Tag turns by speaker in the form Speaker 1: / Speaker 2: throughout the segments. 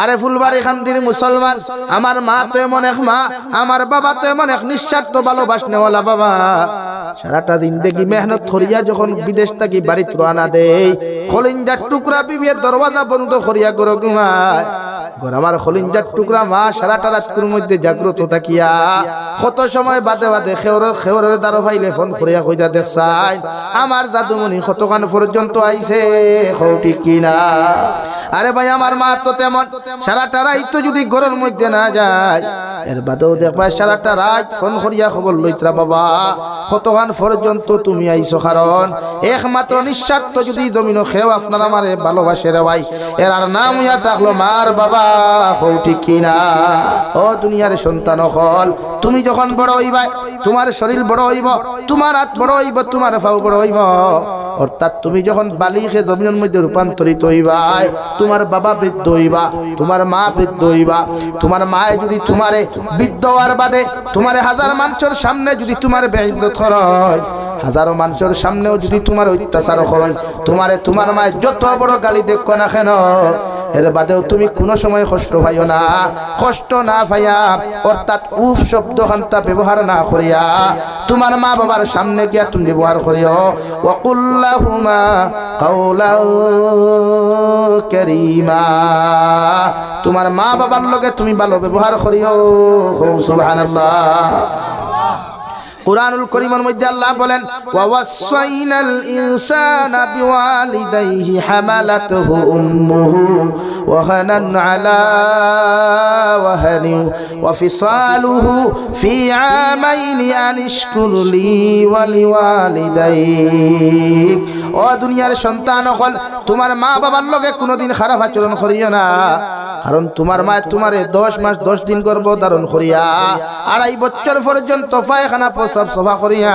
Speaker 1: আরে ফুলবাড়ি খান্দির মুসলমান, আমার মা তো এমন এক মা, আমার বাবা তো এমন এক নিঃস্বার্থ ভালোবাসনেওয়ালা বাবা। সারাটা দিন দেখি মেহনত করিয়া যখন বিদেশ থেকে বাড়িতে রানা দেই, খলিঞ্জার টুকরা বিবির দরওয়াজা বন্ধ করিয়া গরো ঘুমায়। আমার খলিঞ্জার টুকরা মা সারাটা রাতকুর মধ্যে জাগ্রত থাকিয়া কত সময় বাদে বাদে খেওরের দ্বারা ফাইলে ফোন করিয়া কইতা দেখছাই আমার দাদুমণি কতক্ষণ পর্যন্ত আইছে, ঠিক কিনা? আরে ভাই আমার মা তো তেমন, সারাটা রাত যদি ঘরের মধ্যে না যায়, এর বাদেও দেখবা সারাটা রাত ফোন করিয়া খবর লইত্রা বাবা কতক্ষণ পর্যন্ত তুমি আইছো। কারণ একমাত্র নিঃস্বার্থ যদি জমিনও খেও আপনার আমারে ভালোবাসে রে ভাই, এর আর নাম ইয়া থাকলো মার বাবা, ঠিক কিনা? ও দুনিয়ার সন্তান হল, তুমি যখন বড় হইবা, তোমার শরীর বড় হইব, তোমার হাত বড় হইব, তোমার পাও বড় হইব, অর্থাৎ তুমি যখন বালিখে জমিনের মধ্যে রূপান্তরিত হইবা, তোমার বাবা বৃদ্ধ হইবা, তোমার মা বৃদ্ধ হইবা। তোমার মায়ে যদি তোমারে বৃদ্ধ হওয়ার বাদে তোমারে হাজার মানুষের সামনে যদি তোমার বেইজ্জত করেন, হাজারো মানুষের সামনেও যদি তোমার অত্যাচার করেন, তোমারে তোমার মায়ের যত বড় গালি দেখো না কেন, এর বাদেও তুমি কোনো সময় কষ্ট পাইও না। কষ্ট না পাইয়া অর্থাৎ উফ শব্দ খান্তা ব্যবহার না করিয়া তোমার মা বাবার সামনে গিয়া তুমি ব্যবহার করিও ওয়াকুল্লাহুমা কাওলাও কারীমা। তোমার মা বাবার লগে তুমি ভালো ব্যবহার করিও। সুবহানাল্লাহ। কুরআনুল কারীমের মধ্যে আল্লাহ বলেন ওয়াসাইনাল ইনসানা বিওয়ালিদাইহি হামালাতুহু উম্মুহু ওয়াহানান আলা ওয়াহানি ওয়া ফিসালুহু ফি আমাইনি আনিশকুর লি ওয়া লিওয়ালিদাইক। ও দুনিয়ার সন্তান হল, তোমার মা বাবার লগে কোনোদিন খারাপ আচরণ করিও না। কারণ তোমার মা তোমারে 10 মাস 10 দিন গর্ভধারণ করিয়া 2.5 বছর পর্যন্ত পায়খানা প্রস্রাব সফা করিয়া,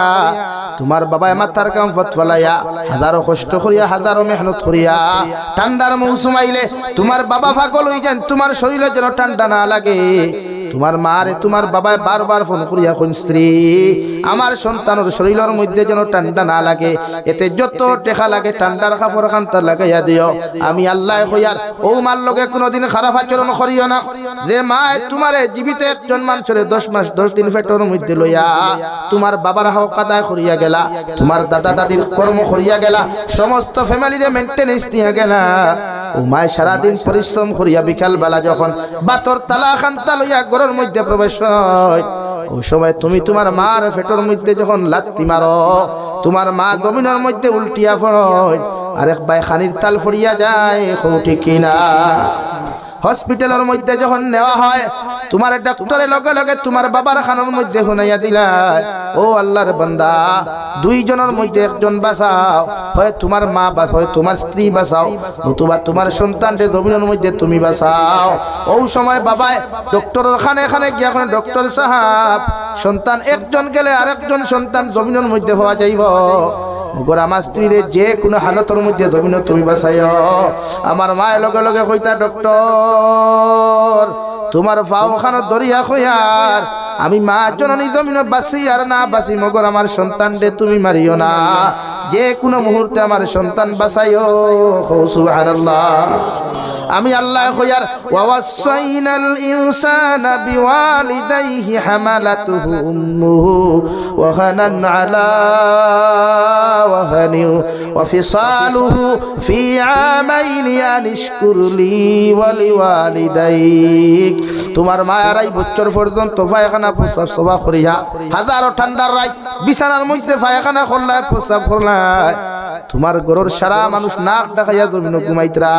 Speaker 1: তোমার বাবায় মাথার কাম ফতফালাইয়া হাজারো কষ্ট করিয়া হাজারো মেহনত করিয়া, ঠান্ডার মৌসুম আইলে তোমার বাবা পাগল হই যান, তোমার শরীরে যেন ঠান্ডা না লাগে। তোমার মারে তোমার বাবায় বারবার ফোন করিয়া কোন স্ত্রী আমার সন্তানের শরীরের মধ্যে যেন ঠান্ডা না লাগে, এতে যত টেকা লাগে ঠান্ডার কাপড় খান্তার লাগাইয়া দিও। আমি আল্লাহ কইয়ার ও মার লগে কোনোদিন খারাপ আচরণ করিও না। যে মা তোমারে জীবিত একজন মানুষের 10 মাস 10 দিন পেটের মধ্যে লইয়া তোমার বাবার হক আদায় করিয়া গেলা, তোমার দাদা দাদির কর্ম করিয়া গেলা, সমস্ত ফ্যামিলিরে মেইনটেনেন্স নিয়ে গেলা, ও মায় সারাদিন পরিশ্রম করিয়া বিকাল বেলা যখন বাতর তালা খান্তা লইয়া ঘরের মধ্যে প্রবেশ হয়, ওই সময় তুমি তোমার মার পেটের মধ্যে যখন লাত্তি মারো, তোমার মা জমিনের মধ্যে উল্টিয়া পড়ে আরেক বাই খানির তাল ফড়িয়া যায়, ঠিক কিনা? হসপিটালের মধ্যে যখন নেওয়া হয়, তোমার ডাক্তারের লগে লগে তোমার বাবার খানের মধ্যে শুনাইয়া দিলা, ও আল্লাহর বান্দা, 2 জনের মধ্যে একজন বাঁচাও, হয় তোমার মা বাঁচাও, হয় তোমার স্ত্রী বাঁচাও, অথবা তোমার সন্তানকে জমিনের মধ্যে তুমি বাঁচাও। ওই সময় বাবায় ডক্টরের খানে খানে গিয়া এখন ডক্টর সাহেব, সন্তান একজন গেলে আরেকজন সন্তান জমিনের মধ্যে হওয়া যাইব। ওগর আমার স্ত্রীরে যে কোনো হালতের মধ্যে জমিন তুমি বাঁচাইও। আমার মায়ের লগে লগে কইতা ডক্টর তোমার পাও খানো দরিয়া কইয়ার আমি মা জননী জমিন বাঁচি আর না বাঁচি, মগর আমার সন্তান রে তুমি মারিও না, যে কোনো মুহূর্তে আমার সন্তান বাঁচাইও। সুবহানাল্লাহ। আমি আল্লাহ কইয়ার ওয়াসাইনাল ইনসানা বিওয়ালিদাইহি হামালাতুহু উম্মুহু ওয়াহানান আলা ওয়াহানি ওয়া ফিসালুহু ফি আমাইনি আনিশকুর লি ওয়া লিওয়ালিদাইক। তোমার মা 2.5 বছর পর্যন্ত পায়খানা প্রস্রাব সভা করিয়া হাজারো ঠান্ডার রাত বিছানার মধ্যে পায়খানা করলা প্রস্রাব করলা, তোমার ঘরের সারা মানুষ নাক ডাকাইয়া জমিন ঘুমাইতরা,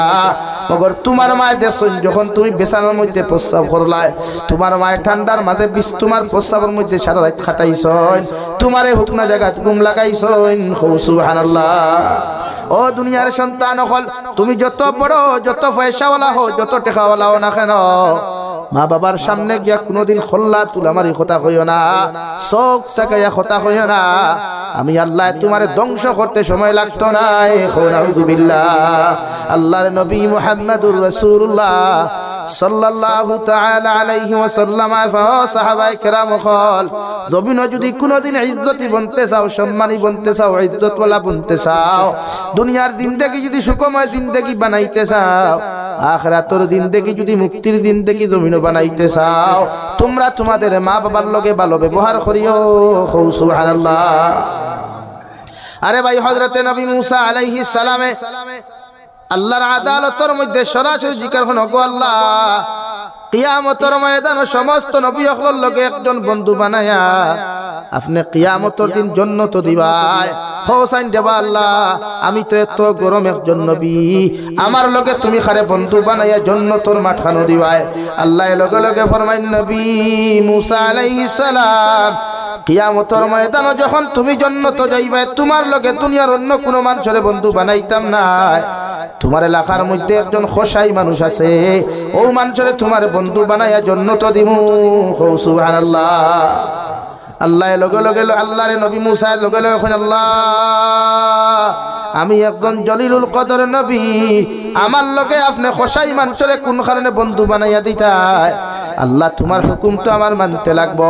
Speaker 1: মগর তোমার মায় দেখছেন যখন তুমি বিছানার মধ্যে প্রস্রাব করলাই, তোমার মায় ঠান্ডার মাঝে তোমার প্রস্রাবের মধ্যে সারা রাত খাটাইছেন, তোমারে হুকনা জায়গা ঘুম লাগাইছেন। সুবহানাল্লাহ। ও দুনিয়ার সন্তান হল, তুমি যত বড় যত পয়সাওয়ালা হও যত টাকাওয়ালা হও না কেন, মা বাবার সামনে গিয়া কোনোদিন খোল্লা তুলামারি কথা কইও না, চোখ তাকাইয়া কথা কইও না। আমি আল্লাহ তোমারে ধ্বংস করতে সময় লাগতো না। নাউযুবিল্লাহ। আল্লাহর নবী মুহাম্মদুর রাসূলুল্লাহ সাল্লাল্লাহু তাআলা আলাইহি ওয়াসাল্লাম সাহাবায়ে কেরাম হল, জমিন যদি কোনোদিন ইজ্জতি বনতে চাও, সম্মানী বনতে চাও, ইজ্জতওয়ালা বনতে চাও, দুনিয়ার জিন্দেগি যদি সুখময় জিন্দেগি বানাইতে চাও, আখিরাতের জিন্দেগি যদি মুক্তির জিন্দেগি জমিন বানাইতে চাও তোমরা তোমাদের মা বাবার লগে ভালো ব্যবহার করিও সুবহানাল্লাহ। আরে ভাই হযরতে নবী মুসা আলাইহিস সালামে আল্লাহর আদালতের মধ্যে সরাসরি জিকির হন গো আল্লাহ কিয়ামতের ময়দানে সমস্ত নবী হকলের লগে একজন বন্ধু বানায়া আপনি কিয়ামতের দিন জান্নাত দিবাই হোসাইন দেবা আল্লাহ আমি তো এত গরম একজন নবী আমার লগে তুমি খারে বন্ধু বানায়া জান্নাতের মাঠখানো দিবাই আল্লাহ লগে লগে ফরমাইন নবী মুসা আলাইহিস সালাম কিয়ামতের ময়দানে যখন তুমি জান্নাত যাইবা তোমার লগে দুনিয়ার অন্য কোনো মানুষের বন্ধু বানাইতাম না তোমার এলাকার মধ্যে একজন খোসাই মানুষ আছে ও মানুষের তোমার বন্ধু বানায়া জান্নাত দিমু সুবহানাল্লাহ। আল্লাহ লগে লগে আল্লাহর নবী মুসা লগে লগে কইলেন আল্লাহ আমি একজন জলিলুল কদর নবী আমার লগে আপনি খোসাই মানুষের কোন কারণে বন্ধু বানাইয়া দিতাই আল্লাহ তোমার হুকুম তো আমার মানতে লাগবো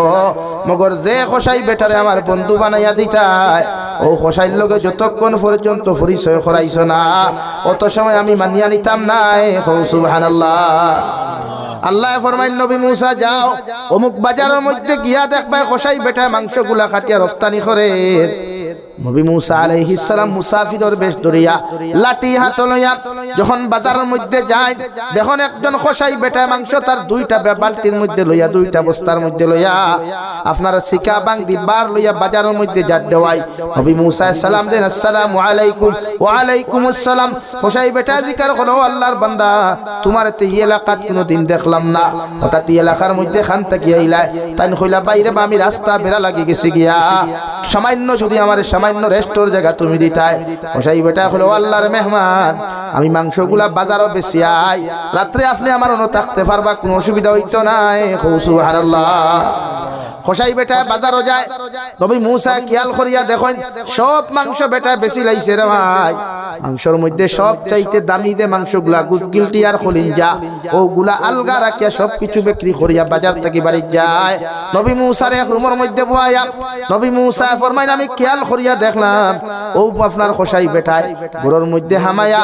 Speaker 1: মগর যে খোসাই বেটারে আমার বন্ধু বানাইয়া দিতাই ও খোসাইর লগে যতক্ষণ পর্যন্ত পরিচয় করাইছ না অত সময় আমি মানিয়া নিতাম নাই সুবহানাল্লাহ। আল্লাহ ফরমাইন নবী মুসা যাও অমুক বাজারের মধ্যে গিয়া দেখবা খোসাই বেটা মাংসগুলা কাটিয়া রফতানি করে নবী মুসা আলাইহিস সালাম মুসাফিরের বেশ ধরিয়া লাঠি হাতে লইয়া যখন বাজারের মধ্যে যায় দেখুন একজন খোসাই বেটা মাংস তার দুইটা বালতির মধ্যে লইয়া দুইটা বস্তার মধ্যে লইয়া আপনার সিকা বাংদি বার লইয়া বাজারের মধ্যে যাত দেওয়াই নবী মুসা সালাম দেন আসসালামু আলাইকুম ওয়া আলাইকুমুস সালাম খোসাই বেটা জিকির করো আল্লাহর বান্দা তোমার এই এলাকাত কোনদিন দেখলাম না হঠাৎ এই এলাকার মধ্যে খান থাকি আইলাই তাই কইলা বাইরে আমি রাস্তা বেরা লাগি গেছি গিয়া সামান্য যদি আমার সামান্য রেস্টোর জায়গা তুমি দিতাই খোসাই বেটা হলো আল্লাহর মেহমান আমি মাংসগুলা বাজারও বেশি আই রাত্রে আপনি আমার অন্য থাকতে পারবা কোনো অসুবিধা হইতো না সুবহানাল্লাহ। খোসাই বেটা বাজারও যায় নবী মুসা খেয়াল করিয়া দেখেন সব মাংস বেটা বেশি লাইছে রে ভাই মাংসের মধ্যে সব চাইতে দামি দে মাংসগুলা গুলটি আর খলিঞ্জা ওগুলা আলগা রাখিয়া সব কিছু বিক্রি করিয়া বাজার থেকে বাড়ি যায় নবী মুসার এক রুমের মধ্যে বয়ায়া নবী মুসা ফরমাইন আমি খেয়াল করিয়া দেখলাম ও আপনার খোসাই বেটায় ঘরের মধ্যে হামায়া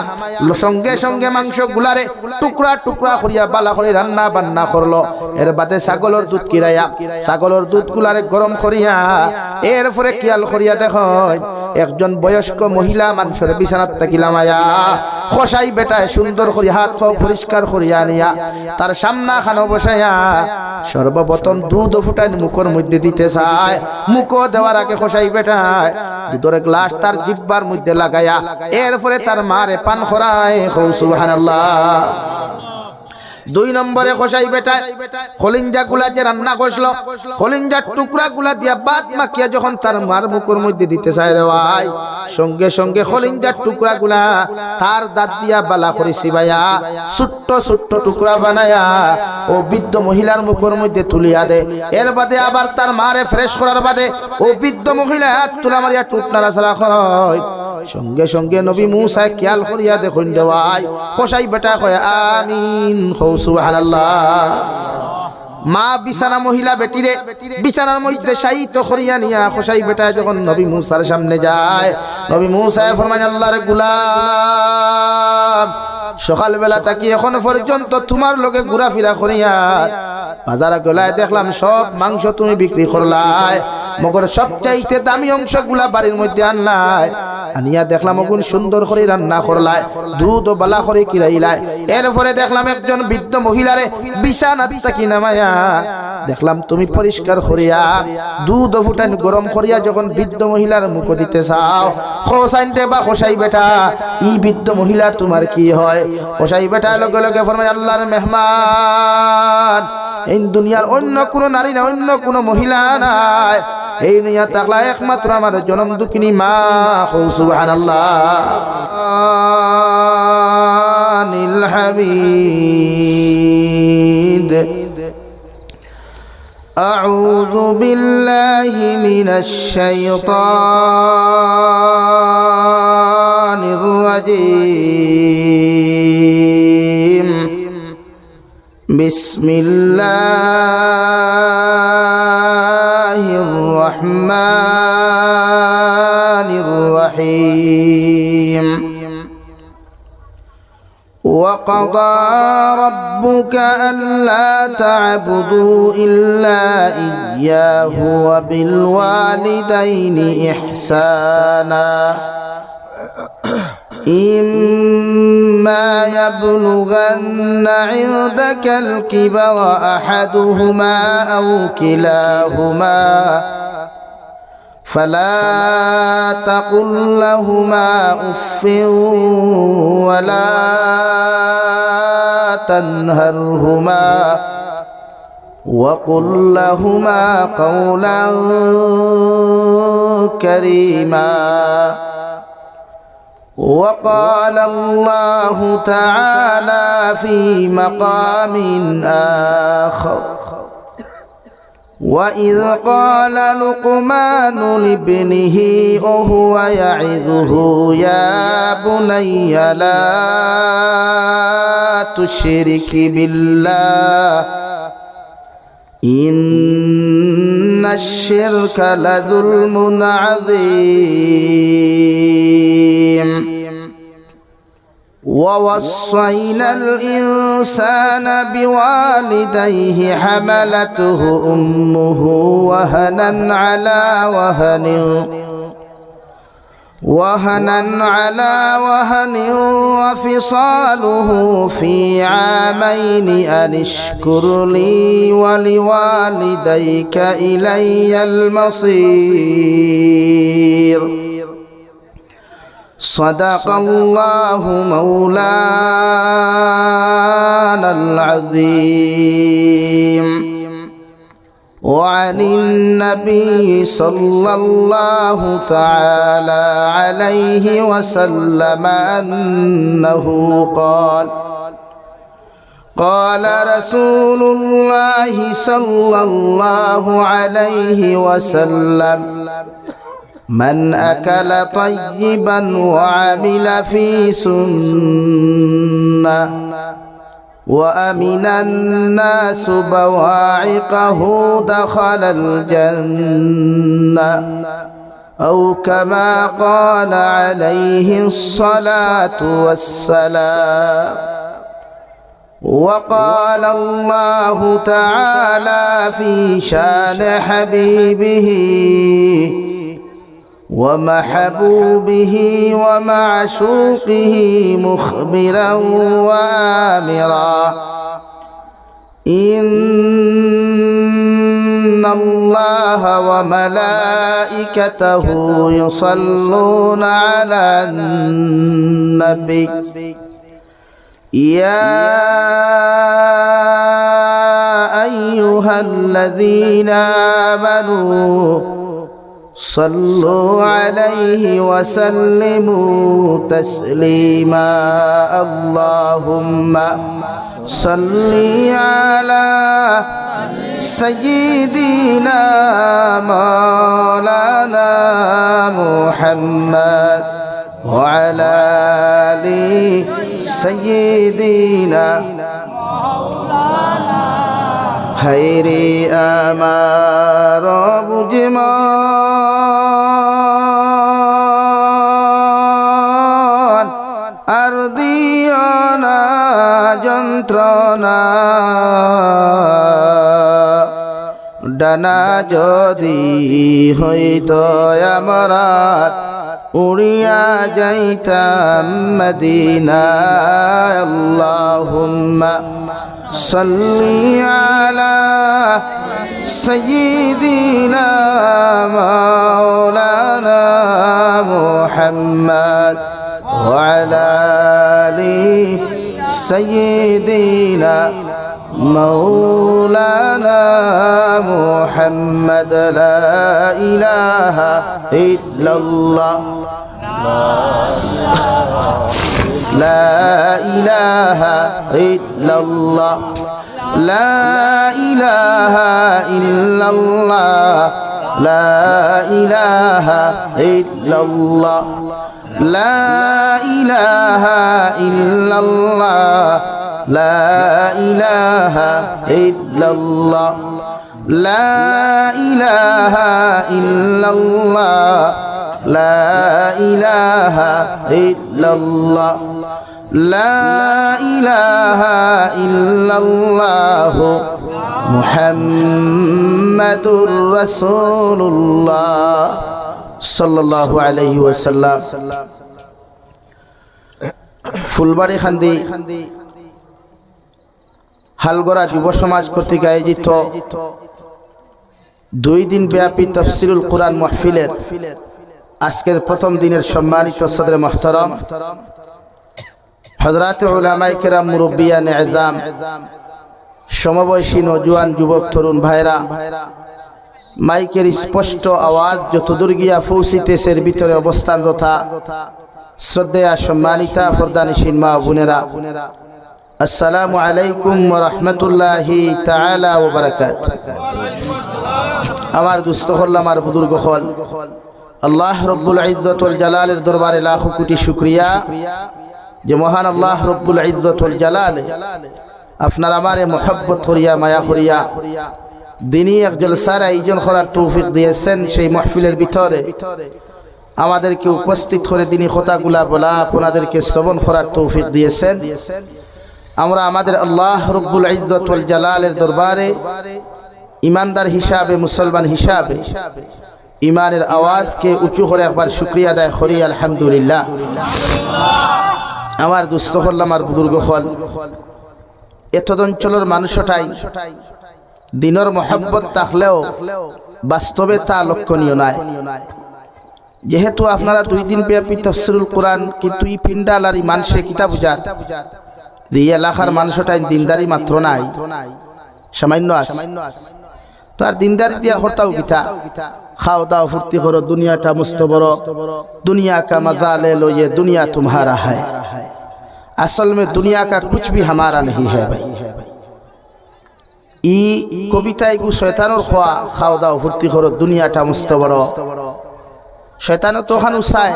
Speaker 1: সঙ্গে সঙ্গে মাংসগুলারে টুকরা টুকরা করিয়া বালা করে রান্না বান্না করলো এর বাদে ছাগলের দুধ কিরাইয়া ছাগলের দুধগুলারে গরম করিয়া এরপরে খেয়াল করিয়া দেখেন একজন বয়স্ক মহিলা মানুষের বিছানাত তাকিলাম আয়া খোসাই বেটায় সুন্দর করে হাত পরিষ্কার করিয়া নিয়া তার সামনা খানো বসাইয়া সর্বপ্রথম দুধ ফুটাই মুখের মধ্যে দিতে চায় মুখ দেওয়ার আগে খোসাই বেটায় দুধের গ্লাস তার জিহ্বার মধ্যে লাগাইয়া এরপরে তার মারে পান করায় সুবহানাল্লাহ। দুই নম্বরে খোসাই বেটায় খলিঞ্জা গুলা যে রান্না করছিল খলিঞ্জার টুকরা গুলা দিয়া বাদ মাখিয়া যখন তার মার মুখের মধ্যে দিতে চায় রে ভাই সঙ্গে সঙ্গে খলিঞ্জার টুকরা গুলা তার দাঁত দিয়া বালা করে সিবাইয়া ছোট্ট ছোট্ট টুকরা বানায়া ও বৃদ্ধ মহিলার মুখের মধ্যে তুলিয়া দে এর বাদে আবার তার মারে ফ্রেশ করার বাদে ও বৃদ্ধ মহিলা তুলা মারিয়া টুকনারা ছাড়া হয় সঙ্গে সঙ্গে নবী মুসা খেয়াল করিয়া দেখুন দেওয়াই খোসাই বেটা কয় আমিন সুবহানাল্লাহ। মা বিছানা মহিলা বেটিরে বিছানার মধ্যে শায়িত করিয়া নিয়া খোসাই বেটা যখন নবী মুসার সামনে যায় নবী মুসা ফরমায় আল্লাহর গোলাম সকালবেলা তাকি এখন পর্যন্ত তোমার লগে ঘোরাফেরা করিয়া বাজারে গলায় দেখলাম সব মাংস তুমি বিক্রি করলাই মগর সবচাইতে দামি অংশগুলা বাড়ির মধ্যে আনলাই আনিয়া দেখলাম ওগুন সুন্দর করে রান্না করলাই দুধ ও বালা করে কিরাইলাই এরপরে দেখলাম একজন বৃদ্ধ মহিলারে বিছানাত থাকি নামায়া দেখলাম তুমি পরিষ্কার করিয়া দুধ ফুটান গরম করিয়া যখন বৃদ্ধ মহিলার মুখ দিতে চাও খোসাইনতে বা খোসাই বেটা ই বৃদ্ধ মহিলা তোমার কি হয় খোসাই বেটা লগে লগে ফরমায় আল্লাহর মেহমান এই দুনিয়ার অন্য কোনো নারী না অন্য কোনো মহিলা নাই এই নিয়া তাকলা একমাত্র আমার জনম দুঃখিনী মা সুবহানাল্লাহ। আনিল হামিদ আউযু বিল্লাহি মিনাশ শাইতানির রাজীম বিসমিল্লাহির রহমানির রহিম وقضى ربك ألا تعبدوا إلا إياه وبالوالدين إحسانا إما يبلغن عندك الكبر أحدهما أو كلاهما فلا تقل لهما أف ولا تنهرهما وقل لهما قولا كريما وقال الله تعالى في مقام آخر وإذ قال لقمان لابنه وهو يعظه يا بني لا تشرك بالله إن الشرك لظلم عظيم ووصينا الإنسان بوالديه حملته أمه وهنا على وهن وفصاله في عامين أن اشكر لي ولوالديك إلي المصير صدق الله مولانا العظيم وعن النبي صلى الله تعالى عليه وسلم أنه قال رسول الله صلى الله عليه وسلم من أكل طيبا وعمل في سنة وأمن الناس بواعقه دخل الجنة أو كما قال عليه الصلاة والسلام وقال الله تعالى في شان حبيبه ومحبوبه ومعشوقه مخبرا وآمرا إن الله وملائكته يصلون على النبي يا أيها الذين آمنوا صلوا عليه وسلموا تسليما اللهم صل على سيدنا مولانا محمد وعلى آل سيدنا خيري আমার বুঝমান আর দিও না যন্ত্রণা ডানা যদি হইতো আমরা উড়িয়া যাইতাম মদিনা আল্লাহুম্মা صلي على سيدنا مولانا محمد وعلى آل سيدنا مولانا محمد لا إله إلا الله لا إله إلا الله لا إله إلا الله لا إله إلا الله لا إله إلا الله لا إله إلا الله لا إله إلا الله لا إله إلا الله লা ইলাহা ইল্লাল্লাহ মুহাম্মাদুর রাসূলুল্লাহ সাল্লাল্লাহু আলাইহি ওয়াসাল্লাম। ফুলবাড়ি খান্দি হালগড়া যুব সমাজ কর্তৃক আয়োজিত 2 দিন ব্যাপী তাফসীরুল কুরআন মাহফিলের আজকের প্রথম দিনের সম্মানিত সদরে মুহতারাম হযরত উলামায়ে কেরাম, মুরব্বিয়ানে আযম, সমবয়সী নওজোয়ান যুবক তরুণ ভাইরা, মাইকের স্পষ্ট আওয়াজ যতদূর গিয়া পৌঁছিতেছে এর ভিতরে অবস্থানরতা শ্রদ্ধেয়া সম্মানিতা পর্দানিশীন মা বোনেরা, আসসালামু আলাইকুম ওয়া রাহমাতুল্লাহি তাআলা ওয়া বারাকাতুহু। আমার দুস্থ হল, আমার বুজুর্গ হল, আল্লাহ রব্বুল ইজ্জত ওয়াল জালালের দরবারে লাখ কোটি শুকরিয়া যে মহান আল্লাহ রব্বুল ইজ্জত ওয়াল জালাল আপনার আমারে মোহাব্বত করিয়া মায়া করিয়া দিনী এক জলসার আয়োজন করার তৌফিক দিয়েছেন। সেই মাহফিলের ভিতরে আমাদেরকে উপস্থিত করে দিনী কথাগুলা বলা, আপনাদেরকে শ্রবণ করার তৌফিক দিয়েছেন। আমরা আমাদের আল্লাহ রব্বুল ইজ্জত ওয়াল জালালের দরবারে ইমানদার হিসাবে, মুসলমান হিসাবে ইমানের আওয়াজকে উঁচু করে একবার শুকরিয়া আদায় করি আলহামদুলিল্লাহ। আমার দুস্থ হল, আমার বুজুর্গ হল, এতদ অঞ্চলের মানুষটাই দিনের মহব্বত থাকলেও বাস্তবে তা লক্ষণীয় নয়। যেহেতু আপনারা 2 দিন ব্যাপী তাফসীরুল কুরআন কিন্তু ই পিন্ডাল আর মানুষে কিতাব বুঝার এই এলাকার মানুষটাই দিনদারি মাত্র নাই, সামান্য আছে। তার দিনদারি দিয়া হরতাও গীতা খাও দাও ফুর্তি করো, দুনিয়াটা মস্ত বড়, दुनिया का मजा ले लो, ये दुनिया तुम्हारा है, असल में दुनिया का कुछ भी हमारा नहीं है भाई। ই কবিতায় গু শয়তানোর খোয়া খাও দাও ফুর্তি করো, দুনিয়াটা মস্ত বড়। শয়তানও তো ওখানে উসায়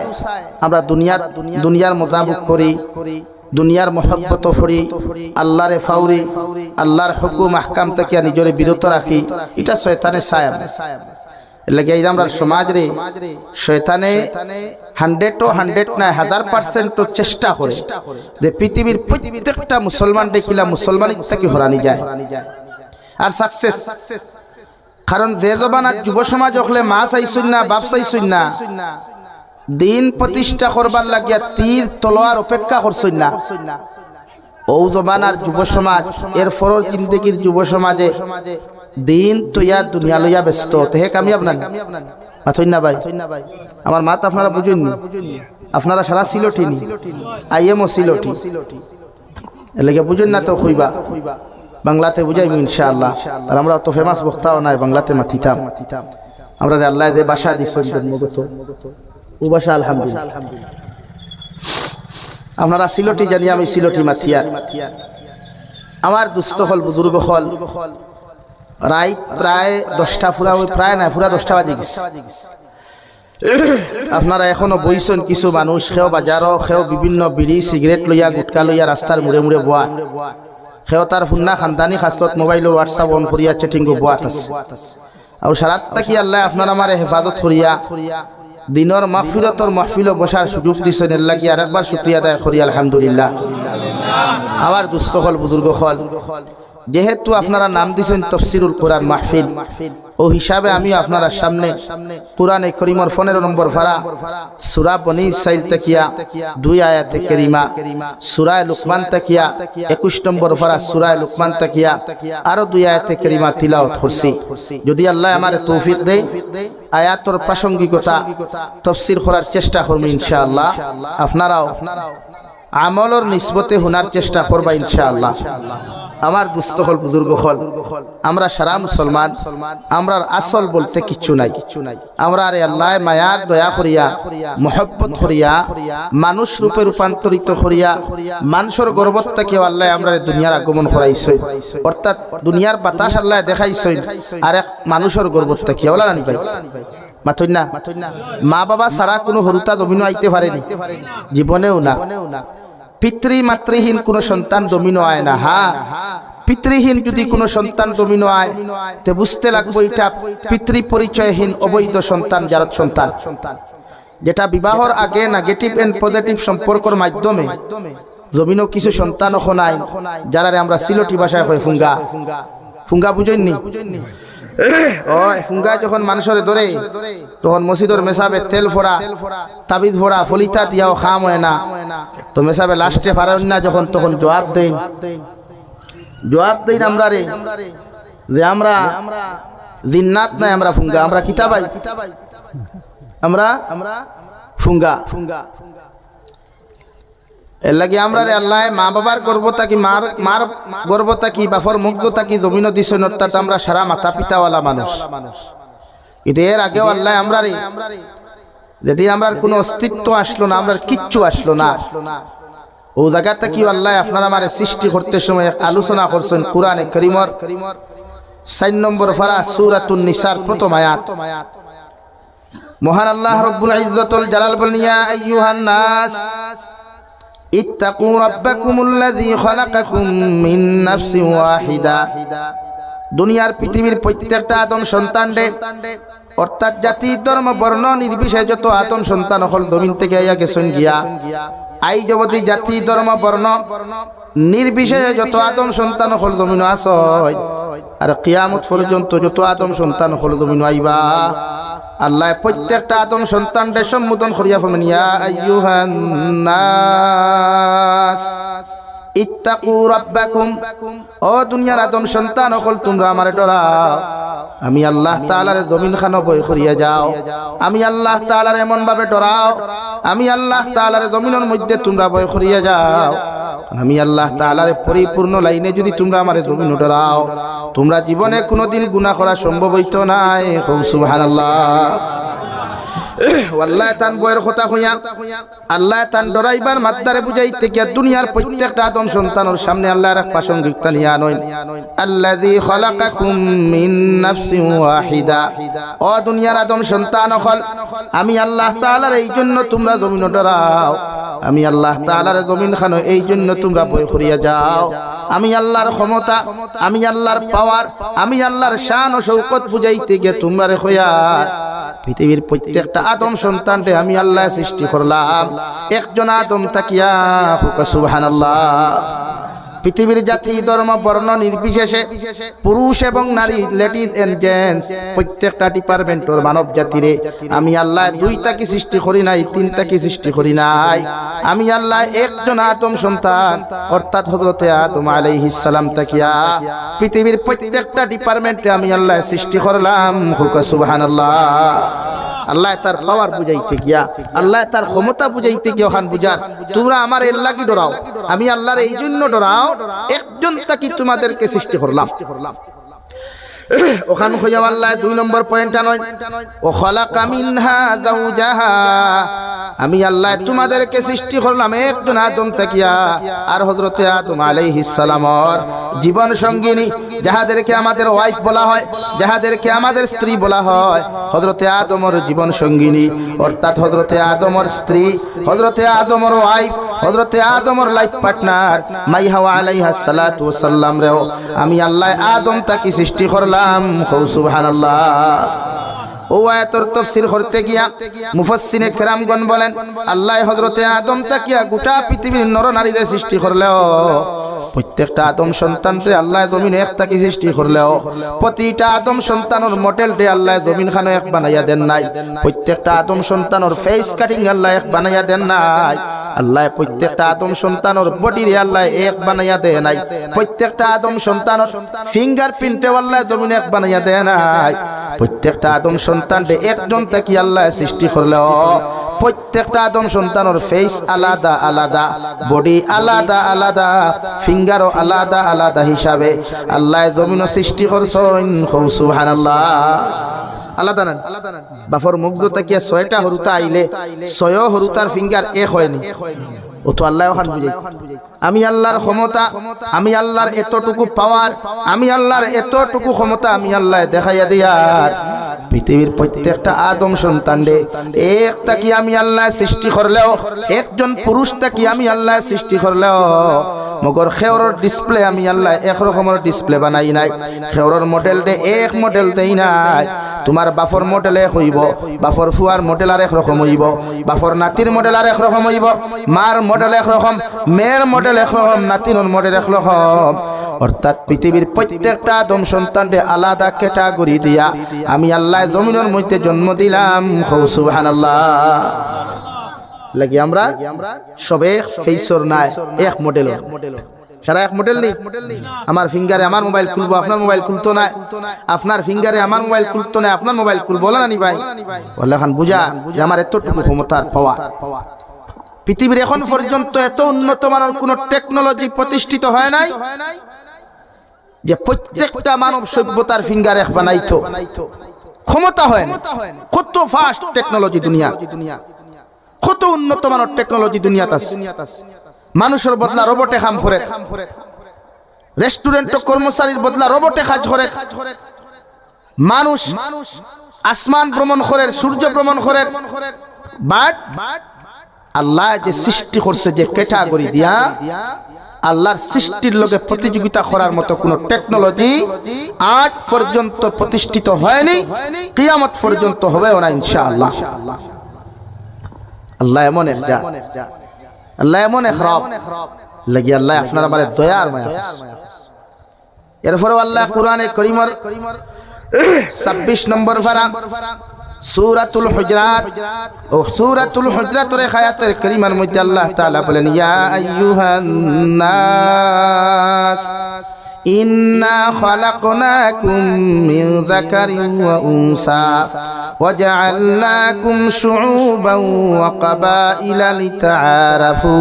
Speaker 1: আমরা দুনিয়ার মোতাবেক করি, দুনিয়ার মহব্বত করি, আল্লাহরে ফাউরি, আল্লাহর হুকুম আহকাম থেকে নিজরে বিরত রাখি, এটা শয়তানের ছায়া। লাগে এই আমরা সমাজ রে শয়তানে 100 না 1000% চেষ্টা করে যে পৃথিবীর প্রত্যেকটা মুসলমান দেখিলা মুসলমানিক থেকে হরানি যায় আর সাকসেস। কারণ যে জবানাত যুব সমাজ হলে মা চাইছুন না, বাপ চাইছুন না, দিন প্রতিষ্ঠা করবার লাগিয়া তীর তলোয়ার অপেক্ষা করছুন না, ও জবানার যুব সমাজ এর ফরর জিন্দেগির যুব সমাজে দিন তৈয়া দুনিয়া লইয়া ব্যস্ত, তেহে কামিয়াব না মাথুন না ভাই। আমার মাত আপনারা বুঝুন, আপনারা সারা সিলটি নি আইএমও সিলটি এলাকা বুঝুন না তো কইবা বাংলাতে বুঝাইব ইনশাআল্লাহ। আর আমরা তো ফেমাস বক্তাও নাই, বাংলাতে মাথিতাম। আমরা আল্লাহ যে ভাষা দিছেন জন্মগত ও ভাষা আলহামদুলিল্লাহ। আপনারা সিলটি জানি, আমি সিলটি মাথিয়ার। আমার দুস্থ হল, বুজুর্গ হল, রাইত প্রায় 10টা পুরা, ওই প্রায় না পুরা 10টা বাজে গেছে। আপনারা এখনো বইছেন কিছু মানুষ, সেও বাজারও, সেও বিভিন্ন বিড়ি সিগারেট লইয়া গুটকা লইয়া রাস্তার মুড়ে মুড়ে বোয়া, সেও তার ফুন্না খানদানি খাস্তত মোবাইল হোয়াটসঅ্যাপ অন করিয়া চেটিং বোয়াত আছে। আর সারাত থাকি আল্লাহ আপনার আমার হেফাজত করিয়া দিনের মাহফিলতর মাহফিল বসার সুযোগ দিছেন, এর লাগি আর একবার শুকরিয়া আদায় করি আলহামদুলিল্লাহ। আমার দুস্থ হল, বুজুর্গ হল, যেহেতু আপনারা নাম দিয়েছেন তাফসীরুল কুরআন মাহফিল, ও হিসাবে আমি আপনারা সামনে কুরআনে কারীমের 15 নম্বর পারা সূরা বনী ইসরাঈল তাকিয়া 2 আয়াতে কারীমা, সূরা লুকমান তাকিয়া 21 নম্বর পারা সূরা লুকমান তাকিয়া আরো 2 আয়াতে কারীমা তিলাওয়াত করছি। যদি আল্লাহ আমারে তৌফিক দেয় আয়াতের প্রাসঙ্গিকতা তাফসীর করার চেষ্টা করব ইনশাআল্লাহ। আপনারাও আমলর নিসবতে হুনার চেষ্টা করবা ইনশাআল্লাহ। আমার দুস্থ হল, বুজুর্গ হল, আমরা সারা মুসলমান, আমরার আসল বলতে কিচ্ছু নাই। আমরা আরে আল্লাহ মায়ার দয়া করিয়া মোহব্বত করিয়া মানুষ রূপে রূপান্তরিত করিয়া মানুষের গর্বত থেকে আল্লাহ আমরা দুনিয়ার আগমন করাইছে, অর্থাৎ দুনিয়ার বাতাস আল্লাহ দেখাইছে আর এক মানুষের গর্বত থেকে ওলা নানি ভাই মাথুন না। মা বাবা ছাড়া কোনো হরুতা দমিনো আইতে পারেনি জীবনেও না। পিতৃ মাতৃহীন কোনো সন্তান দমিনো আয় না। হ্যাঁ, পিতৃহীন যদি কোনো সন্তান দমিনো আয় তে বুঝতে লাগবে এটা পিতৃ পরিচয়হীন অবৈধ সন্তান, জারত সন্তান, যেটা বিবাহর আগে নেগেটিভ এন্ড পজিটিভ সম্পর্কের মাধ্যমে জমিনও কিছু সন্তান নাই যারারে আমরা সিলটি ভাষায় কই ফুঙ্গা। ফুঙ্গা বুঝেননি? ও ফুঙ্গা যখন মানুষের ধরে তখন মসজিদের মেসাবে তেল ফোড়া তাবিজ ফোড়া ফলিতা দিয়াও খাম হয় না, তো মেসাবে লাস্টে পারেন না যখন, তখন জবাব দেই আমরা রে যে আমরা জিন্নাত নাই, আমরা ফুঙ্গা, আমরা কিতাবাই, আমরা ফুঙ্গা। এর লাগে আমরা রে আল্লাহ মা বাবার গর্বতা কি মার গর্বতা কি বাফর মুগ্ধতা কি জমিন দিছেন, অর্থাৎ আমরা সারা মাতা পিতাওয়ালা মানুষ। এর আগেও আল্লাহ আমরা রে যেদিন আমরা কোনো অস্তিত্ব আসলো না, আমরা কিচ্ছু আসলো না, ও জায়গাটা কি আল্লাহ আপনারা আমার সৃষ্টি করতে সময় আলোচনা করছেন কুরআনে কারীমের 4 নম্বর পারা সূরাতুন নিসার প্রথম আয়াত। মহান আল্লাহ রব্বুল ইজ্জতুল জালাল বলেন, ইয়া আইয়ুহান নাস ইত্তাকু রাব্বাকুমুল্লাযী খালাকাকুম মিন নাফসিন ওয়াহিদা। দুনিয়ার পৃথিবীর প্রত্যেকটা আদম সন্তানরে, অর্থাৎ জাতি ধর্ম বর্ণ নির্বিশেষে যত আদম সন্তান হল জমিন থেকে আইয়া গেছেন গিয়া, আই জগতি জাতি ধর্ম বর্ণ নির্বিশেষে যত আদম সন্তান হল জমিন আসয়, আর কিয়ামত পর্যন্ত যত আদম সন্তান হল জমিন আইবা, আল্লাহ প্রত্যেকটা আদম সন্তানরে সম্বোধন করিয়া ফরমান, ইয়া আইয়ুহান নাস ইত্তাকু রাব্বাকুম। ও দুনিয়ার আদম সন্তান হল তোমরা আমারে ডরাও, আমি আল্লাহ তাআলার জমিন খানো বই করিয়া যাও, আমি আল্লাহ তাআলার এমন ভাবে ডরাও, আমি আল্লাহ তাআলার জমিনের মধ্যে তোমরা বই করিয়া যাও, আমি আল্লাহ তাআলার পরিপূর্ণ লাইনে যদি তোমরা আমারে জমিন ডরাও, তোমরা জীবনে কোনোদিন গুনাহ করা সম্ভব হইতো না। সুবহানাল্লাহ। আল্লাহ তান বয়ের কথা কইয়া আল্লাহ তান ডরাইবার মাত্রারে বুঝাইতে গিয়া দুনিয়ার প্রত্যেকটা আদম সন্তানের সামনে আল্লাহর এক প্রাসঙ্গিকতা নিয়ে আনইন, আল্লাযী খালাকাকুম মিন নাফসিন ওয়াহিদা। ও দুনিয়ার আদম সন্তান হল আমি আল্লাহ তাআলার এই জন্য তোমরা জমিন ডরাও, আমি আল্লাহ তাআলার জমিন খানো এই জন্য তোমরা ভয় করিয়া যাও, আমি আল্লাহর ক্ষমতা, আমি আল্লাহর পাওয়ার, আমি আল্লাহর শান ও শৌকত বুঝাইতে গিয়ে তোমরা রে হইয়া পৃথিবীর প্রত্যেকটা আদম সন্তানকে আমি আল্লাহ সৃষ্টি করলাম একজন আদম তাকিয়া। সুবহানাল্লাহ। পৃথিবীর জাতি ধর্ম বর্ণ নির্বিশেষে পুরুষ এবং নারী, লেডিজ এন্ড জেন্টস, প্রত্যেকটা ডিপার্টমেন্টের মানব জাতিরে আমি আল্লাহ দুইটাকে সৃষ্টি করি নাই, তিনটাকে সৃষ্টি করি নাই, আমি আল্লাহ একজন আদম সন্তান অর্থাৎ হযরতে আদম আলাইহিস সালাম তাকিয়া পৃথিবীর প্রত্যেকটা ডিপার্টমেন্টে আমি আল্লাহ সৃষ্টি করলাম। সুবহানাল্লাহ। আল্লাহ তার পাওয়ার বুঝাইতে গিয়া, আল্লাহ তার ক্ষমতা বুঝাইতে গিয়া ওখান বুঝার তোমরা আমার এর লাগি ডরাও, আমি আল্লাহর এই জন্য ডরাও একজন তাকি তোমাদেরকে সৃষ্টি করলাম। ওখান হইয়া আল্লাহ 2 নম্বর পয়েন্টটা নয়, ও খালাকা মিনহা যাওজাহা, আমি আল্লাহ তোমাদেরকে সৃষ্টি করলাম একজন আদম তাকিয়া আর হযরতে আদম আলাইহিস সালামের জীবন সঙ্গিনী, যাহাদেরকে আমাদের ওয়াইফ বলা হয়, যাহাদেরকে আমাদের স্ত্রী বলা হয়, হযরতে আদমের জীবন সঙ্গিনী অর্থাৎ হযরতে আদমের স্ত্রী, হযরতে আদমের ওয়াইফ, হযরতে আদমের লাইফ পার্টনার মাই হাওয়া আলাইহাস সালাতু ওয়াস সালাম রেও আমি আল্লাহ আদম তাকে সৃষ্টি করলাম। সুবহানাল্লাহ। ও আয়াতের তাফসীর করতে গিয়া মুফাসসিরে কেরামগণ বলেন, আল্লাহ হযরতে আদম তাকিয়া গোটা পৃথিবীর নর নারীদের সৃষ্টি করলেও প্রত্যেকটা আদম সন্তানকে আল্লাহ জমিনে এক তাকি সৃষ্টি করলেও প্রতিটা আদম সন্তানের মডেলটি আল্লাহ জমিন খানো এক বানাইয়া দেন নাই, প্রত্যেকটা আদম সন্তানের ফেস কাটিং আল্লাহ এক বানাইয়া দেন নাই, আল্লাহ প্রত্যেকটা আদম সন্তানের বডিরে আল্লাহ এক বানাইয়া দেয় নাই, প্রত্যেকটা আদম সন্তানের ফিঙ্গারপ্রিন্টে আল্লাহ জমিনে এক বানাইয়া দেয় নাই, প্রত্যেকটা আদম সন্তানকে একজন তাকি আল্লাহ সৃষ্টি করলেও প্রত্যেকটা আদম সন্তানের ফেস আলাদা আলাদা, বডি আলাদা আলাদা, ফিঙ্গারও আলাদা আলাদা হিসাবে আল্লাহ জমিন সৃষ্টি করছেন। সুবহানাল্লাহ। আলাদা না বাফর মুগ্ধ তাকিয়া 6টা হরুতা আইলে 6 হরুতার ফিঙ্গার এক হয়নি, ও তো আল্লাহ ওখান বুঝাই আমি আল্লাহর ক্ষমতা, আমি আল্লাহর এতটুকু পাওয়ার, আমি আল্লাহর এতটুকু ক্ষমতা আমি আল্লাহ দেখাইয়া দিয়ার পৃথিবীর প্রত্যেকটা আদম সন্তানরে এক তাকি আমি আল্লাহ সৃষ্টি করলেও, একজন পুরুষ তাকি আমি আল্লাহ সৃষ্টি করলেও মগর খেওরর ডিসপ্লে আমি আল্লাহ এক রকমের ডিসপ্লে বানাই নাই খেওরর মডেল দে এক মডেল দেই নাই তোমার বাফর মডেল এক হইব বাফর ফুয়ার মডেল আর এক রকম হইব বাফর নাতির মডেল আর এক রকম হইব মার মডেল এক রকম মেয়ের মডেল এক রকম নাতির মডেল এক রকম অর্থাৎ পৃথিবীর প্রত্যেকটা আদম সন্তানকে আলাদা ক্যাটাগরি দিয়া আমি আল্লাহ জমিনের মধ্যে জন্ম দিলাম সুবহানাল্লাহ লাগি আমরা সবে ফেসর নাই এক মডেল সারা এক মডেল নেই আমার ফিঙ্গারে আমার মোবাইল খুলবো আপনার মোবাইল খুলতো না আপনার ফিঙ্গারে আমার মোবাইল খুলতো না আপনার মোবাইল খুলবো না নি ভাই বললে খান বুঝা যে আমার এতটুকু ক্ষমতার পাওয়া পৃথিবীর এখন পর্যন্ত এত উন্নত মানের কোন টেকনোলজি প্রতিষ্ঠিত হয় নাই যে প্রত্যেকটা মানব সভ্যতার ফিঙ্গার এক বানাইতো ক্ষমতা হয় না কত ফাস্ট টেকনোলজি দুনিয়া কত উন্নত মানের টেকনোলজি দুনিয়াতে আছে মানুষের বদলা রোবটে কাম করে রেস্টুরেন্ট কর্মচারীর বদলা রোবটে কাজ করে মানুষ আসমান ভ্রমণ করে সূর্য ভ্রমণ করে বাট আল্লাহ যে সৃষ্টি করছে যে ক্যাটাগরি দিয়া আল্লাহর সৃষ্টির লগে প্রতিযোগিতা করার মতো কোন টেকনোলজি আজ পর্যন্ত প্রতিষ্ঠিত হয়নি কিয়ামত পর্যন্ত হবেও না ইনশাআল্লাহ আল্লাহ এমন এক জাত আল্লাহ এমন এক রব লাগি আল্লাহ আপনার আমার দয়া আর মায়া এরপরে আল্লাহ কোরআনে কারীমের 26 নম্বর পারা সূরাতুল হুজরাত ও সূরাতুল হুজরাতের আয়াতের কারীমার মধ্যে আল্লাহ তাআলা বলেন ইয়া আইয়ুহান নাস ইন্না খালাকনাকুম মিন যাকারিন ওয়া উনসা ওয়াজআলনাকুম শুউবান ওয়া ক্বাবাইলা লিতাআরাফু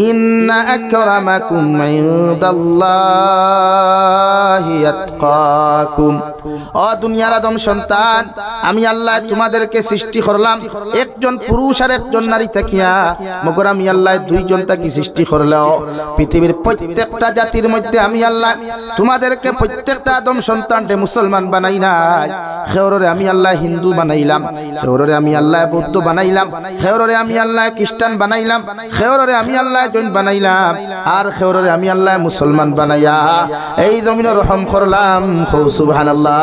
Speaker 1: ইন্না আকরামাকুম ইনদাল্লাহি আতকাকুম ও দুনিয়ার আদম সন্তান আমি আল্লাহ তোমাদেরকে সৃষ্টি করলাম একজন পুরুষ আর একজন নারী থাকিয়া মগর আমি আল্লাহ দুইজন তাকে সৃষ্টি করলাম পৃথিবীর প্রত্যেকটা জাতির মধ্যে আমি আল্লাহ তোমাদেরকে প্রত্যেকটা আদম সন্তানকে মুসলমান বানাই নাই খেওররে আমি আল্লাহ হিন্দু বানাইলাম খেওররে আমি আল্লাহ বৌদ্ধ বানাইলাম খেওররে আমি আল্লাহ খ্রিস্টান বানাইলাম খেওররে আমি আল্লাহ জৈন বানাইলাম আর খেওররে আমি আল্লাহ মুসলমান বানাইয়া এই জমিনে রহম করলাম সুবহানাল্লাহ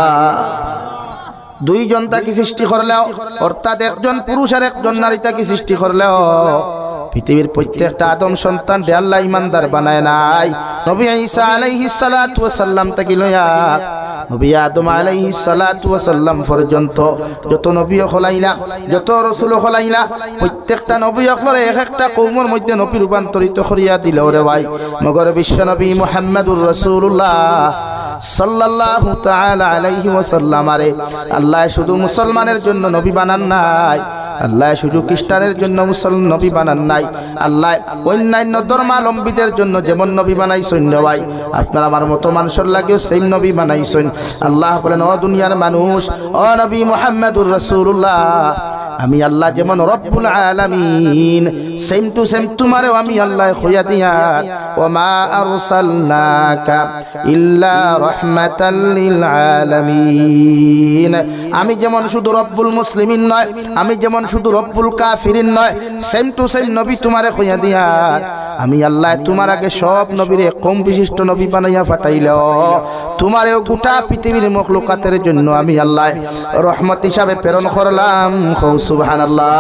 Speaker 1: দুইজন তাকে সৃষ্টি করলেও অর্থাৎ একজন পুরুষ আর একজন নারী তাকে সৃষ্টি করলেও পৃথিবীর প্রত্যেকটা আদম সন্তান দে আল্লাহ ইমানদার বানায় নাই নবী ঈসা আলাইহিস সালাতু ওয়াস সালাম থেকে লয়া নবী আদম আলাইহিস সালাতু ওয়াস সালাম পর্যন্ত যত নবী হলাইলা যত রাসূল হলাইলা প্রত্যেকটা নবী হলরে এক একটা কওমের মধ্যে নবী রূপান্তরিত করিয়া দিল রে ভাই মগর বিশ্ব নবী মুহাম্মদুর রাসূলুল্লাহ সাল্লাল্লাহু তাআলা আলাইহি ওয়াসাল্লাম আরে আল্লাহ শুধু মুসলমানের জন্য নবী বানান নাই আল্লাহ শুধু খ্রিস্টানের জন্য মুসলমান নবী বানান নাই আল্লাহ অন্যান্য ধর্মাবলম্বীদের জন্য যেমন নবী বানাইছেন ভাই আপনার আমার মতো মানুষের লাগেও সেম নবী বানাইছেন আল্লাহ বলেন ও দুনিয়ার মানুষ ও নবী মুহাম্মদুর রাসূলুল্লাহ আমি আল্লাহ যেমন রব্বুল আলামিন সেম টু সেম তোমারও আমি আল্লাহ খোয়া দিয়া ওয়া মা আরসালনাকা ইল্লা রাহমাতাল লিল আলামিন আমি যেমন শুধু রব্বুল মুসলিমিন নয় আমি যেমন শুধু রব্বুল কাফিরিন নয় সেম টু সেম নবী তোমারে খোয়া দিয়া আমি আল্লাহ তোমার আগে সব নবীরে কম বিশিষ্ট নবী বানাইয়া পাঠাইলো তোমারেও গোটা পৃথিবীর মখলুকাতের জন্য আমি আল্লাহ রহমত হিসাবে প্রেরণ করলাম সুবহানাল্লাহ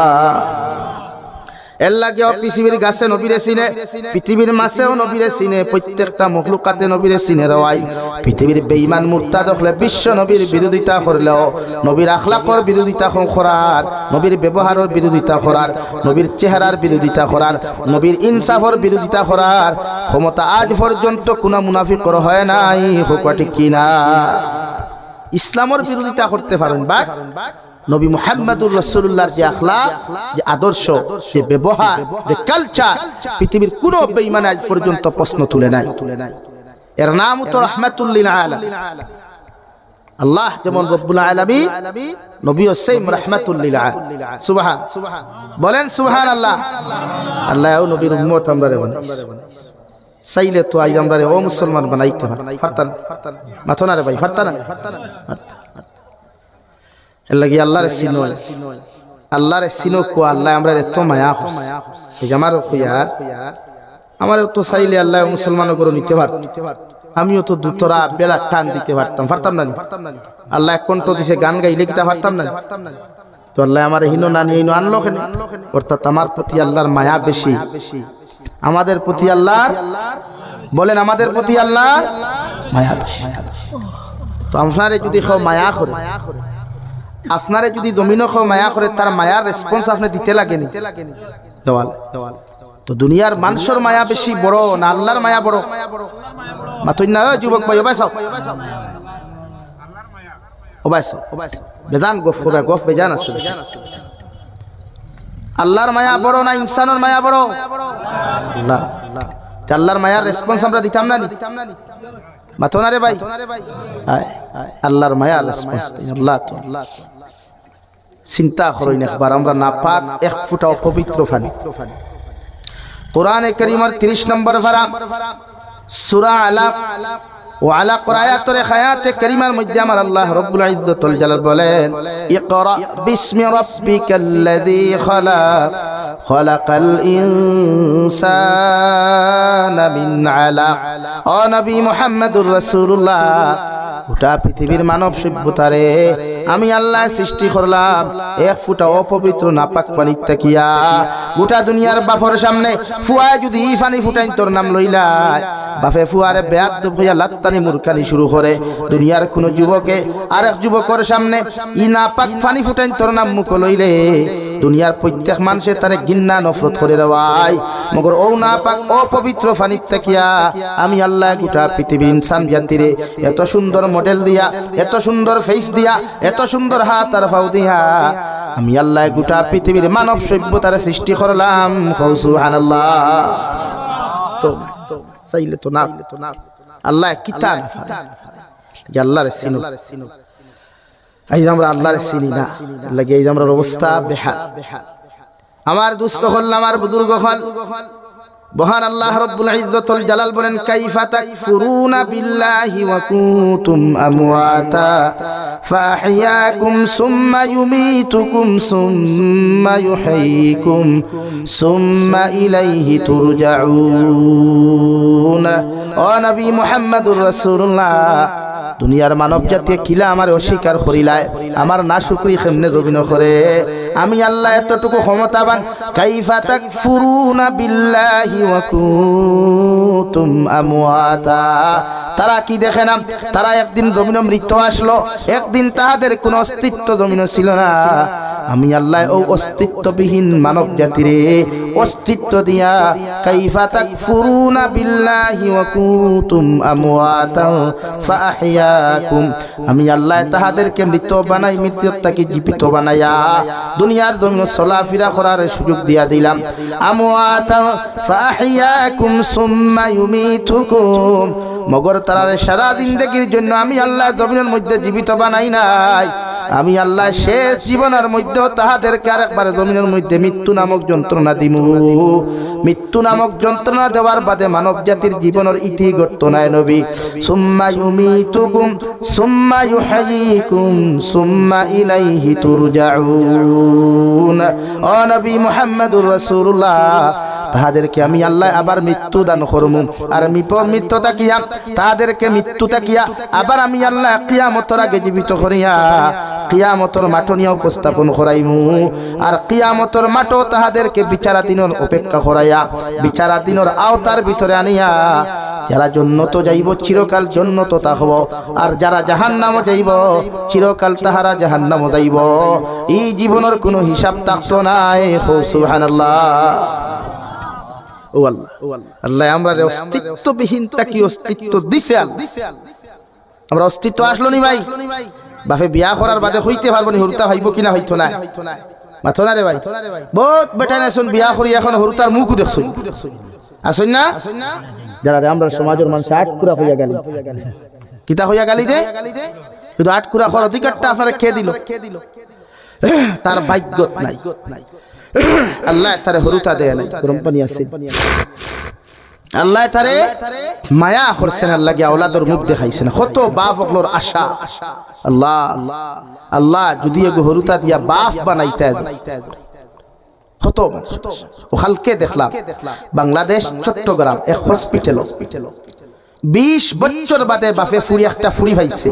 Speaker 1: এর লাগে পৃথিবীর গাছে নবীরে চিনে পৃথিবীর মাছেও নবীরে চিনে প্রত্যেকটা মখলুকাতে নবীরে চিনে রওয়াই পৃথিবীর বেঈমান মুরতাদ হলে বিশ্ব নবীর বিরোধিতা করলেও নবীর আখলাকর বিরোধিতা করার নবীর ব্যবহারের বিরোধিতা করার নবীর চেহারার বিরোধিতা করার নবীর ইনসাফের বিরোধিতা করার ক্ষমতা আজ পর্যন্ত কোনো মুনাফিক হয় নাই হুকুটি কিনা ইসলামের বিরোধিতা করতে পারেন বা নবী মুহাম্মদুর রাসূলুল্লাহর যে আখলাক যে আদর্শ যে ব্যবহার যে কালচার পৃথিবীর কোনো বেঈমান আজ পর্যন্ত প্রশ্ন তুলে নাই এর নাম তো রাহমাতুল লিল আলামিন আল্লাহ যেমন রব্বুল আলামিন নবীও সেম রাহমাতুল লিল আলামিন সুবহান বলেন সুবহানাল্লাহ আল্লাহ ও নবীর উম্মত আমরা রে বানাইছে চাইলে তো আজ আমরা ও মুসলমান বানাইতে পারতাম মাথা না রে ভাই পারতাম না এর লাগি আল্লাহর সিনো আল্লাহর সিনো কো আল্লাহ আমরা এত মায়া এই আমার খুয়ার আমারও তো চাইলে আল্লাহ মুসলমানও করে নিতে পারত, আমিও তো দুতরা বেলা টান দিতে পারতাম না। আল্লাহ কণ্ঠ দিছে গান গাইলে কিতা পারতাম না। তো আল্লাহ আমার হিনো না নিয়ে আনলো কেন? অর্থাৎ আমার প্রতি আল্লাহর মায়া বেশি, আমাদের প্রতি আল্লাহর, বলেন আমাদের প্রতি আল্লাহর মায়া বেশি। তো আপনারে যদি খাও মায়া করে, আপনারে যদি জমিনও খাও মায়া করে, তার মায়ার রেসপন্স আপনি দিতে লাগেনি দেওয়াল। তো দুনিয়ার মানুষের মায়া বেশি বড় না আল্লাহর মায়া বড়? মাথুই না যুবক ভাই, বেজান গফ করে গফ বেজান আছে। আল্লাহর মায়া বড় না ইনসানের মায়া বড়? আল্লাহর মায়ার রেসপন্স আমরা দিতাম না, মাথো না রে ভাই। আল্লাহর মায়া রেসপন্স আল্লাহ তো চিন্তা করেন একবার, আমরা না পাক এক ফুটা অপবিত্র ফানি। কোরআনে কারীমের 30 নম্বর পারা সূরা আলাক ও আলাক আয়াতের আয়াতে কারীমার মধ্যে আমার আল্লাহ রাব্বুল ইজ্জতুল জালাল বলেন, ইকরা বিসমি রাব্বিকাল্লাযী খালাক খালাকাল ইনসানা মিন আলাক। ও নবী মুহাম্মদুর রাসূলুল্লাহ, গোটা পৃথিবীর মানব সভ্যতারে আমি আল্লাহ সৃষ্টি করলাম এক ফুটা অপবিত্র নাপাক পানির তাকিয়া। গোটা দুনিয়ার বাফর সামনে ফুয়ায় যদি পানি ফুটাই তোর নাম লইলাই, বাপে ফুয়ারে বেয়াদব হইয়া লাত্তানি মুরকানি শুরু করে। দুনিয়ার কোন যুবকে আরেক যুবকের সামনে ই নাপাক পানি ফুটাই তোর নাম মুখ লইলে দুনিয়ার প্রত্যেক মানুষে তারে ঘৃণা নফরত করে দেওয়াই। মগর ও নাপাক অপবিত্র পানির তাকিয়া আমি আল্লাহ গোটা পৃথিবীর ইনসান জাতিরে এত সুন্দর মডেল দিয়া, এত সুন্দর ফেস দিয়া, এত সুন্দর হাত আর পাও দিয়া আমি আল্লাহ গোটা পৃথিবীর মানব সভ্যতার সৃষ্টি করলাম। সুবহানাল্লাহ। তো চাইলে তো না আল্লাহ কিতা আল্লাহরে চিনো, এই আমরা আল্লাহরে চিনি না, লাগে এই আমরা অবস্থা বেহাল। আমার দুস্থ হল, আমার বুজুর্গ হল, মহান আল্লাহ রাব্বুল ইজ্জতুল জালাল বলেন, কাইফা তাকফুরুনা বিল্লাহি ওয়া কুনতুম আমওয়াতা ফাআহইয়াকুম সুম্মা ইউমীতুকুম সুম্মা ইউহয়িকুম সুম্মা ইলাইহি তুরজাউন। ও নবী মুহাম্মদুর রাসূলুল্লাহ, দুনিয়ার মানব জাতি কিলা আমার অস্বীকার করিলায়, আমার না শুকরি কেমনে জবিন করে। আমি আল্লাহ এতটুকু ক্ষমতাবান। কাইফা তাকফুরুনা বিল্লাহি ওয়া কুনতুম আমওয়াতা, তারা কি দেখে না? তারা একদিন জমিনে মৃত্যু আসলো, একদিন তাহাদের কোনো অস্তিত্ব জমিনে ছিল না। আমি আল্লাহ ও অস্তিত্ববিহীন মানব জাতিরে অস্তিত্ব দিয়া কাইফা তাকফুরুনা বিল্লাহি ওয়া কুনতুম আমওয়াতা ফাআহইয়াকুম, আমি আল্লাহ তাহাদেরকে মৃত বানাই, মৃত্যুটাকে জীবিত বানাইয়া দুনিয়ার জমিনে চলাফেরা করার সুযোগ দিয়া দিলাম। আমওয়াতা ফাআহইয়াকুম সুম্মা ইউমীতুকুম, মগর তারার সারা জিন্দেগির জন্য আমি আল্লাহ জমিনের মধ্যে জীবিত বানাই নাই। আমি আল্লাহ শেষ জীবনের মধ্যে তাহাদেরকে আরেকবার জমিনের মধ্যে মৃত্যু নামক যন্ত্রণা দিমু। মৃত্যু নামক যন্ত্রণা দেওয়ার বাদে মানব জাতির জীবনের ইতি গড়ত নাই নবী। সুম্মা ইউমীতুকুম সুম্মা ইউহয়িকুম সুম্মা ইলাইহি তুরজাউন। ও নবী মুহাম্মদুর রাসূলুল্লাহ, তাহাদেরকে আমি আল্লাহ আবার মৃত্যু দান করমু, আর মৃত্যু তাকিয়া তাহাদেরকে মৃত্যু তাকিয়া আবার আমি আল্লাহ কিয়ামতের আগে জীবিত করিয়া কিয়ামতের মাঠ নিয়ে উপস্থাপন করাইমু। আর কিয়ামতের মাঠ তাহাদেরকে বিচারাধীনের অপেক্ষা করাইয়া বিচারাধীনের আওতার ভিতরে আনিয়া যারা জান্নাত যাইব চিরকাল জান্নাত থাকব, আর যারা জাহান্নামে যাইব চিরকাল তাহারা জাহান্নামে যাইব। এই জীবনের কোনো হিসাব থাকতো নাই। সুবহানাল্লাহ। ও আল্লাহ, আল্লাহ আমরা অস্তিত্ববিহীন তাকে অস্তিত্ব দিছে। আমরা অস্তিত্ব আসলো নি ভাই? বাপে বিয়া করার বাদে হইতে পারবো নি? হরুতা ভাইব কিনা হইতো না? মাথো না রে ভাই। বহুত বেটা নাইছুন বিয়া করি এখন হরুতার মুখ দেখছুন, আসুন না? যারা আমরা সমাজের মানুষ আটকুরা হইয়া গেল, কিতা হইয়া গালি দে, শুধু আটকুরা হওয়ার অধিকারটা আপনারা কে দিল? তার ভাগ্যত নাই। আল্লাহ তারে হরুতা দেয় নাই, গরম পানি আছে। আল্লাহ তারে মায়া করছেন, আল্লাহ গিয়া আওলাদর মুখ দেখাইছেন। কত বাপ অকলোর আশা। আল্লাহ আল্লাহ যদি এগো হরুতা দিয়া বাপ বানাইতে, কত মানুষ ওখালকে দেখলাম বাংলাদেশ চট্টগ্রাম এক হসপিটাল 20 বছর বাদে বাপে ফুরি একটা ফুরি ভাইছে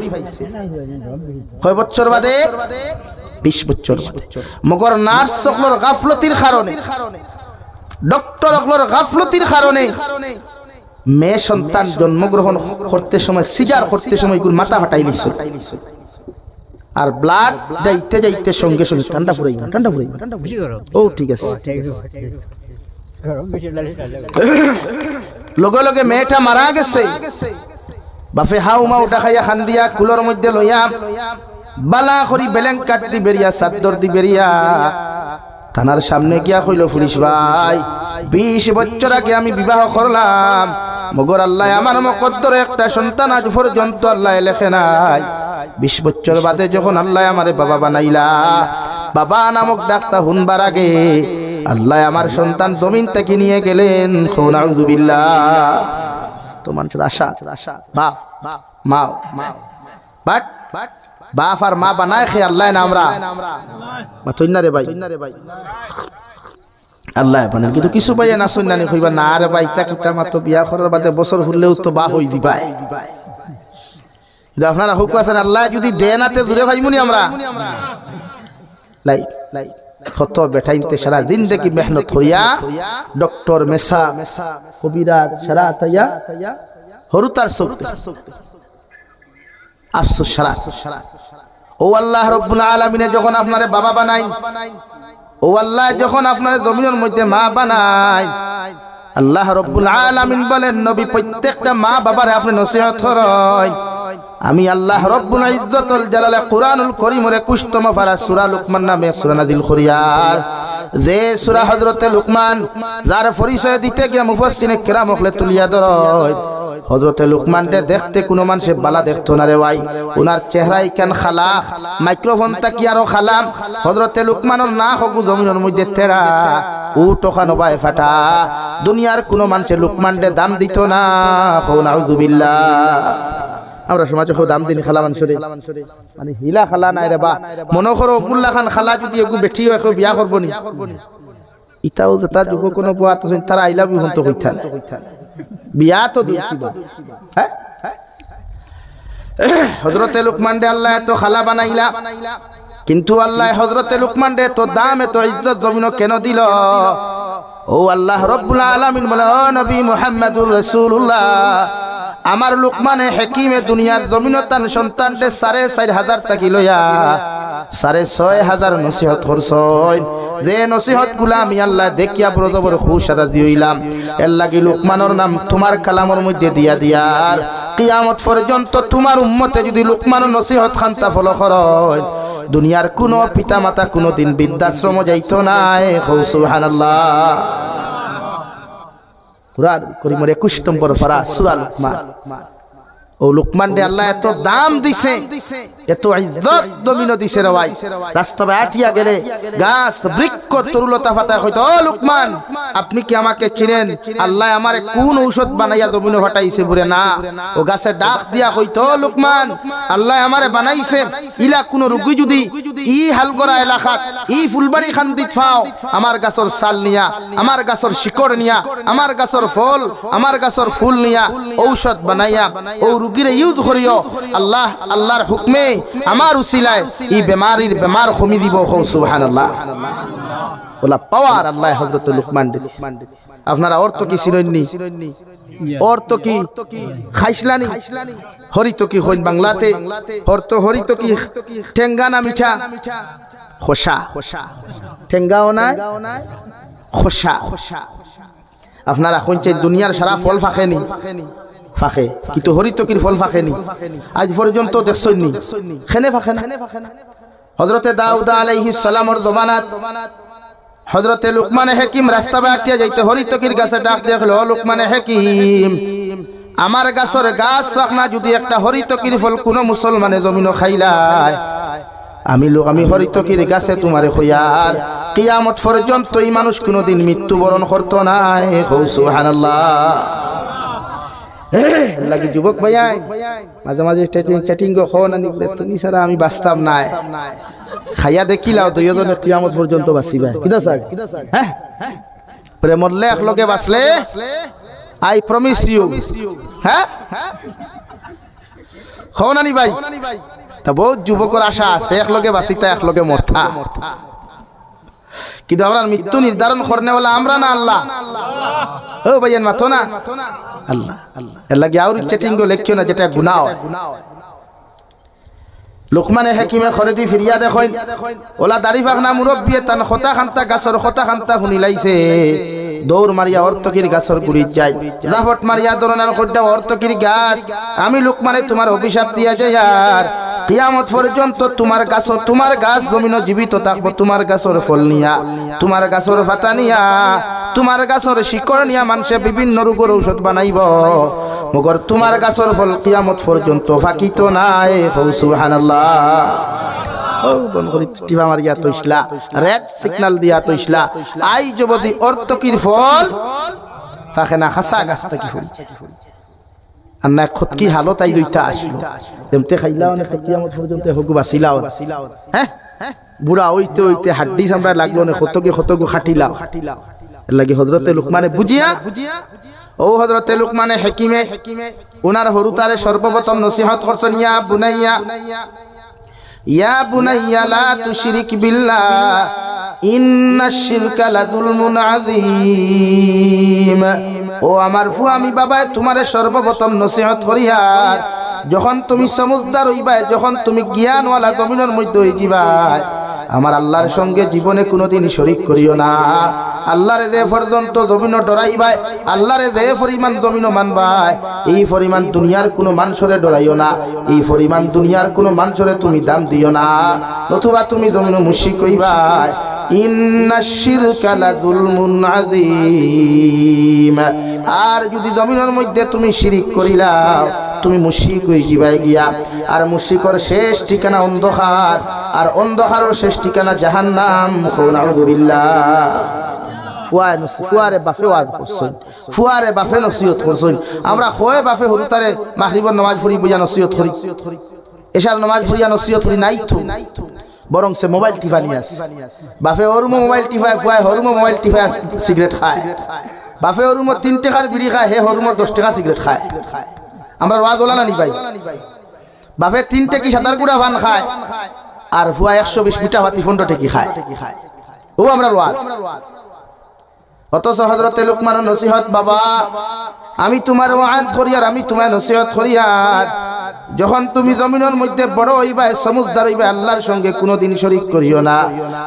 Speaker 1: কয় বছর বাদে 20 বছর বাদে মগর নার্স সকলের গাফলতির কারণে ডক্টর সকলের গাফলতির কারণে মেয়ে সন্তান জন্মগ্রহণ করতে সময় সিজার করতে সময় গুল মাথা ফাটাই দিছে আর ব্লাড যাইতে যাইতে সঙ্গে সঙ্গে ঠান্ডা পুরাই ও ঠিক আছে লগে লগে মেয়েটা মারা গেছে বাপে হাউ মাউ ডাকাইয়া খান্দিয়া কুলোর মধ্যে লইয়া বালা করি বেলেং কাট দি বেরিয়া চাদর দি বেরিয়া থানার সামনে গিয়া কইল পুলিশ ভাই 20 বছর আগে আমি বিবাহ করলাম মগর আল্লাহ আমার মুকদ্দরে একটা সন্তান আজ পর্যন্ত আল্লাহ লেখে নাই 20 বছর বাদে যখন আল্লাহ আমারে বাবা বানাইলা বাবা নামক ডাকটা হুনবার আগে আল্লাহ আমার সন্তান জমিন থেকে নিয়ে গেলেন নাউযুবিল্লাহ তো মানুষের আশা বাপ মা বাট বাপ আর মা বানায় খে আল্লাহ না আমরা মাথুই না রে ভাই আল্লাহ বানান কিন্তু কিছু ভাই না শুননানি কইবা না রে ভাই তা কিতা মাত্র বিয়া করার বাদে বছর হলেও তো বা হই দিবাই কিন্তু আপনারা হুকু আছেন আল্লাহ যদি দেনাতে দূরে ভাইমুনি আমরা লাই কত বেটাইতে সারা দিন দেখি মেহনত হইয়া ডক্টর মেসা কবিরাজ সারা তাইয়া হরুতার সৌতে আফসোস সারা ও আল্লাহ রব্বুল আলামিনে যখন আপনারে বাবা বানাই ও আল্লাহ যখন আপনার জমিনের মধ্যে মা বানাই আল্লাহ রব্বুল আলামিন বলেন নবী প্রত্যেকটা মা বাবারে আপনি নসিহত করেন আমি আল্লাহ রব্বুল ইজ্জতুল জালালে কুরআনুল কারীমের 21তম পারা সূরা লুকমান নামে সূরা নাযিল করিয়ার যে সূরা হযরতে লুকমান যার পরিচয় দিতে গিয়ে মুফাসসিরিনে কিরাম হলে তুলিয়া ধরেন হযরতে লুকমান দেখতে কোনো মানুষে বালা দেখতো না রে ভাই ওনার চেহারাই কেন খালা মাইক্রোফোনটা কি আরো খালাম হযরতে লুকমানের না হগু জমিনের মধ্যে তেড়া ও টোকানো বাই ফাটা দুনিয়ার কোনো মানুষে লুকমান দাম দিত না নাউযুবিল্লাহ আমরা সমাজে খুব দাম দিন খালা মানুষরে মানে হিলা খালা নাই রে বা মনে করো অবুল্লাহ খান খালা যদি একটু বেঠি হয় বিয়া করবো নি ইটাও তার যুগ কোনো বুয়া তো তারা আই লাভ ইউ হতো কইথান বিয়া তো হ্যাঁ হযরতে লুকমান আল্লাহ তো খালা বানাইলা কিন্তু আল্লাহ হযরতে লুকমান তো দাম এত ইজ্জত জমিন কেন দিল ও আল্লাহ রব্বুল আলামিন বলে ও নবী মুহাম্মদুর রাসূলুল্লাহ আমার লুকমানে হাকিমে দুনিয়ার জমিনতান সন্তানতে 4,500 টাকা লইয়া 6,500 নসিহত করছই যে নসিহত গুলা আমি আল্লাহ দেখিয়া বড় খুশ রাজি হইলাম এর লাগি লুকমানের নাম তোমার কালামের মধ্যে দিয়া দিয়ার কিয়ামত পর্যন্ত তোমার উম্মতে যদি লুকমানের নসিহত খান্তা ফলো করয় দুনিয়ার কোনো পিতা মাতা কোনোদিন বৃদ্ধাশ্রম যাইতো না সুবহানাল্লাহ কুরআন কারীমের 21 নম্বর পারা সূরা লুকমান ও লুকমান দে আল্লাহ এত দাম দিছে এত ইজ্জত জমিন দিছে রে ভাই রাস্তা বাটিয়া গেলে গাছ বৃক্ষ তরুলতা পাতা কইতো ও লুকমান আপনি কি আমাকে চিনেন আল্লাহ আমারে কোন ঔষধ বানাইয়া জমিন ফাটাইছে বলে না ও গাছে ডাক দিয়া কইতো লুকমান আল্লাহ আমারে বানাইছে ইলা কোন রোগী যদি ই হালগড়া এলাকাত ই ফুলবাড়ি খান্দিত ফাও আমার গাছর সাল নিয়া আমার গাছর শিকড় নিয়া আমার গাছর ফল আমার গাছর ফুল নিয়া ঔষধ বানাইয়া ও রোগীরে ইউজ করিও আল্লাহ আল্লাহর হুকমে আমার উসিলায় এই বেমার কমি দিব সুবহানাল্লাহ ওলা পাওয়ার আল্লাহ হযরত লুকমান দিল আপনারা অর্থ কি চিনেননি অর্থ কি খাইছলানি হরিত কি হইন বাংলাতে অর্থ হরিত কি ঠেঙ্গানা মিঠা খোসা ঠেঙ্গাও নাই খোসা আপনারা কইছেন দুনিয়ার সারা ফল ফাখেনি ফাখে কিন্তু হরিতকির ফল ফাখেনি আজ পর্যন্ত দেখছইনি খেনে ফাখে না হযরতে দাউদ আলাইহিস সালামের জমানাত হযরতে লুকমান হাকিম রাস্তা বাটিয়া যাইতে হরিতকির গাছে ডাক দেখল ও লুকমান হাকিম আমার গাছের গাছ ফাখনা যদি একটা হরিতকির ফল কোন মুসলমানে জমিন খাইলায় আমি হরিতকির গাছে তোমারে খয়ার কিয়ামত পর্যন্ত এই মানুষ কোনদিন মৃত্যুবরণ করতো না সুবহানাল্লাহ লাগি যুবক ভাই মাঝে মাঝে চ্যাটিং খাওয়া না নিকলে তুমি সারা আমি বাঁচতাম না খাইয়া দেখিলাও দুইজনে কিয়ামত পর্যন্ত বাঁচিবা কিদা স্যার হ্যাঁ পরে মরলে এক লগে বাঁচলে আই প্রমিস ইউ হ্যাঁ খাওয়া নানি ভাই তা বহুত যুবকের আশা আছে এক লগে বাঁচিতা এক লগে মরতা কিন্তু আমরা মৃত্যু নির্ধারণ করনেওয়ালা আমরা না আল্লাহ ও ভাইয়ান মাথো না আল্লাহ এর লাগে আর চ্যাটিং গো লেখিও না যেটা গুনাহ লোকমানে হাকিমে খরেদি ফিরিয়া দেখেন ওলা দাড়ি ফাখনা মুরব্বিয়ে তান খতা খান্তা গাছর খতা খান্তা শুনি লাইছে দৌড় মারিয়া অর্থকির গাছর গুড়িত যায় জাফট মারিয়া দরনার খড্ডা অর্থকির গাছ আমি লোকমানে তোমার অভিশাপ দিয়া যায় আর কিয়ামত পর্যন্ত তোমার গাছ জমিন জীবিত থাকবো তোমার গাছর ফল নিয়া তোমার গাছর ফাতা নিয়া তোমার গাছর শিকড় নিয়া মানুষে বিভিন্ন রোগের ঔষধ বানাইব মগর তোমার গাছর ফল কিয়ামত পর্যন্ত ফাকিত নাই সুবহানাল্লাহ ও বন করি টিপা মারিয়া তইছলা রেড সিগন্যাল দিয়া তইছলা আই যবদি অর্থকির ফল ফাকে না খাসা গাছ থেকে ফুল আন্না খতকি হালত আই দুইটা আসলো এমতে খাইলাও না কিয়ামত পর্যন্ত হগু বাসিলাও হ্যাঁ বুড়া হইতে হইতে হাড্ডি চামড়া লাগলো না খতগু খাটিলাও লাগি হযরতে লুকমানে বুঝিয়া ও হযরতে লুকমানে হাকিমে উনার হরুতারে সর্বপ্রথম নসিহত করছেন ইয়া বুনাইয়া লা তুশরিক বিল্লাহ ইন্নাশ শিরকা লাযুলমুন আযীম ও আমার ফু আমি বাবা তোমারে সর্বপ্রথম নসিহত করিয়ার যখন তুমি সমুদ্র হইবা যখন তুমি জ্ঞানওয়ালা জমিনের মধ্যে হই যাবা আমার আল্লাহর সঙ্গে জীবনে কোনোদিন শরীক করিও না আল্লাহরে যে পর্যন্ত জমিন ডরাইবাই আল্লাহরে যে পরিমাণ জমিন মানবাই এই পরিমাণ দুনিয়ার কোনো মানুষরে ডরাইও না এই পরিমাণ দুনিয়ার কোনো মানুষরে তুমি দাম দিও না নতুবা তুমি জমিন মুশরিক হইবাই ইন্নাশ শিরকা লাযুলমুন আযীম আর যদি জমিনের মধ্যে তুমি শিরিক করিলাও তুমি মুশরিক হই যাবাই গিয়া আর মুশরিকর শেষ ঠিকানা অন্ধকার আর অন্ধকারের শেষ ঠিকানা জাহান্নাম নাউযুবিল্লাহ ফুয়ারে বাফে ওয়াজ করছেন ফুয়ারে বাফে নসিহত করছেন আমরা হয় বাফে হরুতারে মাগরিবের নামাজ পড়ি বুঝা নসিহত করি এশার নামাজ পড়িয়া নসিহত করি নাই তো বরং সে মোবাইল টিফানি আছে বাফে ওরুমো মোবাইল টিফায় ফুয়ায় হরুমো মোবাইল টিফায় সিগারেট খায় বাফে ওরুমো 3 টাকার বিড়ি খায় হে হরুমো 10 টাকা সিগারেট খায় আমরা ওয়াজ ওলা না নি ভাই বাফে 3 টাকি সাতার গুড়া পান খায় আর ফুয়া 120 মিটা ভাতি 15 টাকি খায় ও আমরা ওয়াজ অথচ হযরতে লুকমানের নসিহত বাবা আমি তোমার ওয়াজ করি আর আমি তোমার নসিহত করি আর যখন তুমি জমিনের মধ্যে বড় হইবা সমুদ্র হইবা আল্লাহর সঙ্গে কোনোদিন শরীক করিও না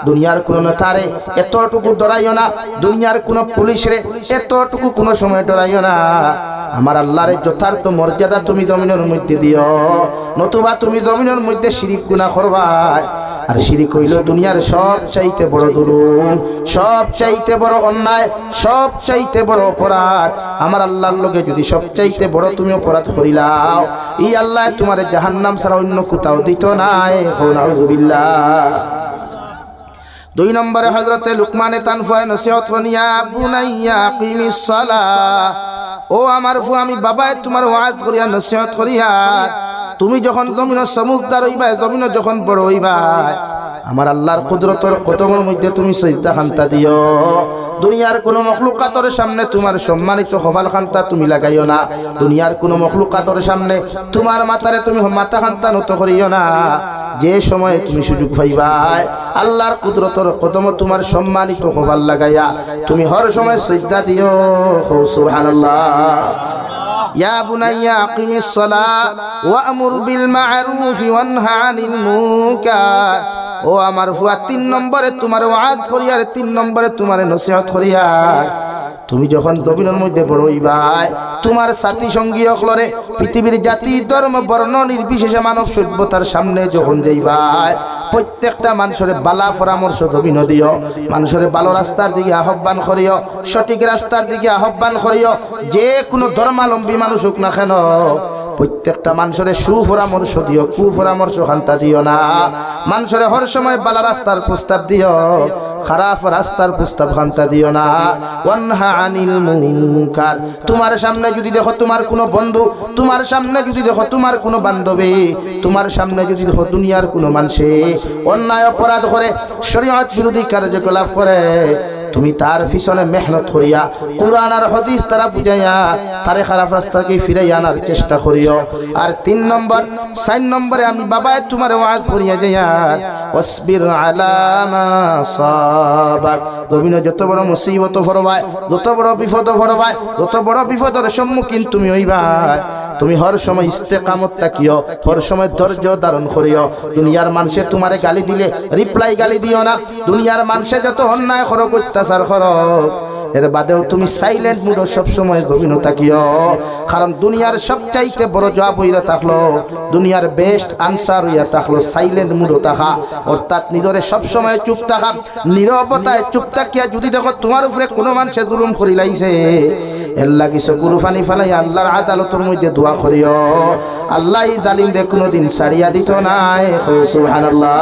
Speaker 1: দুনিয়ার কোনো নেতারে এতটুকু ডরাইও না দুনিয়ার কোনো পুলিশরে এতটুকু কোনো সময় ডরাইও না আমার আল্লাহর যথার্থ মর্যাদা তুমি জমিনের মধ্যে দিও নতুবা তুমি জমিনের মধ্যে শিরিক গুনাহ করবা আর শিরিক হইল দুনিয়ার সব চাইতে বড় জুলুম সব চাইতে বড় অন্যায় সব চাইতে বড় অপরাধ আমার আল্লাহর লগে যদি সব চাইতে বড় তুমি অপরাধ করিলাও এই আল্লাহ তোমার জাহান্নাম ছাড়া অন্য কোথাও দিত না নাউযুবিল্লাহ 2 নম্বরে হযরতে লুকমানে তানফুয়ে নসিহত করিয়া বুনাইয়া কিমিস সালাহ ও আমার ফু আমি বাবা তোমার ওয়াজ করিয়া নসিহত করিয়া তুমি যখন জমিন সমুদ্র হইবা জমিন যখন বড় হইবা আমার আল্লাহর কুদরতের কদমের মধ্যে তুমি সিজদা খান্তা দিও দুনিয়ার কোন মখলুকাতের সামনে তোমার সম্মানিত কপাল খান্তা তুমি লাগাইও না দুনিয়ার কোন মখলুকাতের সামনে তোমার মাথারে তুমি মাথা খান্তা নত করিও না যে সময় তুমি সুযোগ পাইবা আল্লাহর কুদরতের কদম তোমার সম্মানিত কপাল লাগাইয়া তুমি হর সময় সিজদা দিও সুবহানাল্লাহ ইয়া বুনাইয়া আকিমিস সালাহ ওয়া'মুর বিল মা'রুফ ওয়ানহা আনিল মুনকার ও আমার ফুয়া 3 নম্বরে তোমার ওয়াজ করিয়ার 3 নম্বরে তোমার নসিহত করিয়ার তুমি যখন জমিনের মধ্যে বড় হইবা তোমার সাথী সঙ্গী অকলরে পৃথিবীর জাতি ধর্ম বর্ণ নির্বিশেষে মানব সভ্যতার সামনে যখন যাইবা প্রত্যেকটা মানুষের বালা পরামর্শ জমিন দিও মানুষের ভালো রাস্তার দিকে আহ্বান করিও সঠিক রাস্তার দিকে আহ্বান করিও যে কোনো ধর্মাবলম্বী মানুষ হোক না কেন প্রত্যেকটা মানুষের সুপরামর্শ দিও কুপরামর্শ খান্তা দিও না মানুষের হর সময় বালা রাস্তার প্রস্তাব দিও খারাপ রাস্তার প্রস্তাব খান্তা দিও না ওয়ানহা আনিল মুনকার তোমার সামনে যদি দেখো তোমার কোনো বন্ধু তোমার সামনে যদি দেখো তোমার কোনো বান্ধবী তোমার সামনে যদি দেখো দুনিয়ার কোনো মানুষে অন্যায় অপরাধ করে শরীয়ত বিরোধী কার্যকলাপ করে তুমি তার পিছনে মেহনত করিয়া কুরআন আর হাদিস তারা বুঝাইয়া তারে খারাপ রাস্তাকে ফিরাইয়া আনার চেষ্টা করিও আর 3 নম্বর 4 নম্বরে আমি বাবায় তোমার ওয়াজ করিয়া যাইয়া ওয়াসবির আলা মা সাবাক তুমি যত বড় মুসিবত ভরবাই যত বড় বিপদ ভরবাই যত বড় বিপদের সম্মুখীন তুমি হইবা তুমি হর সময় ইস্তেকামত তাকিও হর সময় ধৈর্য ধারণ করিও দুনিয়ার মানুষে তোমারে গালি দিলে রিপ্লাই গালি দিও না দুনিয়ার মানুষে যত অন্যায় করো অত্যাচার করো এর বাদেও তুমি সাইলেন্ট মুড সব সময় জমিন তাকিও কারণ দুনিয়ার সবচাইতে বড় জবাব হইয়া থাকলো দুনিয়ার বেস্ট আনসার হইয়া থাকলো সাইলেন্ট মুড থাকা অর্থাৎ নিজরে সব সময় চুপ থাকা নীরবতায় চুপ থাকিয়া যদি দেখো তোমার উপরে কোনো মানুষে জুলুম করি লাইছে এর লাগি চকুর পানি ফেলাই আল্লাহর আদালতের মধ্যে দোয়া করিও আল্লাহ জালিমদের কোনোদিন ছাড়িয়া দিত নাই সুবহানাল্লাহ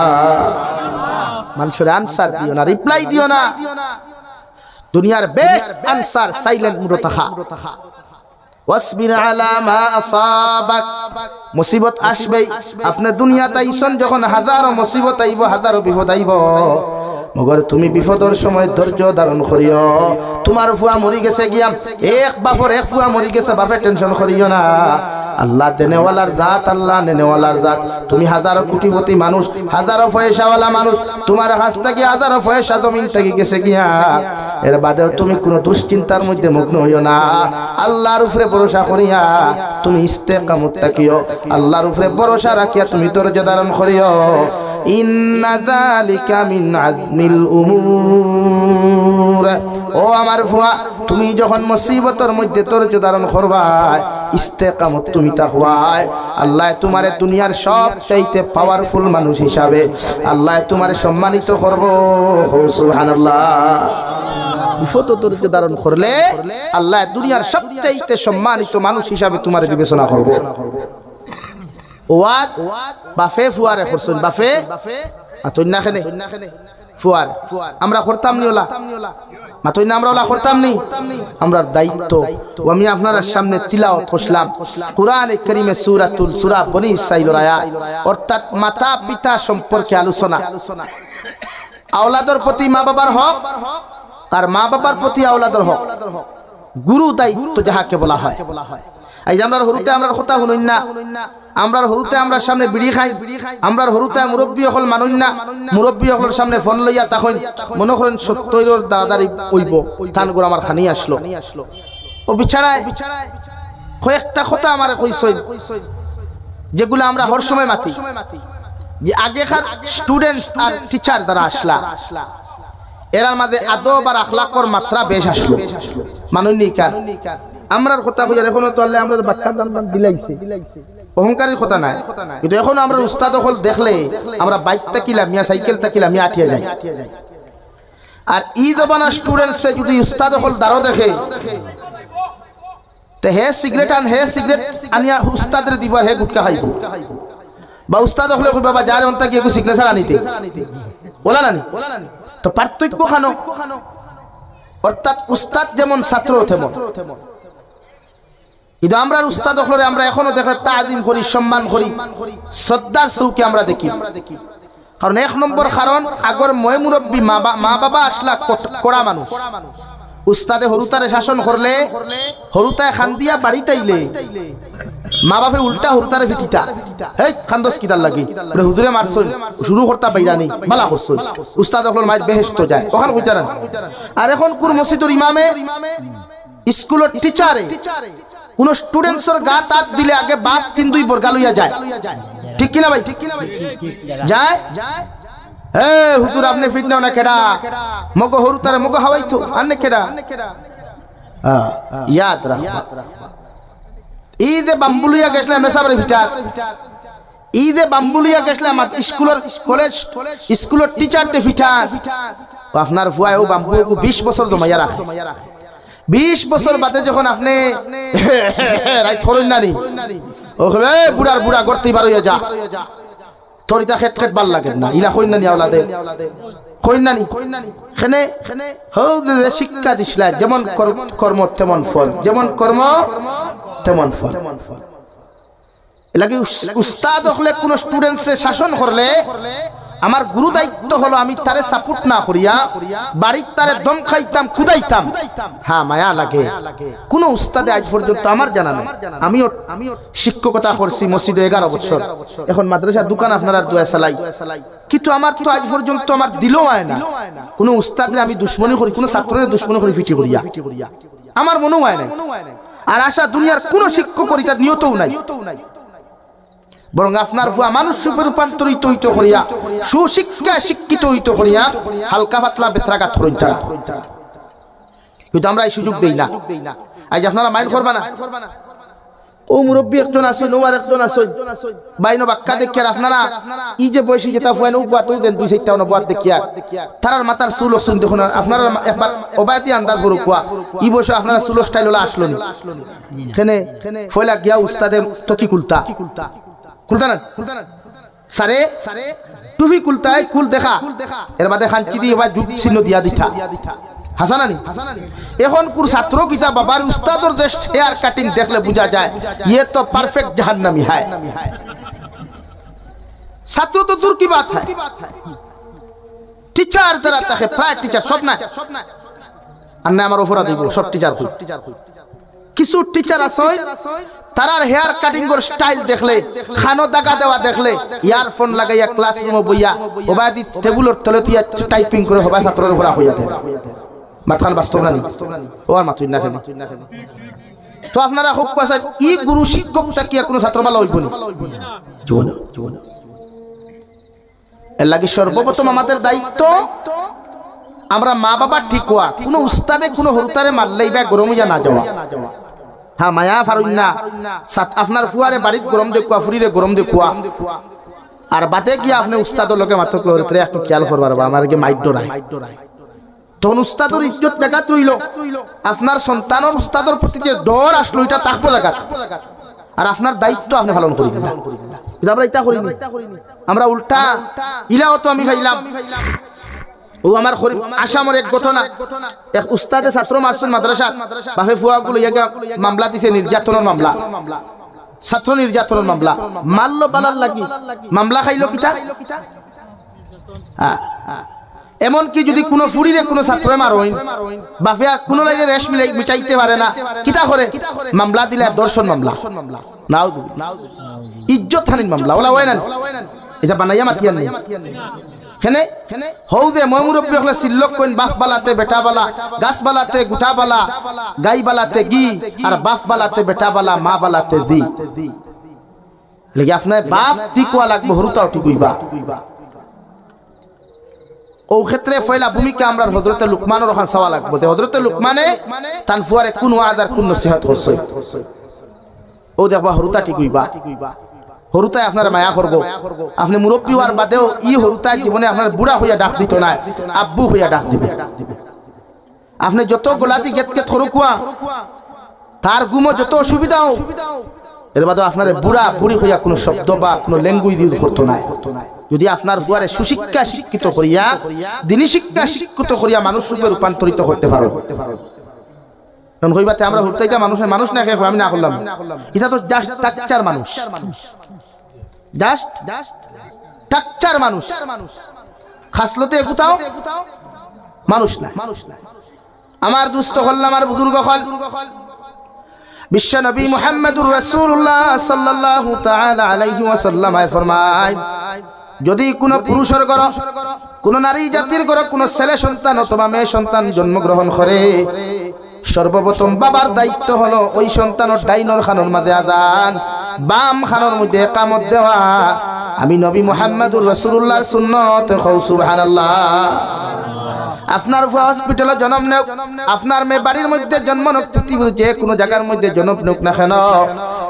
Speaker 1: মানুষের আনসার দিও না রিপ্লাই দিও না দুনিয়ার বেস্ট আনসার সাইলেন্ট মুড থাকা ওয়াসবির আলা মা আসাবাক মুসিবত আসবে আপনি দুনিয়াতে আইছেন যখন হাজারো মুসিবত আইব হাজারো বিপদ আইব মগর তুমি বিপদের সময় ধৈর্য ধারণ করিও তোমার ফুয়া মরি গেছে গিয়া এক বাপর এক ফুয়া মরি গেছে বাপে টেনশন করিও না আল্লাহ দেনেওয়ালার জাত আল্লাহ নেনেওয়ালার জাত তুমি হাজারো কোটিপতি মানুষ হাজারো পয়সাওয়ালা মানুষ তোমার কাছ থেকে হাজারো পয়সা জমিন থেকে গেছে গিয়া এর বাদেও তুমি কোনো দুশ্চিন্তার মধ্যে মগ্ন হইও না আল্লাহর উপরে ভরসা করিয়া তুমি ইস্তেকামত থাকিও আল্লাহর উপরে ভরসা রাখিয়া তুমি ধৈর্য ধারণ করিও ইন্না যালিকা মিন আজমিল উমুর ও আমার ফুয়া তুমি যখন মুসিবতের মধ্যে ধৈর্য ধারণ করবা ইস্তেকামত তুমি তাকওয়াই আল্লাহ তোমারে দুনিয়ার সব চাইতে পাওয়ারফুল মানুষ হিসাবে আল্লাহ তোমারে সম্মানিত করব সুবহানাল্লাহ বিপদ ধৈর্য ধারণ করলে আল্লাহ দুনিয়ার সবচাইতে সম্মানিত মানুষ হিসাবে তোমারে বিবেচনা করব ওয়াদ বাফে ফুয়ারে করছেন বাফে আতই না খেনে ফুয়ার আমরা করতাম নি ওলা মাতই না আমরা ওলা করতাম নি আমরা দায়িত্ব ও আমি আপনার সামনে তিলাওয়াত করলাম কোরআনে কারীমে সূরা বনী ইসরাঈলের আয়াত অর্থাৎ মাতা পিতা সম্পর্কে আলোচনা আওলাদের প্রতি মা বাবার হক আর মা বাবার প্রতি আওলাদের হক গুরু দায়িত্ব যাহাকে বলা হয় এই যে আমরা হরুতে আমরা কথা শুনুন না আমরা হরুতে আমরা সামনে বিড়ি খাই আমরা হরুতে মুরব্বী হল মানুন না মুরব্বী হলের সামনে ফোন লইয়া তখন মনে করেন 70 দাঁড়াদাঁড়ি হইব থান করে আমার খানি আসলো ও বিছাড়ায় কয়েকটা কথা আমার কইছই যেগুলো আমরা হর সময় মাতি যে আগেকার স্টুডেন্টস আর টিচার যারা আসলা এরার মাঝে আদব আর আখলাকর মাত্রা বেশ আসলো মানুন নি কান আমরার কথা কইয়া এখনো তো আল্লাহ আমাদের বাচ্চা দান দিলাইছে অহংকারের কথা নাই কিন্তু এখন আমরা উস্তাদ হল দেখলে আমরা বাইক তাকিলাম মিয়া সাইকেল তাকিলাম মিয়া আটিয়া যাই আর ই জবানা স্টুডেন্টস যদি উস্তাদ হল দাঁড়ো দেখে তে হে সিগারেট আনিয়া উস্তাদের দিবার হে গুটকা খাইব বা উস্তাদ হলে কই বাবা যারে অন্তা কি একটু সিগনেচার আনিতে ওলা নানি তো পার্থক্য খানো অর্থাৎ উস্তাদ যেমন ছাত্র তেমন কিন্তু আমরা উস্তাদ হলে আমরা এখনো দেখলে তাআযীম করি সম্মান করি শ্রদ্ধার চৌকে আমরা দেখি কারণ এক নম্বর কারণ আগর মই মুরব্বী মা বাবা আসলা কড়া মানুষ উস্তাদে হরুতারে শাসন করলে হরুতায় খান দিয়া বাড়িতে আইলে মা বাপে উল্টা হরুতারে ভিটিতা এই খান্দস কিদার লাগি হুজুরে মারছই শুরু করতা বাইরানি বালা করছই উস্তাদ হলর মায়ের বেহেশত যায় ওখান কইতারা আর এখন কোন মসজিদের ইমামে স্কুলের টিচারে কোন স্টুডেন্টসর গা তাত দিলে আগে বাপ কিন্তু বর্গা লইয়া যায় ঠিক কি না ভাই যায় হে হুজুর আপনি ফিটনাও না কেডা মগো হরুতারে মগো হাওয়াইতো আন্নে কেডা ইয়াদ রাখবা এই যে বাম্বুলিয়া গেছলা মেসাবরে ভিটার এই যে বাম্বুলিয়া গেছলা আমার স্কুলের কলেজ স্কুলের টিচার দে ভিটার আপনার ফুয়ায় ও বাম্বু 20 বছর জমাইয়া রাখে 20 বছর বাদে যখন আপনি রাইত করুন নানি ও কবে বুড়া গর্তি বার হইয়া যা তরিতা খেট ভাল লাগে না ইলা কইন নানি আওলাদে কইনানি এখানে হও যে শিক্ষা দিছিলা যেমন কর্ম তেমন ফল, যেমন কর্ম তেমন ফল। এলাকি উস্তাদ হলে কোন স্টুডেন্টসে শাসন করলে আমার গুরু দায়িত্ব হলো আমি তারে সাপোর্ট না করিয়া বাড়ির তারে দম খাইতাম খুদাইতাম। হ্যাঁ মায়া লাগে। কোন উস্তাদে আজ পর্যন্ত আমার জানা নাই। আমিও শিক্ষকতা করছি মসজিদে 11 বছর, এখন মাদ্রাসার দোকান আপনার আর দোয়া চালাই, কিন্তু আমার তো আজ পর্যন্ত আমার দিলও হয় না কোন উস্তাদে আমি দুশ্মনী করি, কোন ছাত্রের দুশ্মনী করি ফিটি করিয়া, আমার মনেও হয় না। আর আশা দুনিয়ার কোন শিক্ষক করি তার নিয়তও নাই, বরং আপনার ভুয়া মানুষ রূপে রূপান্তরিত হইতে করিয়া সুশিক্ষা শিক্ষিত হইতে করিয়া হালকা পাতলা বেত্রাঘাত করেন তারা, কিন্তু আমরা এই সুযোগ দেই না। আজ আপনারা মাইল করবা না, ও মুরব্বী একজন আছে, নোয়ার একজন আছে, বাইনো বাক্কা দেখি আর আপনারা ই যে বয়সী যেটা ফুয়ানো বাত দেন 2-4টা বাত দেখি আর তারার মাথার চুল শুন দেখুন, আপনারা একবার ওবায়তি আন্দাজ করুক কুয়া ই বয়সে আপনারা চুল স্টাইল হলো আসলো নি এখানে ফয়লা গিয়া উস্তাদে তো কি কুলতা খুলতা না সারে টুফি কুলতায় কুল দেখা এর বাদে খানচি দিয়ে বা যুগ চিহ্ন দিয়া দিতা হাসানানি। এখন কোন ছাত্র কিতা বাবার উস্তাদর দেশ হেয়ার কাটিং দেখলে বোঝা যায় ये तो परफेक्ट जहन्नमी है। ছাত্র তো দূর কি বাত है, টিচার তারা তাকে প্রায় টিচার সব না আর না আমার অপরাধ হইব সব টিচার কই। কিছু টিচার আছে তারার হেয়ার কাটিং এর স্টাইল দেখলে, খানো দাগা দেওয়া দেখলে ইয়ারফোন লাগাইয়া ক্লাসরুমে বইয়া ওবাদি টেবিলের তলে দিয়া টাইপিং করে হবা ছাত্রের উপর হইয়া দেয়। মাথান বাস্তব না ও আর মাতুই না কেন? তো আপনারা খুব কথা ই গুরু শিক্ষক তাকিয়া কোনো ছাত্র ভালো হইব না জীবনে জীবনে। এর লাগি সর্বপ্রথম আমাদের দায়িত্ব আমরা মা বাবা ঠিক হওয়া, কোনো উস্তাদে কোনো হরতারে মারলেই বা গরম হইয়া না যাওয়া। হ্যাঁ মায়া ফারুন না আপনার ফুয়ারে বাড়িত গরম দেখুয়া, ফুরিরে গরম দেখুয়া, আর বাতে গিয়ে আপনি উস্তাদের লোকে মাত্র একটু খেয়াল করবার আমার আগে মাইট ডরায়, তখন উস্তাদর ইজ্জত জায়গা রইল। আপনার সন্তানের উস্তাদর প্রতি যে ডর আসলো এটা তাকবো জায়গা, আর আপনার দায়িত্ব আপনি পালন করিবেন। আমরা এটা করিনি, আমরা উল্টা ইলাও তো আমি ভাইলাম। ও আমার আসামের এক ঘটনা, এক উস্তাদে ছাত্র মারছেন মাদ্রাসা, বাপে ফুয়া গুলো মামলা দিছে নির্যাতনের মামলা, ছাত্র নির্যাতনের মামলা, মারলো বানার লাগি মামলা খাইলো কিতা। এমনকি যদি কোনো ফুরিরে কোনো ছাত্র মারোইন বাপে আর কোনো লাগে রেশ মিটাইতে পারে না, কিতা করে মামলা দিলে দর্শন মামলা, নাও ইজ্জত হানির মামলা, ওলা হয় না এটা বানাইয়া মাতিয়ার নেই। হেনে হৌ যে মই মুরব্বী হলে সিল্লক কইন বাপ বালাতে বেটা বালা, গাছ বালাতে গুঠা বালা, গাই বালাতে গি, আর বাপ বালাতে বেটা বালা, মা বালাতে জি। লেগে আপনার বাপ টিকুয়া লাগবে, হরুতাও টিকুইবা। ও ক্ষেত্রে ফয়লা ভূমিকা আমরা হযরতে লুকমানের ওখান চাওয়া লাগবে। হযরতে লুকমানে তান ফুয়ারে কোন ওয়াজ আর কোন নসিহত করছে, ও দেখবা হরুতা টিকুইবা, হরুতায় আপনার মায়া করবো। আপনি মুরব্বী হওয়ার বাদেও ই হরুতায় জীবনে আপনার বুড়া হইয়া ডাক দিত না, আব্বু হইয়া ডাক দিবে। আপনি যত গোলাতি গেত গেত করুকুয়া তার গুমো যত অসুবিধাও, এর বাদেও আপনার বুড়া বুড়ি হইয়া কোনো শব্দ বা কোনো ল্যাঙ্গুয়েজ ইউজ করতো না। যদি আপনার বুয়ারে সুশিক্ষা শিক্ষিত করিয়া, দিনী শিক্ষা শিক্ষিত করিয়া মানুষ রূপে রূপান্তরিত করতে পারো। হইবাতে আমরা হুরতাইটা মানুষের মানুষ না খেয়ে আমি না করলাম, এটা তো জাস্ট টাকচার মানুষ, জাস্ট টাকচার মানুষ, খাসলতে এগুতাও মানুষ না। আমার দুস্থ হল আমার বুজুর্গ হল বিশ্ব নবী মুহাম্মদুর রাসূলুল্লাহ সাল্লাল্লাহু তাআলা আলাইহি ওয়াসাল্লাম ফরমায়, যদি কোনো পুরুষের ঘর, কোনো নারী জাতির ঘর কোনো ছেলে সন্তান অথবা মেয়ে সন্তান জন্মগ্রহণ করে, সর্বপ্রথম বাবার দায়িত্ব হলো ওই সন্তানের ডাইনর খানোর মাঝে আযান, বাম খানোর মধ্যে ইকামত দেওয়া। আমি নবী মুহাম্মদুর রাসূলুল্লাহর সুন্নাত, কও সুবহানাল্লাহ। আপনার হসপিটালে জন্ম নেওক, আপনার মেয়ে বাড়ির মধ্যে জন্ম নেওক, পৃথিবীর যে কোনো জায়গার মধ্যে জন্ম নেওক না কেন,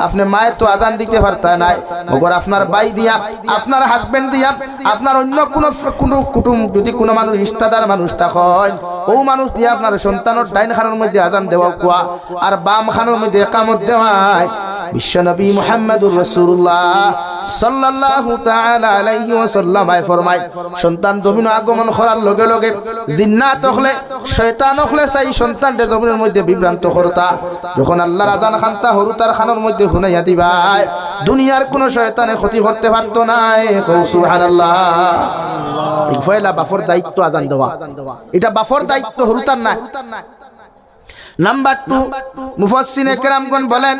Speaker 1: আপনি মায়ের তো আদান দিতে পারতেন না, মগর আপনার ভাই দিয়া, আপনার হাজবেন্ড দিয়া, আপনার অন্য কোনো কুটুম যদি কোনো মানুষ রিশতাদার মানুষ থাকেন, ও মানুষ দিয়া আপনার সন্তানের ডাইন খানোর মধ্যে আদান দেওয়া কুয়া আর বাম খানোর মধ্যে ইকামত দেওয়ায়। বিশ্বনবী মুহাম্মদুর রাসূলুল্লাহ সাল্লাল্লাহু তাআলা আলাইহি ওয়াসাল্লাম ফরমায় সন্তান জমিন আগমন করার লগে লগে জিন্নাত হলে শয়তান হলে সেই সন্তানকে জমিনের মধ্যে বিভ্রান্ত করতা যখন আল্লাহর আযান খানতা হরুতার খানের মধ্যে শুনাইয়া দিবা দুনিয়ার কোন শয়তানে ক্ষতি করতে পারতো না সুবহানাল্লাহ এই ফয়লা বাফর দায়িত্ব আযান দেওয়া এটা বাফর দায়িত্ব হরুতার না নাম্বার 2 মুফাসসিরে কেরামগণ বলেন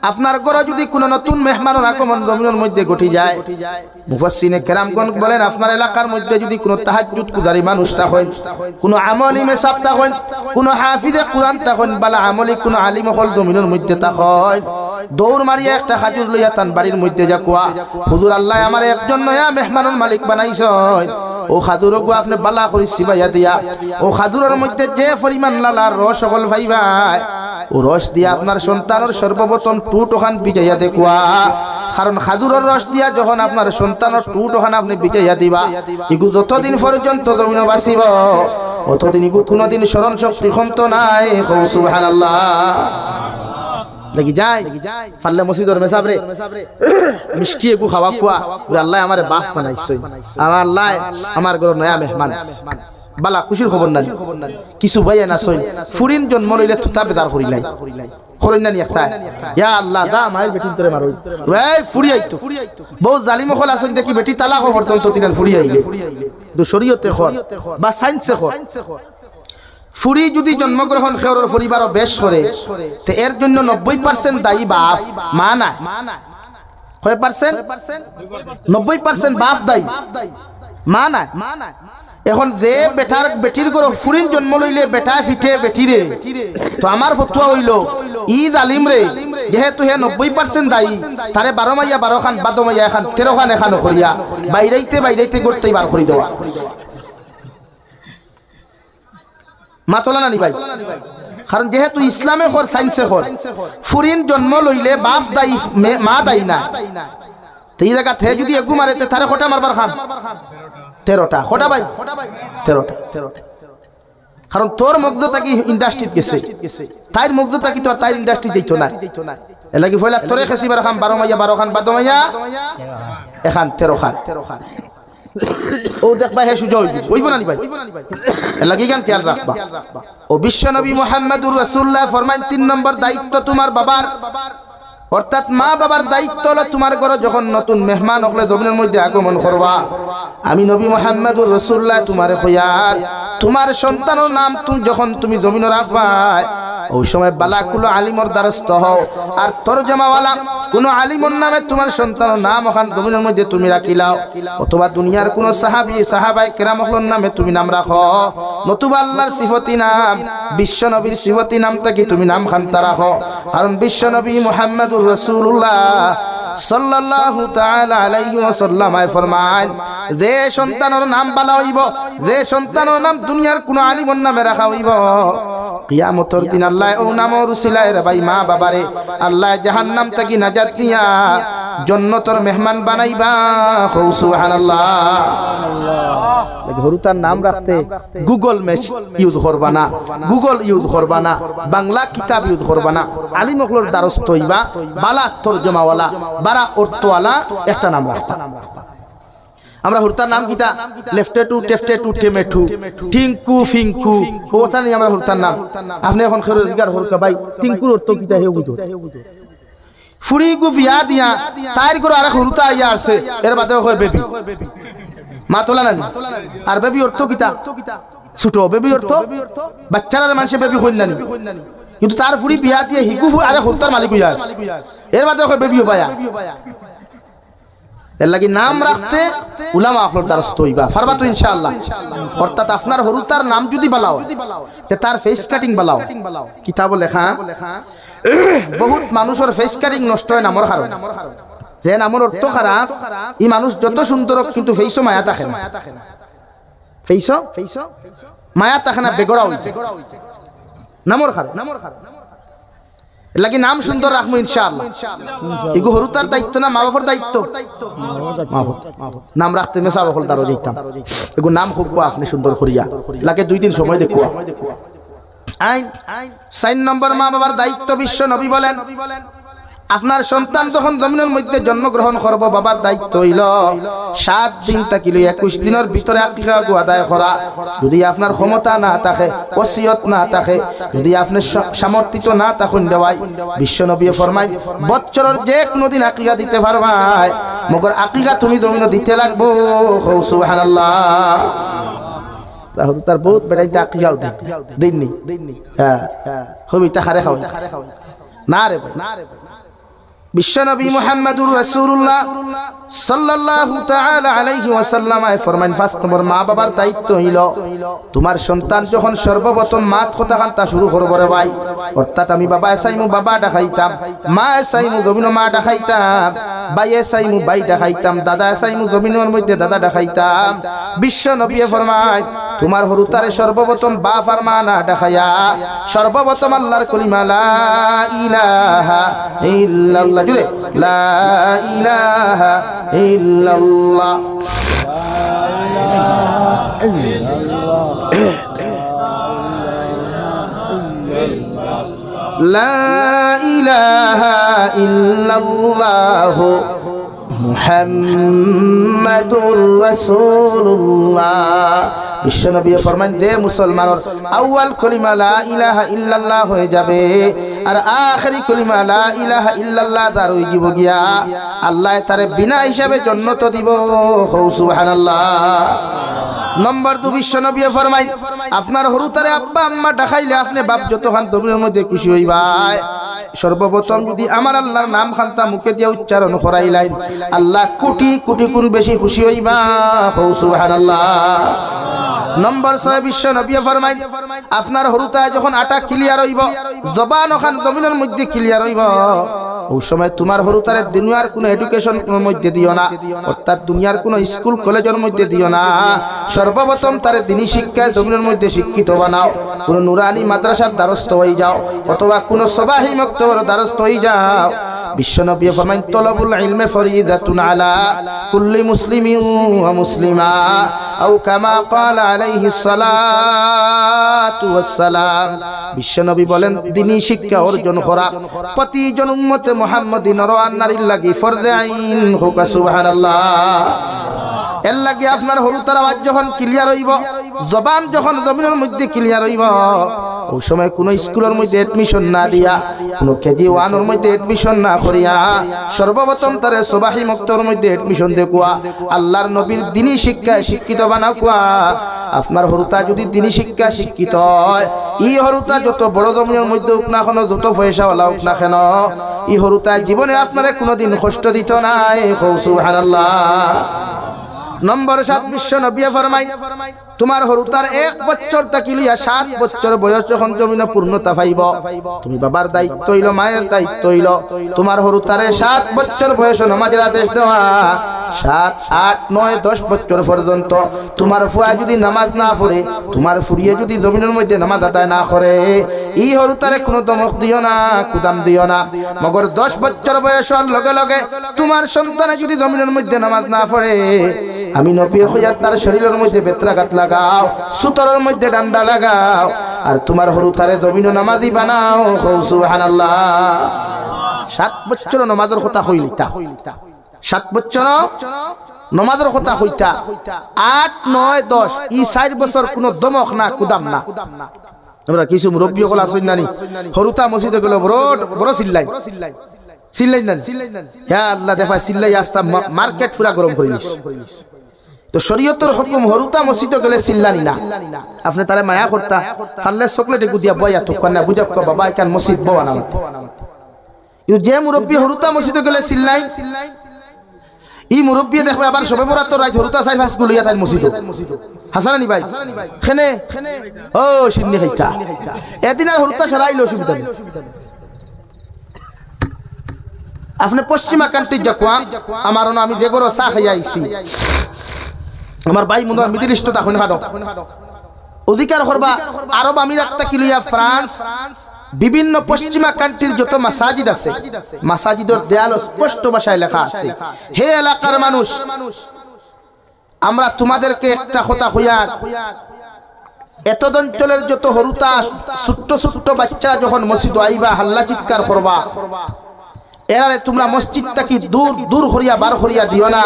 Speaker 1: আপনার ঘরে যদি কোনো নতুন মেহমানের আগমন জমিনের মধ্যে ঘটে যায় মুফাসসিরে কেরামগণ বলেন আপনার এলাকার মধ্যে যদি কোনো তাহাজ্জুদ কুজারি মানুষ থাকেন কোনো আমলি মেসাব থাকেন কোনো হাফিজে কুরআন থাকেন বালা আমলি কোনো আলিম হল জমিনের মধ্যে থাকেন দৌড় মারিয়া একটা খাজুর লইয়া তান বাড়ির মধ্যে যা কোয়া হুজুর আল্লাহ আমার একজন নয়া মেহমানের মালিক বানাইছেন ও খাজুরক আপনি বালা করে সিবাইয়া দিয়া ও খাজুরের মধ্যে যে পরিমাণ লালার রস সকল ভাইবাই ও রস দিয়া আপনার সন্তানের সর্বপ্রথম টুটখান বিজাইয়া দেখুয়া কারণ খাজুরের রস দিয়া যখন আপনার সন্তানের টুটখান আপনি বিজাইয়া দিবা ইগু যতদিন পর্যন্ত জমিন বাঁচিব অতদিন ইগু কোনোদিন স্মরণ শক্তি কমতো নাই সুবহানাল্লাহ লাগি যায় ফাল্লে মসজিদের মেসাবরে মিষ্টি একু খাওয়া কুয়া আল্লাহ আমার বাপ বানাইছে আমার আল্লাহ আমার ঘর নয়া মেহমান বালা খুশির খবর নাই কিছু ভাইয়া না সই ফুরিন জন্ম লইলে তুতা বেদার করিলাই করেন না একটা ইয়া আল্লাহ দা মাইল বেটিন তোরে মারই এই ফুরি আইতো বহুত জালিম হল আসন দেখি বেটি তালাক করতন তো তিনান ফুরি আইলে তো শরীয়তে খর বা সায়েন্সে খর ফুরি যদি জন্মগ্রহণ খেওরের পরিবার বেশ করে তে এর জন্য 90% দায়ী বাপ মা না কয় পার্সেন্ট 90% বাপ দায়ী মা না এখন যে বেটার বেটির গর ফুরিন জন্ম লইলে বেটা ফিটে বেটিরে তো আমার ফতোয়া হইল ই জালিম রে যেহেতু হে 90% দায়ী তারে 12 মাইয়া 12 খান 12 মাইয়া খান 13 খান এখান করিয়া বাইরাইতে করতেই বার করি দেওয়া মাতলা নানি ভাই কারণ যেহেতু ইসলামে হর সায়েন্সে হর ফুরিন জন্ম লইলে বাপ দায়ী মা দায়ী না এই জায়গা থেকে যদি এগু মারেতে তারে কটা মারবার খান 13টা কটা ভাই 13টা কারণ তোর মগজটা কি ইন্ডাস্ট্রিত গেছে তাইর মগজটা কি তোর তাইর ইন্ডাস্ট্রি যাইতো না এ লাগি ফয়লা তোরে খেসিবার খান 12 মাইয়া 12 খান 12 মাইয়া এখান 13 খান ও দেখবা হে সুজা হইব না নি ভাই লাগি গান খেয়াল রাখবা ও বিশ্ব নবী মুহাম্মদুর রাসূলুল্লাহ ফরমান 3 নম্বর দায়িত্ব তোমার বাবার অর্থাৎ মা বাবার দায়িত্ব হলো তোমার ঘরে যখন নতুন মেহমান হলে জমিনের মধ্যে আগমন করবা আমি নবী মুহাম্মদুর রাসূলুল্লাহ তোমারে কইয়ার তোমার সন্তানের নাম যখন তুমি জমিনে রাখবা ওই সময় বালাকুল আলিমর দ্বারস্থ হও আর তরজমাওয়ালা কোন আলিমর নামে তোমার সন্তানের নাম ওখান জমিনের মধ্যে তুমি রাখিলাও অথবা দুনিয়ার কোন সাহাবাই কেরামহলর নামে তুমি নাম রাখো নতুবা আল্লাহর সিফতি নাম বিশ্ব নবীর সিফতি নাম থেকে তুমি নাম খান্তা রাখো কারণ বিশ্ব নবী মুহাম্মদুর রাসূলুল্লাহ সাল্লাল্লাহু তাআলা আলাইহি ওয়াসাল্লাম ফরমান যে সন্তানের নাম বালা হইব যে সন্তানের নাম দুনিয়ার কোন আলিমর নামে রাখা হইব কিয়ামতের দিন আল্লাহ ও নামর উসিলায় রে ভাই মা বাবারে আল্লাহ জাহান্নাম থেকে নাজাত দিয়া জান্নাতের মেহমান বানাইবা সুবহানাল্লাহ হরুতার নাম রাখতে গুগল ম্যাচ ইউজ করবা না গুগল ইউজ করবা না বাংলা কিতাব ইউজ করবা না আলিমগুলোর দ্বারস্থ হইবা বালা তরজমাওয়ালা বারা অর্থওয়ালা একটা নাম রাখবা আমরা হুরতার নাম কিতা লেফটে টু টেফটে টু টেমেটু টিঙ্কু ফিঙ্কু ওটা নেই আমরা হুরতার নাম আপনি এখন খেরো দিগার হরকা ভাই টিঙ্কুর অর্থ কিতা হেউ বুঝো ফুরি গু বিয়া দিয়া তাইর করে আরেক হুরতা আইয়া আছে এর বাদে হয় বেবি মা তোলা না আর বেবি অর্থ কিতা ছোট বেবি অর্থ বাচ্চারা মানুষে বেবি হইন না কিন্তু তার ফুরি বিয়া দিয়ে হিকু আরেক হুরতার মালিক হইয়া এর বাদে হয় বেবি পায়া এর লাগি নাম রাখতে উলামা আপনার দ্বারস্থ হইবা পারবা তো ইনশাআল্লাহ অর্থাৎ আপনার হরুতার নাম যদি বালাও তে তার ফেস কাটিং বালাও কিতাব লেখা বহুত মানুষের ফেস কাটিং নষ্ট হয় নামর কারণে যে নামর অর্থ খারাপ ই মানুষ যত সুন্দর কিন্তু ফেসও মায়া থাকে না ফেসও মায়া থাকে না বেগড়া হইছে নামর খারাপ লাগি নাম সুন্দর রাখবো ইনশাআল্লাহ এগো হরুতার দায়িত্ব না মা বাবার দায়িত্ব নাম রাখতে মেসা বকল দারো যাইতাম এগো নাম খুব কো আপনি সুন্দর করিয়া লাগে 2 দিন সময় দেখো আইন 4 নম্বর মা বাবার দায়িত্ব বিশ্ব নবী বলেন আপনার সন্তান যখন জমিনের মধ্যে জন্মগ্রহণ করব বাবার দায়িত্ব হইল 7 দিন থাকিল 21 দিনের ভিতরে আকিকা আদায় করা। যদি আপনার ক্ষমতা না থাকে, ওসিয়ত না থাকে, যদি আপনি সামর্থ্য না থাকুন দেওয়াই, বিশ্বনবী ফরমায় বছরের যে কোনো দিন আকিকা দিতে পারবাই, মগর আকিকা তুমি জমিনে দিতে লাগবো। সুবহানাল্লাহ। তার বহুত বেড়াইতে আকিকাও দিননি। হ্যাঁ, খুবই তাহারে খাওয়াই না রে ভাই। বিশ্বনবী মুহাম্মদুর রাসূলুল্লাহ সাল্লাল্লাহু তাআলা আলাইহি ওয়াসাল্লাম ফরমান 5 নম্বর মা বাবার দায়িত্ব হইল তোমার সন্তান যখন সর্বপ্রথম মাত কথা কান্তা শুরু করবে রে ভাই, অর্থাৎ আমি বাবা এসাইমু বাবা ডাকাইতাম, মা এসাইমু জমিন মা ডাকাইতাম, ভাই এসাইমু ভাই ডাকাইতাম, দাদা এসাইমু জমিনের মধ্যে দাদা ডাকাইতাম। বিশ্বনবী ফরমায় তোমার হরুতারে সর্বপ্রথম বাপ আর মা না ডাকাইয়া সর্বপ্রথম আল্লাহর কলিমা লা ইলাহা ইল্লাল্লাহ জুড়ে লা ইলাহা ইল্লাল্লাহ লা ইলাহা ইল্লাল্লাহ মুহাম্মাদুর রাসূলুল্লাহ। বিশ্বনবী ফরমান যে মুসলমানের আউয়াল কলিমা লা ইলাহা ইল্লাল্লাহ হয়ে যাবে আর আখেরি কলিমা লা ইলাহা ইল্লাল্লাহ তার হয়ে যাব গিয়া আল্লাহ তারে বিনা হিসাবে জান্নাত দিব। সুবহানাল্লাহ। নম্বর 2 বিশ্বনবী ফরমাই আপনার হরুতারে আব্বা আম্মা ডাকাইলে আপনি বাপ যতখান দমের মধ্যে খুশি হইবাই, সর্বপ্রথম যদি আমার আল্লাহর নাম খান্তা মুখে দিয়ে উচ্চারণ করাইলাই আল্লাহ কোটি কোটি গুণ বেশি খুশি হইবা। সুবহানাল্লাহ। নম্বর 6 বিশ্বনবী ফরমাই আপনার হরুতায় যখন আটা ক্লিয়ার হইব, জবান ওখান জমিনের মধ্যে ক্লিয়ার হইব, ওই সময় তোমার হরুতারে দুনিয়ার কোনো এডুকেশন কোন মধ্যে দিও না, অর্থাৎ দুনিয়ার কোনো স্কুল কলেজের মধ্যে দিও না। সর্বপ্রথম তারে দিনী শিক্ষায় জমিনের মধ্যে শিক্ষিত বানাও, কোন নুরানি মাদ্রাসার দ্বারস্থ হয়ে যাও অথবা কোন সবাহি মক্তবের দ্বারস্থ হয়ে যাও। বিশ্বনবী ফরমান তলবুল ইলমি ফরিদাতুন আলা কুল্লি মুসলিমিন ওয়া মুসলিমা আও কামা ক্বালা আলাইহিস সালাতু ওয়াস সালাম। বিশ্বনবী বলেন দ্বীনি শিক্ষা অর্জন করা প্রতিজন উম্মতে মুহাম্মাদিন নর নারীর লাগি ফরজে আইন হোক। সুবহানাল্লাহ। এর লাগি আপনার হরুতার আওয়াজ যখন ক্লিয়ার হইব, জবান যখন জমিনের মধ্যে ক্লিয়ার হইব, ওই সময় কোন স্কুলের মধ্যে এডমিশন না দিয়া, কোন কেজি 1 এর মধ্যে এডমিশন না করিয়া সর্বপ্রথম তারে সুবাহি মুক্তর মধ্যে এডমিশন দেখুয়া আল্লাহর নবীর দ্বীনি শিক্ষায় শিক্ষিত বানাও কুয়া। আপনার হরুতা যদি দ্বীনি শিক্ষা শিক্ষিত হয়, ই হরুতা যত বড় জমিনের মধ্যে হোক না কেন, যত পয়সাওয়ালা হোক না কেন, ই হরুতা জীবনে আপনারে কোনোদিন কষ্ট দিত নাই। সুবহানাল্লাহ। নম্বর 7 বিশ্বনবী ফরমাই তোমার হরুতার 1 বছর থেকে লিয়া 7 বছর বয়স যখন জমিনে পূর্ণতা পাইব, তুমি বাবার দায়িত্ব হইল, মায়ের দায়িত্ব হইল তোমার হরুতারে 7 বছর বয়স নামাজের আদেশ দেওয়া। 7, 8, 9, 10 বছর পর্যন্ত তোমার ফুয়া যদি নামাজ না পড়ে, তোমার ফুরিয়ে যদি জমিনের মধ্যে নামাজ আদায় না করে, এই হরুতারে কোনো দমক দিও না, কুদাম দিও না। মগর 10 বছর বয়স হওয়ার লগে লগে তোমার সন্তানে যদি জমিনের মধ্যে নামাজ না পড়ে, আমি নবী হইয়া তার শরীরের মধ্যে বেত্রাঘাত লাগাও, সুতরের মধ্যে ডান্ডা লাগাও, আর তোমার হরুতারে জমিন নামাজি বানাও। সুবহানাল্লাহ। 7 বছর নামাজের কথা হইলিতা, 7 বছর নামাজের কথা হইতা, 8, 9, 10 এই 4 বছর কোনো দমক না, কুদাম না। আমরা কিছু মুরব্বী হল আসেন নানি হরুতা মসজিদে গেল বড় চিল্লাই চিল্লাই না, ইয়া আল্লাহ দেখা চিল্লাই আসতা মার্কেট পুরা গরম করে নিস। তো শরীয়তের হুকুম হরুতা মসজিদে গেলে চিল্লানি না, আপনি তারে মায়া করতা ফাললে চকলেট গুদিয়া বইয়া তো কন্যা বুঝাক বাবা এখান মসজিদ বওয়া না। যে মুরব্বী হরুতা মসজিদে গেলে চিল্লাই, ই মুরব্বী দেখবে আবার সবে বরাত রাত হরুতা 4-5 গুলিয়া তাই মসজিদ হাসানি ভাই খেনে ও সিন্নি খাইতা এদিন আর হরুতা সরাইলো অসুবিধা নেই। আপনি পশ্চিমা কান্ট্রি যাকুয়া আমার আমি যে গরো চা খাইয়া আইছি, আমার ভাই মনে হয় মিডিল ইস্টত এখন হাডো অধিকার করবা আরব আমিরাত থেকে লিয়া ফ্রান্স বিভিন্ন পশ্চিমা কান্ট্রির যত মাসাজিদ আছে, মাসাজিদের দেয়াল স্পষ্ট ভাষায় লেখা আছে, হে এলাকার মানুষ আমরা তোমাদেরকে একটা কথা কইয়ার, এত অঞ্চলের যত হরুতা ছোট্ট ছোট্ট বাচ্চারা যখন মসজিদ আইবা হাল্লা চিৎকার করবা, এরারে তোমরা মসজিদ থেকে দূর দূর করিয়া বার করিয়া দিও না।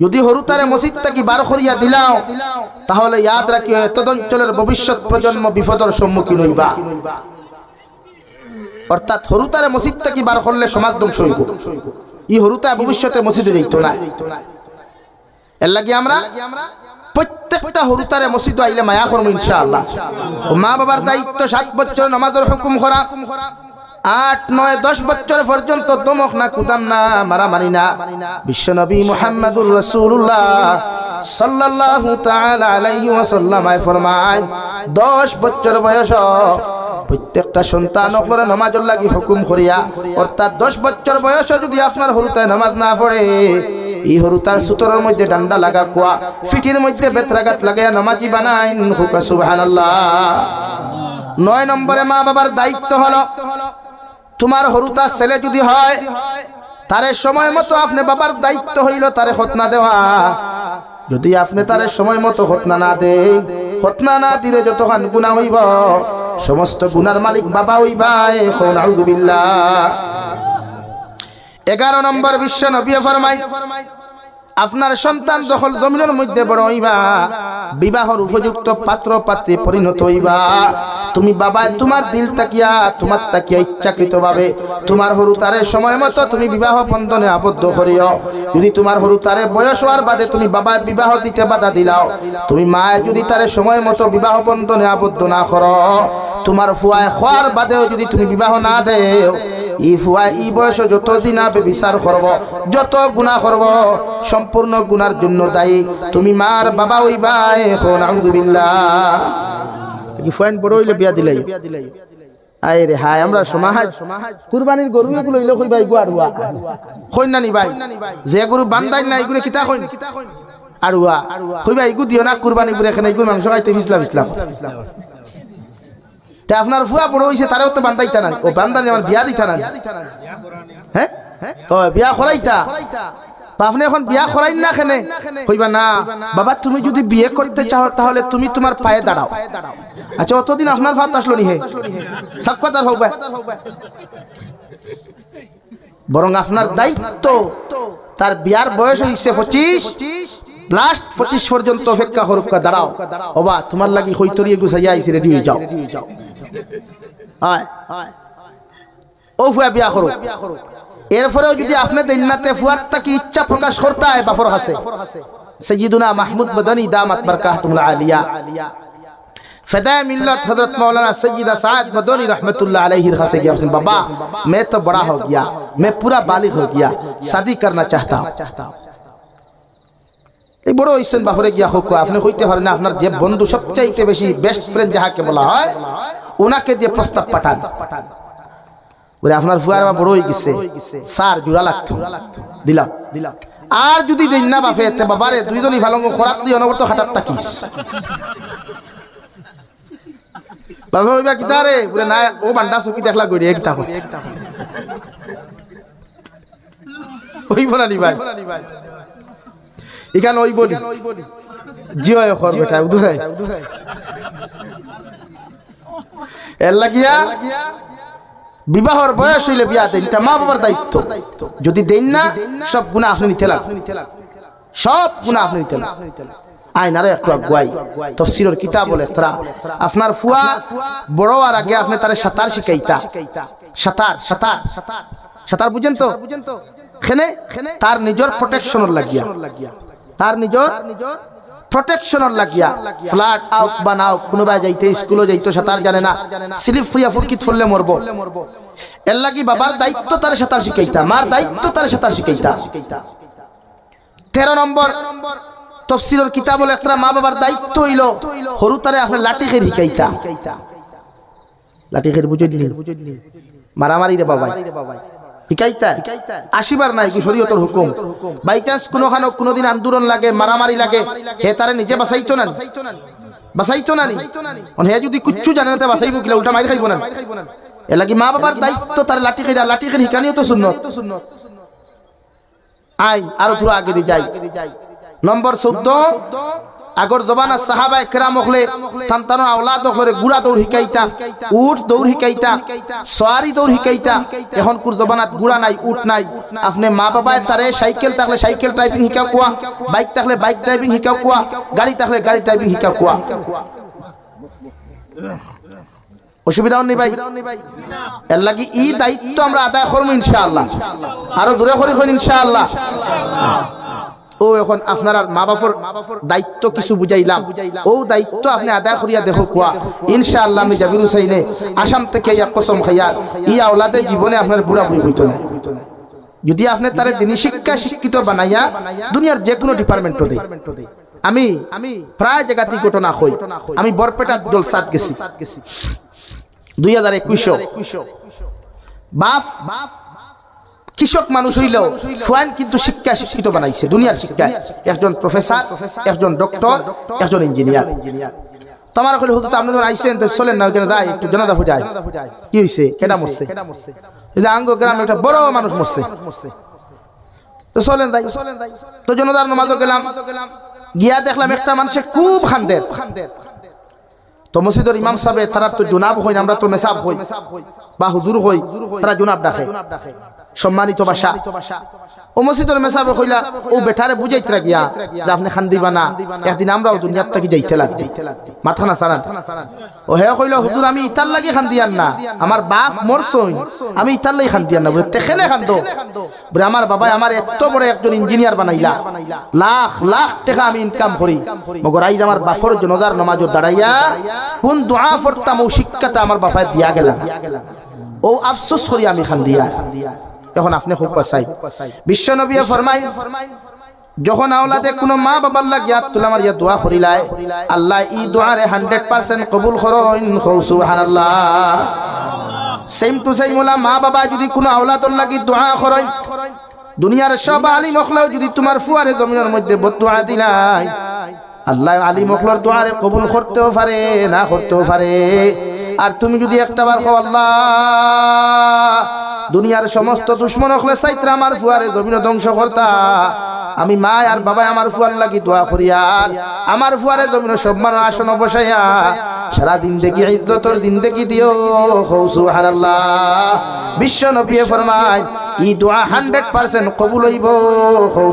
Speaker 1: যদি হরুতারে মসজিদ থেকে বার করিয়া দিলাও তাহলে ইয়াদ রাখিও তদঞ্চলের ভবিষ্যৎ প্রজন্ম বিপদের সম্মুখীন হইবা। অর্থাৎ হরুতারে মসজিদ থেকে বার করলে সমাজ ধ্বংস হইব। ই হরুতা ভবিষ্যতে মসজিদে যাইতো না। এর লাগি আমরা প্রত্যেকটা হরুতারে মসজিদে আইলে মায়া করব ইনশাআল্লাহ। ও মা বাবার দায়িত্ব 7 বছর নামাজের হুকুম করা, 8, 9, 10 বছর পর্যন্ত দমক না, কুদাম না, মারামারি না। বিশ্বনবী মুহাম্মদুর রাসূলুল্লাহ সাল্লাল্লাহু তাআলা আলাইহি ওয়াসাল্লাম ফরমায় 10 বছর বয়স প্রত্যেকটা সন্তান করে নামাজের লাগি হুকুম করিয়া। অর্থাৎ 10 বছর বয়সে যদি আপনার হরুতায় নামাজ না পড়ে, এই হরুতার সুতরের মধ্যে ডান্ডা লাগা কোয়া, ফিটির মধ্যে বেত্রাঘাত লাগাইয়া নামাজি বানাইন। হুকা সুবহানাল্লাহ। 9 নম্বরে মা বাবার দায়িত্ব হলো, তোমার হরুতা ছেলে যদি হয় তারে সময় মতো আপনি বাবার দায়িত্ব হইল তারে খতনা দেওয়া। যদি আপনি তারে সময় মতো খতনা না দেন, খতনা না দিলে যতক্ষণ গুনাহ হইব সমস্ত গুনার মালিক বাবা হইবা। এখন আউযুবিল্লাহ। 11 নম্বর বিশ্ব নবী ফরমায়, আপনার সন্তান যখন জমিনের মধ্যে বড় হইবা, বিবাহর উপযুক্ত পাত্র পাত্রী পরিণত হইবা, তুমি বাবা তোমার দিল তাকিয়া তোমার তাকিয়া ইচ্ছাকৃত ভাবে তোমার হরুতারে সময় মতো তুমি বিবাহ বন্ধনে আবদ্ধ করিও। যদি তোমার হরুতারে বয়স হওয়ার বাদে তুমি বাবা বিবাহ দিতে বাধা দিলাও, তুমি মা যদি তারে সময় মতো বিবাহ বন্ধনে আবদ্ধ না করো, তোমার ফুয়ায় খোয়ার বাদেও যদি তুমি বিবাহ না দেও, ই ফুয়ায় ই বয়স যতদিন আপে বিচার করব, যত গুনাহ করব, সম্পূর্ণ গুনার জন্য দায়ী তুমি মার বাবা হইবা। এখন আউযুবিল্লাহ। কি ফুয়াইন বড় হইলে বিয়া দিলাই আয় রে হায়। আমরা সমাজ কুরবানির গরু এগুলো হইলে কইবা ইগু আড়ুয়া কইনা নি ভাই, যে গরু বান্দাই না ইগুরে কিতা কইন আড়ুয়া কইবা ইগু দিও না কুরবানি করে। এখানে ইগুর মাংস খাইতে ইসলাম ইসলাম। তে আপনার ফুয়া বড় হইছে তারেও তো বান্দাইতা না, ও বান্দা আমার বিয়া দিতা না। হ্যাঁ ও বিয়া করাইতা, আপনি এখন বিয়া করাইন না কেন? কইবা না বাবা তুমি যদি বিয়ে করতে চাও তাহলে তুমি তোমার পায়ে দাঁড়াও। আচ্ছা অতদিন আপনার ফাত আসলো নি হে সাক্ষাৎ হোক, বরং আপনার দায়িত্ব তার বিয়ার বয়স হইছে 25, লাস্ট 25 পর্যন্ত অপেক্ষা করুক, দাঁড়াও ওবা তোমার লাগি হইতরিয়ে গুছাইয়া আইছি রেডি হয়ে যাও। হয় ও ফুয়া বিয়া করো। এরপরেও যদি আপনি দিননাতে ফুয়ার তাকি ইচ্ছা প্রকাশ করতে হয় বাপর হাসে, সৈয়দুনা মাহমুদ মদনী দামাত বরকাতুল আলিয়া ফদায়ে मिल्लत हजरत मौलाना सैयदा साद मदनी रहमतुल्लाह अलैहि खासे गया, बाबा मैं तो बड़ा हो गया, मैं पूरा बालिग हो गया, शादी करना चाहता हूं। এই বড় হইছেন বাপরে গিয়া হোক, আপনি কইতে পারেন না আপনার যে বন্ধু সবচাইতে বেশি বেস্ট ফ্রেন্ড যাহাকে বলা হয় ওনাকে দিয়ে প্রস্তাব পাঠান। বলে আপনার ফুয়ার বা বড় হয়ে গেছে, স্যার জোড়া লাগতো, দিলাম। আর যদি দিন না বাপে তে বাবারে দুইজনই ভালো খরাত দিয়ে অনবরত হাঁটার তাকিস বাবা হইবা কিতা রে? বলে না ও বান্ডা চকি দেখলা গড়ি কিতা করতে হইব না নি ভাই, এখানে হইব নি জিও খর বেটা উদুরাই এর লাগিয়া বিবাহর বয়স হইলে বিয়া দেন, এটা মা বাবার দায়িত্ব। যদি দেন না সব গুনাহ আপনি নিতে লাগ, সব গুনাহ আপনি নিতে লাগ। আইনারে একটু আগুয়াই তাফসীরের কিতাবুল ইখতিরা, আপনার ফুয়া বড় আর আগে আপনি তারে সাঁতার শিখাইতা। সাঁতার বুঝেন তো? এখানে তার নিজের প্রোটেকশনের লাগিয়া, তার নিজের প্রোটেকশনের লাগিয়া ফ্ল্যাট আউট বানাও, কোনো ভাই যাইতে স্কুলে যাইতো সাঁতার জানে না, স্লিপ ফ্রিয়া ফুরকিত ফুললে মরবো। এর লাগি বাবার দায়িত্ব তারে সাঁতার শিখাইতা, মার দায়িত্ব তারে সাঁতার শিখাইতা। 13 নম্বর তাফসীরের কিতাবুল ইখতিরা, মা বাবার দায়িত্ব হইল হরু তারে আপনি লাঠি খের শিখাইতা। লাঠি খের বুঝেননি? মারামারি রে বাবা শিখাইতা, আসিবার নাই কি শরীয়তের হুকুম। বাই চান্স কোনোদিন আন্দোলন লাগে, মারামারি লাগে, হে তারে নিজে বাঁচাইতো না, বাঁচাইতো না। হে যদি কিচ্ছু জানে না বাঁচাইব কিলা, উল্টা মাইর খাইব না। এ লাগি মা বাবার দায়িত্ব তার লাঠি খের শিখানিও তো সুন্নত। আইন আরো থোড়া আগে দি যাই। নম্বর 14 আগর জবানা সাহাবায়ে কেরাম হলে সন্তান আওলাদ হলে গুড়া দৌড় শিকাইতা উট দৌড় শিকাইতা সওয়ারি দৌড় শিকাইতা এখন কুর জবানাত গুড়া নাই উট নাই আপনি মা বাবায় তারে সাইকেল থাকলে সাইকেল ড্রাইভিং শিকাও কোয়া বাইক থাকলে বাইক ড্রাইভিং শিকাও কোয়া গাড়ি থাকলে গাড়ি ড্রাইভিং শিকাও কোয়া অসুবিধা নেই ভাই এর লাগি এই দায়িত্ব আমরা আদায় করব ইনশাআল্লাহ আরো দূরে করি ইনশাআল্লাহ ও এখন আপনার মা বাবার দায়িত্ব কিছু বুঝাইলাম ও দায়িত্ব আপনি আদায় করিয়া দেখো কোয়া ইনশাআল্লাহ আমি জাবির হুসাইনে আসাম থেকে এক কসম খাইয়া এই আওলাদে জীবনে আপনার বুড়া বুড়ি হইতো না যদি আপনি তারে দিনী শিক্ষা শিক্ষিত বানাইয়া দুনিয়ার যে কোনো ডিপার্টমেন্টও দেই আমি প্রায় জায়গাতে ঘটনা হই আমি বরপেটা জলসাত গেছি 2021 বাপ কৃষক মানুষ হইলেও ফুয়ান কিন্তু শিক্ষা শিক্ষিত বানাইছে দুনিয়ার শিক্ষায় একজন প্রফেসর একজন ডক্টর একজন ইঞ্জিনিয়ার তোমার কইলে হুজুর আপনি যখন আইছেন তো চলেন না ওখানে যাই একটু জনতা ফুটাই কি হইছে কেডা মরছে এই যে আঙ্গ গ্রামে একটা বড় মানুষ মরছে তো চলেন যাই তো জনতার নামাজও গেলাম গিয়া দেখলাম একটা মানুষে খুব খান্দের তো মসজিদের ইমাম সাহেব তারা তো জনাব হই আমরা তো মেসাব হই বা হুজুর হই তারা জনাব ডাকে সম্মানিত ভাষা ও মসজিদের মেসাবে কইলা ও বেটারে বুঝাইতরা গিয়া যে আপনি খান দিবা না একদিন আমরাও দুনিয়ার থেকে যাইতে লাগবে মাথা না সারান ও হে কইলা হুজুর আমি ইতার লাগি খান দিয়ান না আমার বাপ মরছই আমি ইতার লাগি খান দিয়ান না বলে তেখেলে খান দো বলে আমার বাবা আমার এত বড় একজন ইঞ্জিনিয়ার বানাইলা লাখ লাখ টাকা আমি ইনকাম করি মগর আইজ আমার বাপর জনদার নামাজও দাঁড়াইয়া কোন দোয়া পড়তাম ও শিক্ষাটা আমার বাপায় দিয়া গেল ও আফসোস করি আমি খান দিয়া এখন আপনি খুব পাসাই বিশ্ব নবী ফরমাই যখন আওলাদে কোনো মা বাবার লাগিয়া তুলে আমার ইয়া দোয়া করিলাই আল্লাহ ই দোয়ারে 100% কবুল করুন সুবহানাল্লাহ সেম টু সেম ওলা মা বাবা যদি কোনো আওলাদর লাগি দোয়া করেন দুনিয়ার সব আলিম ওখলাও যদি তোমার ফুয়ারে জমিনের মধ্যে বদদোয়া দিলাই আল্লাহ আলিম ওখলার দোয়ারে কবুল করতেও পারে না করতেও পারে আর তুমি যদি একটাবার কও আল্লাহ দুনিয়ার সমস্ত দুশমন হলে সাইত্রা আমার ফুয়ারে জমিন ধ্বংস করতা আমি মা আর বাবা আমার ফুয়ার লাগি দোয়া করি আর আমার ফুয়ারে জমিন সম্মান আসন বসাইয়া সারা দিন দেখি ইজ্জতর দিন দেখি দিও সুবহানাল্লাহ বিশ্ব নবী ফরমায় এই দোয়া 100% কবুল হইব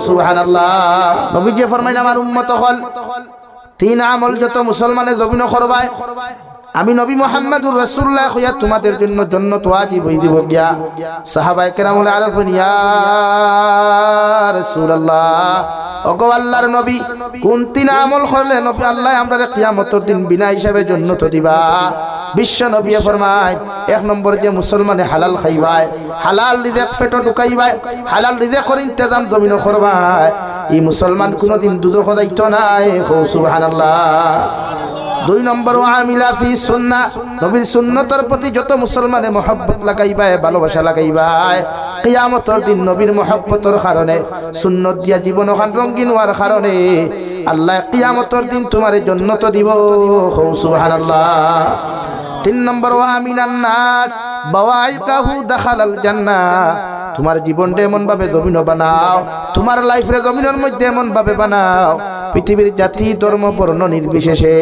Speaker 1: সুবহানাল্লাহ নবীজি ফরমায় আমার উম্মত হল তিন আমল যত মুসলমানে জমিন করবায় আমি নবী মুহাম্মদুর রাসূলুল্লাহ হইয়া তোমাদের জন্য জান্নাত ওয়াজিব হই দিব গিয়া সাহাবায়ে কেরাম আরাফুন ইয়া রাসূলুল্লাহ ওগো আল্লাহর নবী কোন তিন আমল করলে নবী আল্লাহ আমরারে কিয়ামতের দিন বিনা হিসাবে জান্নাত দিবা বিশ্ব নবী ফরমায় এক নম্বর যে মুসলমানে হালাল খাইবায় হালাল রিজিক পেটে ঢুকাইবায় হালাল রিজিকের ইন্তজাম জমিন করবায় এই মুসলমান কোনদিন দুজখ যাইতো না সুবহানাল্লাহ দুই নম্বর আমিলা ফি সুন্নাহ নবীর সুন্নতের প্রতি যত মুসলমানে মহব্বত লাগাইবায় ভালোবাসা লাগাইবায় কিয়ামতের দিন নবীর মহব্বতের কারণে সুন্নত দিয়া জীবন খান রঙিন হওয়ার কারণে আল্লাহ কিয়ামতের দিন তোমারে জান্নাত দিব সুবহানাল্লাহ তিন নম্বর আমিনান নাস বাওয়াইকাহু দাখালাল জান্নাহ তোমার জীবনটা এমন ভাবে জমিন বানাও তোমার লাইফে জমিনের মধ্যে এমন ভাবে বানাও পৃথিবীর জাতি ধর্ম বর্ণ নির্বিশেষে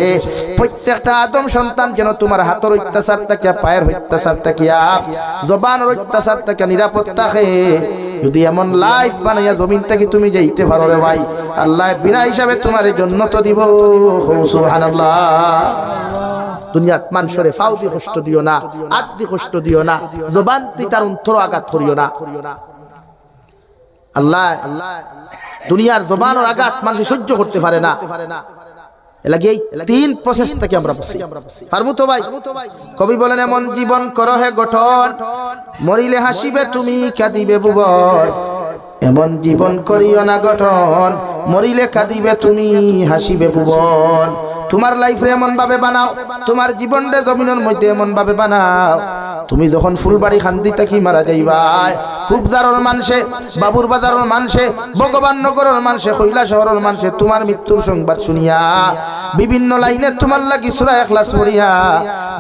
Speaker 1: প্রত্যেকটা আদম সন্তান যেন তোমার হাতের অত্যাচার থেকে পায়ের অত্যাচার থেকে জবানের অত্যাচার থেকে নিরাপদ থাকে যদি এমন লাইফ বানাইয়া জমিন থেকে তুমি যাইতে পারো রে ভাই আল্লাহ বিনা হিসাবে তোমার জান্নাত দিব সুবহানাল্লাহ দুনিয়াত মানুষরে ফাউদি কষ্ট দিও না আত্মি কষ্ট দিও না জবানতি তার অন্তর আঘাত করিও না আল্লাহ দুনিয়ার জবানের আঘাত মানুষ সহ্য করতে পারে না এলাকি তিন প্রসেস থেকে আমরা বসি পারমু তো ভাই কবি বলেন এমন জীবন করো হে গঠন মরিলে হাসিবে তুমি কাঁদিবে ভুবন এমন জীবন করিও না গঠন মরিলে কাঁদিবে তুমি হাসিবে ভুবন তোমার লাইফে এমন ভাবে বানাও তোমার জীবনটা জমিনের মধ্যে এমন ভাবে বানাও তুমি যখন ফুলবাড়ি খান্দি থাকি মারা যাইবা খুবজারর মানুষে, বাবুর বাজারের মানুষে, ভগবাননগরের মানুষে, কৈলা শহরের মানুষে তোমার মৃত্যুর সংবাদ শুনিয়া বিভিন্ন লাইনে তোমার লাগি সূরা ইখলাস পড়িয়া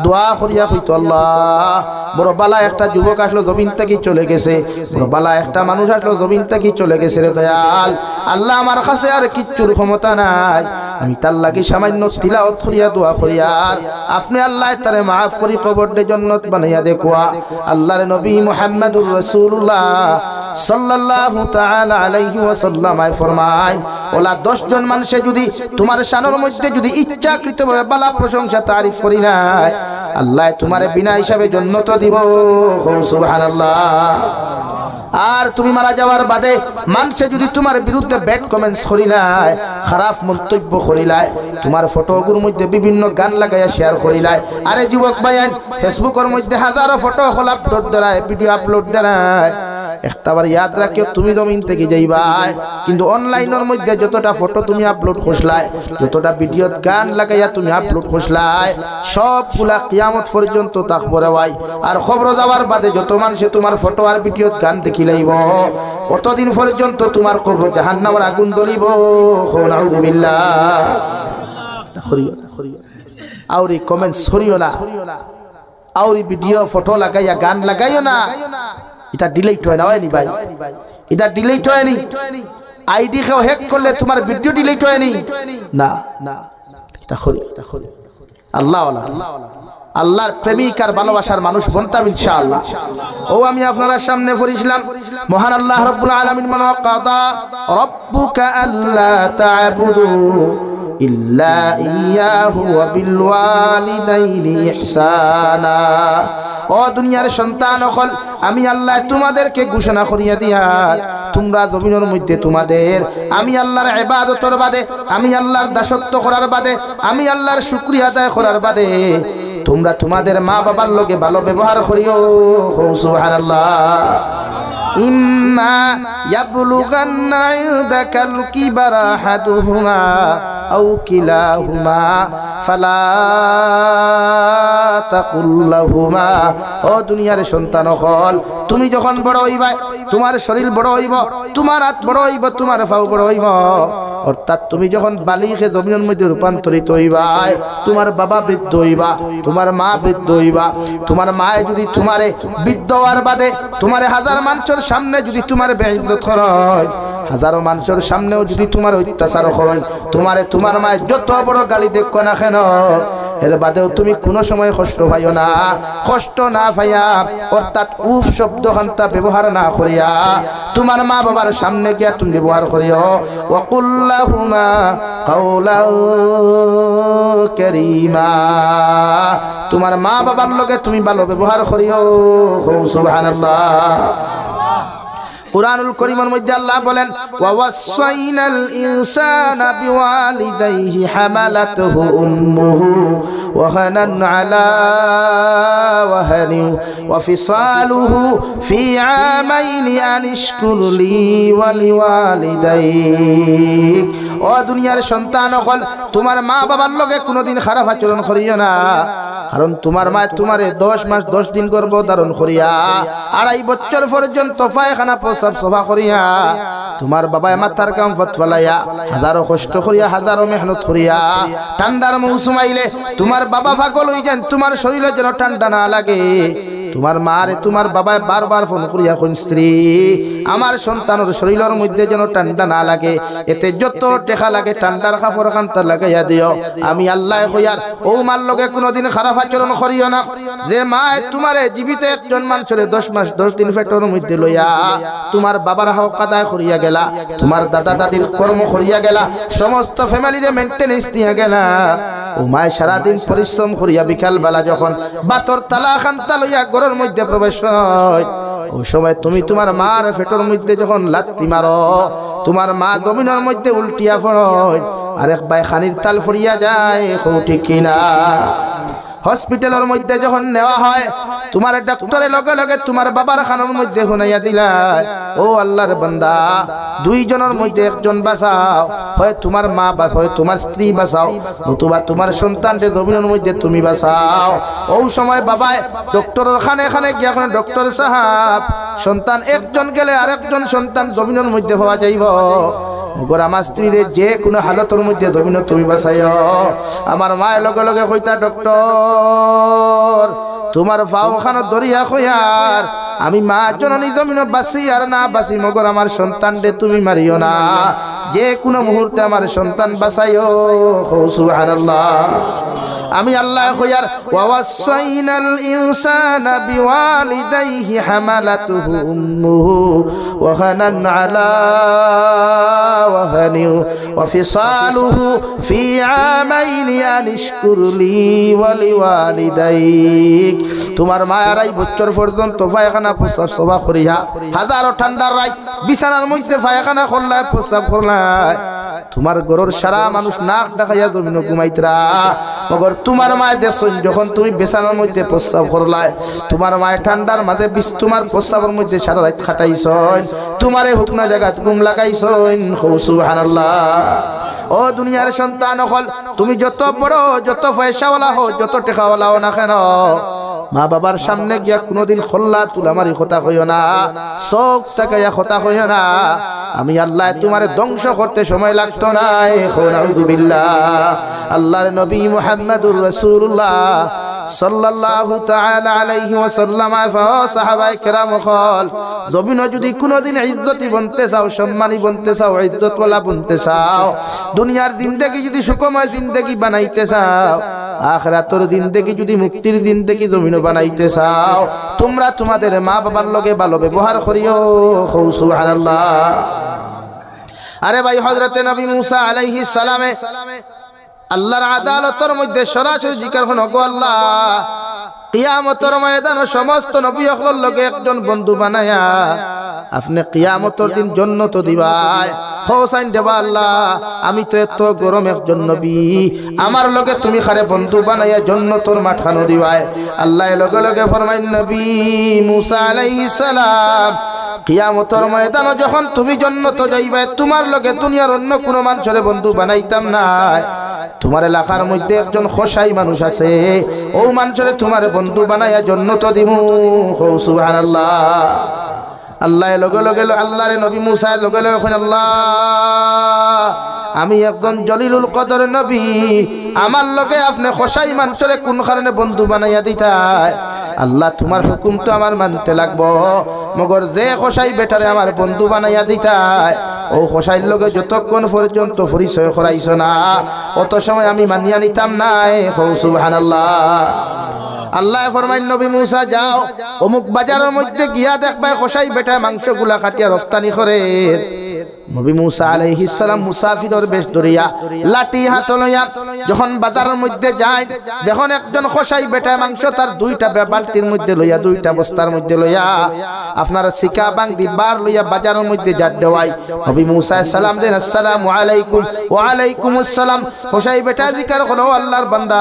Speaker 1: দোয়া করিয়া কইতো আল্লাহ বড় বালা একটা যুবক আসলো জমিন থেকে চলে গেছে, বড় বালা একটা মানুষ আসলো জমিন থেকে চলে গেছে রে দয়াল। আল্লাহ আমার কাছে আর কিচ্ছুর ক্ষমতা নাই, আমি তার লাগি সামান্য তিলাওয়াত করিয়া দোয়া করিয়া আপনি আল্লাহ তারে মাফ করি কবরে জান্নাত বানাইয়া দেখুয়া। আল্লাহর নবী মুহাম্মদুর রাসূলুল্লাহ সাল্লাল্লাহু তাআলা আলাইহি ওয়াসাল্লাম ফরমায় ওলা 10 জন মানুষে যদি তোমার শানের মধ্যে যদি ইচ্ছাকৃতভাবে বালা প্রশংসা তারিফ করি নাই আল্লাহ তোমারে বিনা হিসাবে জান্নাত দিব। সুবহানাল্লাহ। আর তুমি মারা যাওয়ার বাদে মানুষে যদি তোমার বিরুদ্ধে ব্যাড কমেন্টস করিলাই, খারাপ মন্তব্য করিলাই, তোমার ফটোগুলোর মধ্যে বিভিন্ন গান লাগাইয়া শেয়ার করিলাই, আরে যুবক ভাইয়ান ফেসবুকের মধ্যে হাজারো ফটো আপলোড দেয়, ভিডিও আপলোড দেয়, একটাবার ইয়াদ রাখিও তুমি জমিন থেকে যাইবাই, কিন্তু অনলাইনের মধ্যে যতটা ফটো তুমি আপলোড করছলাই, যতটা ভিডিও গান লাগাইয়া তুমি আপলোড করছলাই, সবগুলা কিয়ামত পর্যন্ত থাকবো রে ভাই। আর খবর দেওয়ার বাদে যত মানুষে তোমার ফটো আর ভিডিও গান দেখি লাইব অতদিন পর্যন্ত তোমার কবর জাহান্নামের আগুন জ্বলিব। নাউযুবিল্লাহ। আউরি কমেন্টস করিও না, আউরি ভিডিও ফটো লাগাইয়া গান লাগাইও না, এটা ডিলিট হয় না হয়নি ভাই, এটা ডিলিট হয়নি। আইডি কেউ হ্যাক করলে তোমার ভিডিও ডিলিট হয়নি না, এটা করি আল্লাহ আল্লাহর প্রেমিক আর ভালোবাসার মানুষ বনতাম ইনশাআল্লাহ। ও আমি আপনার সামনে পড়িছিলাম মহান আল্লাহ রাব্বুল আলামিন মান কাদা রাব্বুকা আল্লা তা'বুদু ইল্লা ইয়াহু ওয়া বিল ওয়ালিদাইনি ইহসানা। ও দুনিয়ার সন্তান হল আমি আল্লাহ তোমাদেরকে ঘোষণা করিয়া দিয়া তোমরা জমিনের মধ্যে তোমাদের আমি আল্লাহর ইবাদতের বাদে, আমি আল্লাহর দাসত্ব করার বাদে, আমি আল্লাহর শুকরিয়া আদায় করার বাদে তোমরা তোমাদের মা বাবার লগে ভালো ব্যবহার করিও। সুবহানাল্লাহ। ইম্মা ইয়াবলুগান্না ইনদাকাল কিবারা আহাদুহুমা আও কিলাহুমা ফালা তাকুল লাহুমা। ও দুনিয়ার সন্তান হল তুমি যখন বড় হইবা, তোমার শরীর বড় হইব, তোমার হাত বড় হইব, তোমার পাও বড় হইব, অর্থাৎ তুমি যখন বালিগে জমিনের মধ্যে রূপান্তরিত হইবা, তোমার বাবা বৃদ্ধ হইবা, তোমার মা বৃদ্ধ হইবা, তোমার মায়ে যদি তোমারে বৃদ্ধ হওয়ার বাদে তোমারে হাজার মানুষের সামনে যদি তোমার বেইজ্জত করেন, হাজারো মানুষের সামনেও যদি তোমার অত্যাচার করেন, তোমারে তোমার মায়ের যত বড় গালি দেখো না কেন এর বাদেও তুমি কোনো সময় কষ্ট পাইও না। কষ্ট না পাইয়া অর্থাৎ উফ শব্দ খান্তা ব্যবহার না করিয়া তোমার মা বাবার সামনে গিয়া তুমি ব্যবহার করিও ওয়াকুল লাহুমা কাওলান কারীমা। তোমার মা বাবার লগে তুমি ভালো ব্যবহার করিও। সুবহানাল্লাহ। কুরআনুল কারীমের মধ্যে আল্লাহ বলেন ওয়াসাইনাল ইনসানা বিওয়ালিদাইহি হামালাতুহু উম্মুহু ওয়াহানান আলা ওয়াহানি ওয়া ফিসালুহু ফি আমাইনি আনিশকুর লি ওয়া লিওয়ালিদাইক। ও দুনিয়ার সন্তান হল তোমার মা বাবার লগে কোনোদিন খারাপ আচরণ করিও না, কারণ তোমার মা তোমারে 10 মাস 10 দিন গর্ভধারণ করিয়া 2.5 বছর পর্যন্ত পায়খানা প্রস্রাব সফা করিয়া তোমার বাবায় মাথার কাম ফতফলাইয়া হাজারো কষ্ট করিয়া হাজারো মেহনত করিয়া ঠান্ডার মৌসুম আইলে তোমার বাবা পাগল হই যান, তোমার শরীরে যেন ঠান্ডা না লাগে। তোমার মারে তোমার বাবায় বারবার ফোন করিয়া কোন স্ত্রী আমার সন্তানের শরীরের মধ্যে যেন ঠান্ডা না লাগে, এতে যত টেকা লাগে ঠান্ডার কাপড় খান্তা লাগাইয়া দিও। আমি আল্লাহ কইয়ার ও মার লগে কোনোদিন খারাপ আচরণ করিও না। যে মা তোমারে জীবিত একজন মানুষের 10 মাস 10 দিন পেটের মধ্যে লইয়া তোমার বাবার হক আদায় করিয়া গেলা, তোমার দাদা দাদির কর্ম করিয়া গেলা, সমস্ত ফ্যামিলিরে মেইনটেনেন্স দিয়া গেলা, ও মায় সারাদিন পরিশ্রম করিয়া বিকাল বেলা যখন বাতর তালা খান্তা লইয়া ঘরের মধ্যে প্রবেশ হয়, ওই সময় তুমি তোমার মার পেটের মধ্যে যখন লাত্তি মারো, তোমার মা জমিনের মধ্যে উল্টিয়া পড়ে আরেক ভাই খানির তাল ফুরিয়া যায়। ঠিক কিনা? হসপিটালের মধ্যে যখন নেওয়া হয় তোমার ডাক্তারের লগে লগে তোমার বাবার খানের মধ্যে শুনাইয়া দিলায়, ও আল্লাহর বান্দা, দুইজনের মধ্যে একজন বাঁচাও, হয় তোমার মা বাঁচাও, হয় তোমার স্ত্রী বাঁচাও, নতুবা তোমার সন্তানকে জমিনের মধ্যে তুমি বাঁচাও। ওই সময় বাবায় ডক্টরের খানে খানে গিয়া এখন ডক্টর সাহাব, সন্তান একজন গেলে আরেকজন সন্তান জমিনের মধ্যে হওয়া যাইব, মগর আমার স্ত্রীরে যে কোনো হালতের মধ্যে জমিন তুমি বাঁচাইও। আমার মায়ের লগে লগে কইতা, ডক্টর তোমার পাও খানো দরিয়া খয়ার, আমি মা জননী জমিন বাঁচি আর না বাঁচি, মগর আমার সন্তান রে তুমি মারিও না, যে কোনো মুহূর্তে আমার সন্তান বাঁচাইও। সুবহানাল্লাহ। আমি আল্লাহ কইয়ার, ওয়াসাইনাল ইনসানা বিওয়ালিদাইহি হামালাতুহু উম্মুহু ওয়াহানান আলা ওয়াহানি ওয়া ফিসালুহু ফি আমাইনি আনিশকুর লি ওয়া লিওয়ালিদাইক। তোমার মায়ের 2 বছর পর্যন্ত পায়খানা প্রস্রাব সবা করিয়া, হাজারো ঠান্ডার রাত বিছানার মধ্যে পায়খানা করলায় প্রস্রাব করলায়, তোমার ঘরের সারা মানুষ নাক ডাকাইয়া জমিন ঘুমাইতরা, মগর তোমার মায় দেখছেন যখন তুমি বিছানার মধ্যে প্রস্রাব করলায়, তোমার মায় ঠান্ডার মাঝে তোমার প্রস্রাবের মধ্যে সারা রাত খাটাইছন, তোমারে হুকনা জায়গাত ঘুম লাগাইছন। সুবহানাল্লাহ। ও দুনিয়ার সন্তান হল, তুমি যত বড়, যত পয়সাওয়ালা হও, যত টাকাওয়ালা হও না কেন, মা বাবার সামনে গিয়া কোনোদিন খোল্লা তুলামারি কথা কইও না, চোখ তাকাইয়া কথা কইও না। আমি আল্লাহ তোমারে ধ্বংস করতে সময় লাগতো না। নাউযুবিল্লাহ। আল্লাহর নবী মুহাম্মদুর রাসূলুল্লাহ সাল্লাল্লাহু তাআলা আলাইহি ওয়াসাল্লাম সাহাবায়ে কেরাম হল, জমিন যদি কোনোদিন ইজ্জতি বনতে চাও, সম্মানী বনতে চাও, ইজ্জতওয়ালা বনতে চাও, দুনিয়ার জিন্দেগি যদি সুখময় জিন্দেগি বানাইতে চাও, আখিরাতের জিন্দেগি যদি মুক্তির জিন্দেগি জমিন বানাইতে চাও, তোমরা তোমাদের মা বাবার লগে ভালো ব্যবহার করিও। সুবহানাল্লাহ। আরে ভাই, হযরতে নবী মুসা আলাইহিস সালামে আল্লাহর আদালতের মধ্যে সরাসরি জিকির হন, গো আল্লাহ, কিয়ামতের ময়দানে সমস্ত নবী হকলের লগে একজন বন্ধু বানায়া আপনি কিয়ামতের দিন জান্নাত দিবাই, হোসাইন দেবা আল্লাহ, আমি তো এত গরম একজন নবী, আমার লগে তুমি খারে বন্ধু বানাইয়া জান্নাতের মাঠখানো দিবাই। আল্লাহ লগে লগে ফরমাইন, নবী মুসা আলাইহিস সালাম, কিয়ামতের ময়দানে যখন তুমি জান্নাত যাইবে, তোমার লগে দুনিয়ার অন্য কোনো মানুষের বন্ধু বানাইতাম না। তোমার এলাকার মধ্যে একজন খোসাই মানুষ আছে, ও মানুষের তোমার বন্ধু বানাইয়া জান্নাত দিমু। সুবহানাল্লাহ। আল্লাহ লগে লগে আল্লাহর নবী মুসা লগে লগে কইলেন, আল্লাহ, আমি একজন জলিলুল কদর নবী, আমার লগে আপনি খোসাই মানুষের কোন কারণে বন্ধু বানাইয়া দিতাই? আল্লাহ, তোমার হুকুম তো আমার মানতে লাগবো, মগর যে খোসাই বেটারে আমার বন্ধু বানাইয়া দিতাই, ও খোসাইর লগে যতক্ষণ পর্যন্ত পরিচয় করাইছ না, অত সময় আমি মানিয়া নিতাম না। সুবহানাল্লাহ। আল্লাহ ফরমাইন, নবী মুসা যাও, অমুক বাজারের মধ্যে গিয়া দেখবা খোসাই বেটা মাংসগুলা কাটিয়া রফতানি করে। নবী মুসা আলাইহিস সালাম মুসাফিরের বেশ ধরিয়া লাঠি হাত লইয়া যখন বাজারের মধ্যে যায়, যখন একজন খোসাই বেটা মাংস তার 2টা বালতির মধ্যে লইয়া, 2টা বস্তার মধ্যে লইয়া আপনার সিকা বাংদি বার লইয়া বাজারের মধ্যে যাট দেওয়াই, নবী মুসা সালাম দেন, আসসালামু আলাইকুম। ওয়া আলাইকুমুস সালাম। খোসাই বেটা জিকার হলো, আল্লাহর বান্দা,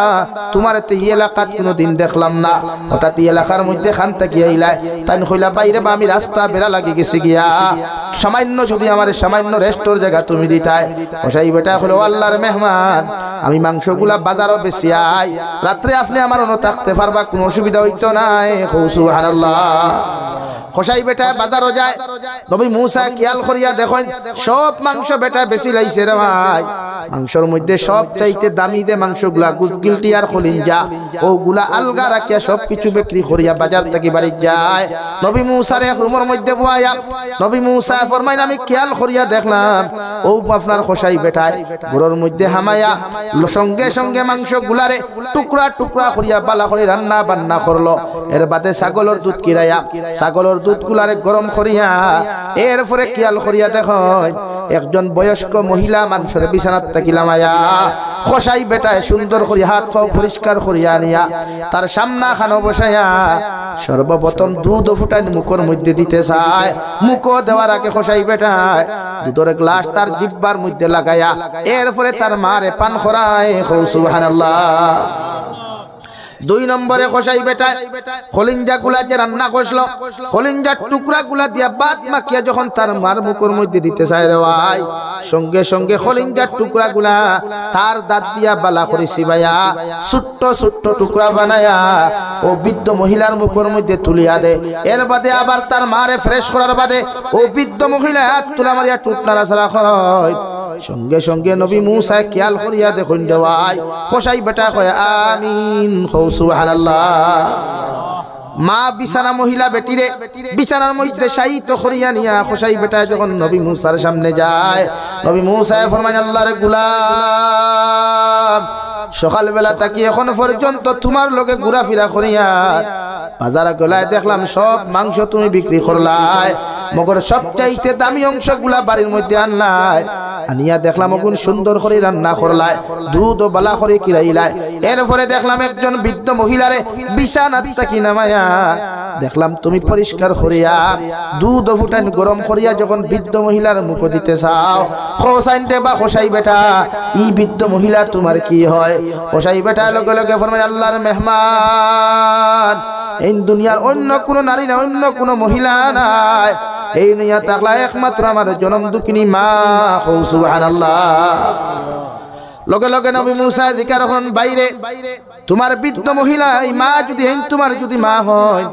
Speaker 1: তোমার এই এলাকাত কোনোদিন দেখলাম না, হঠাৎ এলাকার মধ্যে খান থেকে আইলাই, তাই কইলা, বাইরে বা আমি রাস্তা বেড়া লাগি গেছি গিয়া, সামান্য যদি আমার সামান্য রেস্টোর জায়গা তুমি দিতাই। খোসাই বেটা হলো, আল্লাহর মেহমান, আমি মাংসগুলা বাজারও বেশি আই, রাত্রে আপনি আমার অন্য থাকতে পারবা, কোনো অসুবিধা হইতো না। সুবহানাল্লাহ। খোসাই বেটা বাজারও যায়, নবী মুসা খেয়াল করিয়া দেখেন সব মাংস বেটা বেশি লাইছে রে ভাই, মাংসের মধ্যে সব চাইতে দামি দে মাংসগুলা গুজগিলটি আর খলিঞ্জা, ওগুলা আলগা রাখিয়া সব কিছু বিক্রি করিয়া বাজার থেকে বাড়ি যায়। নবী মুসার এক রুমের মধ্যে বয়ায়া নবী মুসা ফরমাইন, আমি খেয়াল করিয়া দেখলাম ও আপনার খোসাই বেটায় ঘরের মধ্যে হামায়া সঙ্গে সঙ্গে মাংসগুলারে টুকরা টুকরা করিয়া বালা করে রান্না বান্না করলো। এর বাদে ছাগলের দুধ কিরাইয়া ছাগলের দুধগুলারে গরম করিয়া এরপরে খেয়াল করিয়া দেখেন একজন বয়স্ক মহিলা মানুষের বিছানাত থাকিলাম আয়া খোসাই বেটায় সুন্দর করিয়া হাত পাও পরিষ্কার করিয়া আনিয়া তার সামনা খানো বসাইয়া সর্বপ্রথম দুধ ফুটাই মুখের মধ্যে দিতে চায়। মুখ দেওয়ার আগে খোসাই বেটায় দুধের গ্লাস তার জিহ্বার মধ্যে লাগাইয়া এরপরে তার মারে পান করায়। সুবহানাল্লাহ। 2 নম্বরে খোসাই বেটা খলিঞ্জা গুলা যে রান্না করলো খলিঞ্জার টুকরা গুলা দিয়া বাদ মাখিয়া যখন তার মার মুখের মধ্যে দিতে চায় রে ভাই, সঙ্গে সঙ্গে খলিঞ্জার টুকরা গুলা তার দাঁত দিয়া বালা করে সিবাইয়া ছোট্ট ছোট্ট টুকরা বানায়া ও বৃদ্ধ মহিলার মুখের মধ্যে তুলিয়া দে। এর বাদে আবার তার মারে ফ্রেশ করার বাদে ও বৃদ্ধ মহিলা হাত তুলা মারিয়া টুটনারা ছাড়া হয়। সঙ্গে সঙ্গে নবী মূসা খেয়াল করিয়া দেখুন দেওয়াই খোসাই বেটা কয় আমিন কও সুবহানাল্লাহ। মা বিছানা মহিলা বেটিরে বিছানার মধ্যে শায়িত করিয়া নিয়া খোসাই বেটা যখন নবী মূসার সামনে যায়, নবী মূসা ফরমায় আল্লাহর গোলাম সকালবেলা তাকি এখন পর্যন্ত তোমার লগে ঘোরাফেরা করিয়া বাজার গলায় দেখলাম সব মাংস তুমি বিক্রি করলাই, মগর সবচাইতে দামি অংশগুলা বাড়ির মধ্যে আনলাই, আনিয়া দেখলাম অগুন সুন্দর করে রান্না করলাই, দুধ ও বালা করে কিরাইলাই। এরপরে দেখলাম একজন বৃদ্ধ মহিলারে বিছানাত থাকি নামায়া দেখলাম তুমি পরিষ্কার করিয়া দুধ ও ফুটান গরম করিয়া যখন বৃদ্ধ মহিলার মুখ দিতে চাও, খোসাইনতে বা খোসাই বেটা ই বৃদ্ধ মহিলা তোমার কি হয়? খোসাই বেটা লগে লগে ফরমায় আল্লাহর মেহমান, এই দুনিয়ার অন্য কোন নারী না, অন্য কোন মহিলা নাই, এই নিয়া তাকলা একমাত্র আমার জনম দুঃখিনী মা। সুবহানাল্লাহ। লগে লগে নবী মূসা জিকার হন বাইরে তোমার বৃদ্ধ মহিলা এই মা যদি তোমার যদি মা হয়,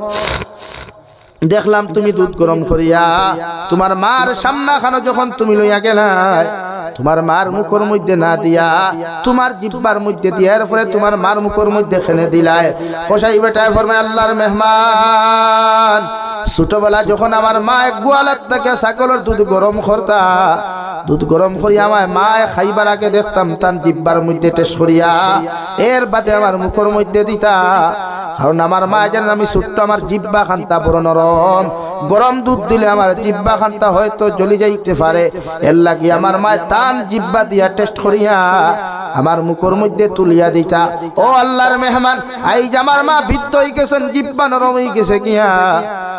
Speaker 1: দেখলাম তুমি দুধ গরম করিয়া তোমার মার সামনা খানো যখন তুমি লইয়া গেলাই, তোমার মার মুখের মধ্যে না দিয়া তোমার জিহ্বার মধ্যে দিয়া এরপরে তোমার মার মুখের মধ্যে খেনে দিলাই। খোসাই বেটায় ফরমায় আল্লাহর মেহমান, ছোটবেলা যখন আমার মা এক গোয়ালার থেকে ছাগলের দুধ গরম করতা, দুধ গরম করিয়া আমার মা খাইবার আগে দেখতাম তার জিহ্বার মধ্যে টেস্ট করিয়া এর বাদে আমার মুখের মধ্যে দিতা, কারণ আমার মা জানেন আমি ছোট্ট আমার জিহ্বা খান্তা বড় নরম, গরম দুধ দিলে আমার জিহ্বা খান্তা হয়তো জ্বলি যাইতে পারে, এর লাগি আমার মা তান জিহ্বা দিয়া টেস্ট করিয়া আমার মুখের মধ্যে তুলিয়া দিতা। ও আল্লাহর মেহমান, এই যে আমার মা বৃদ্ধ হয়ে গেছেন, জিহ্বা নরম হয়ে গেছে কিয়া,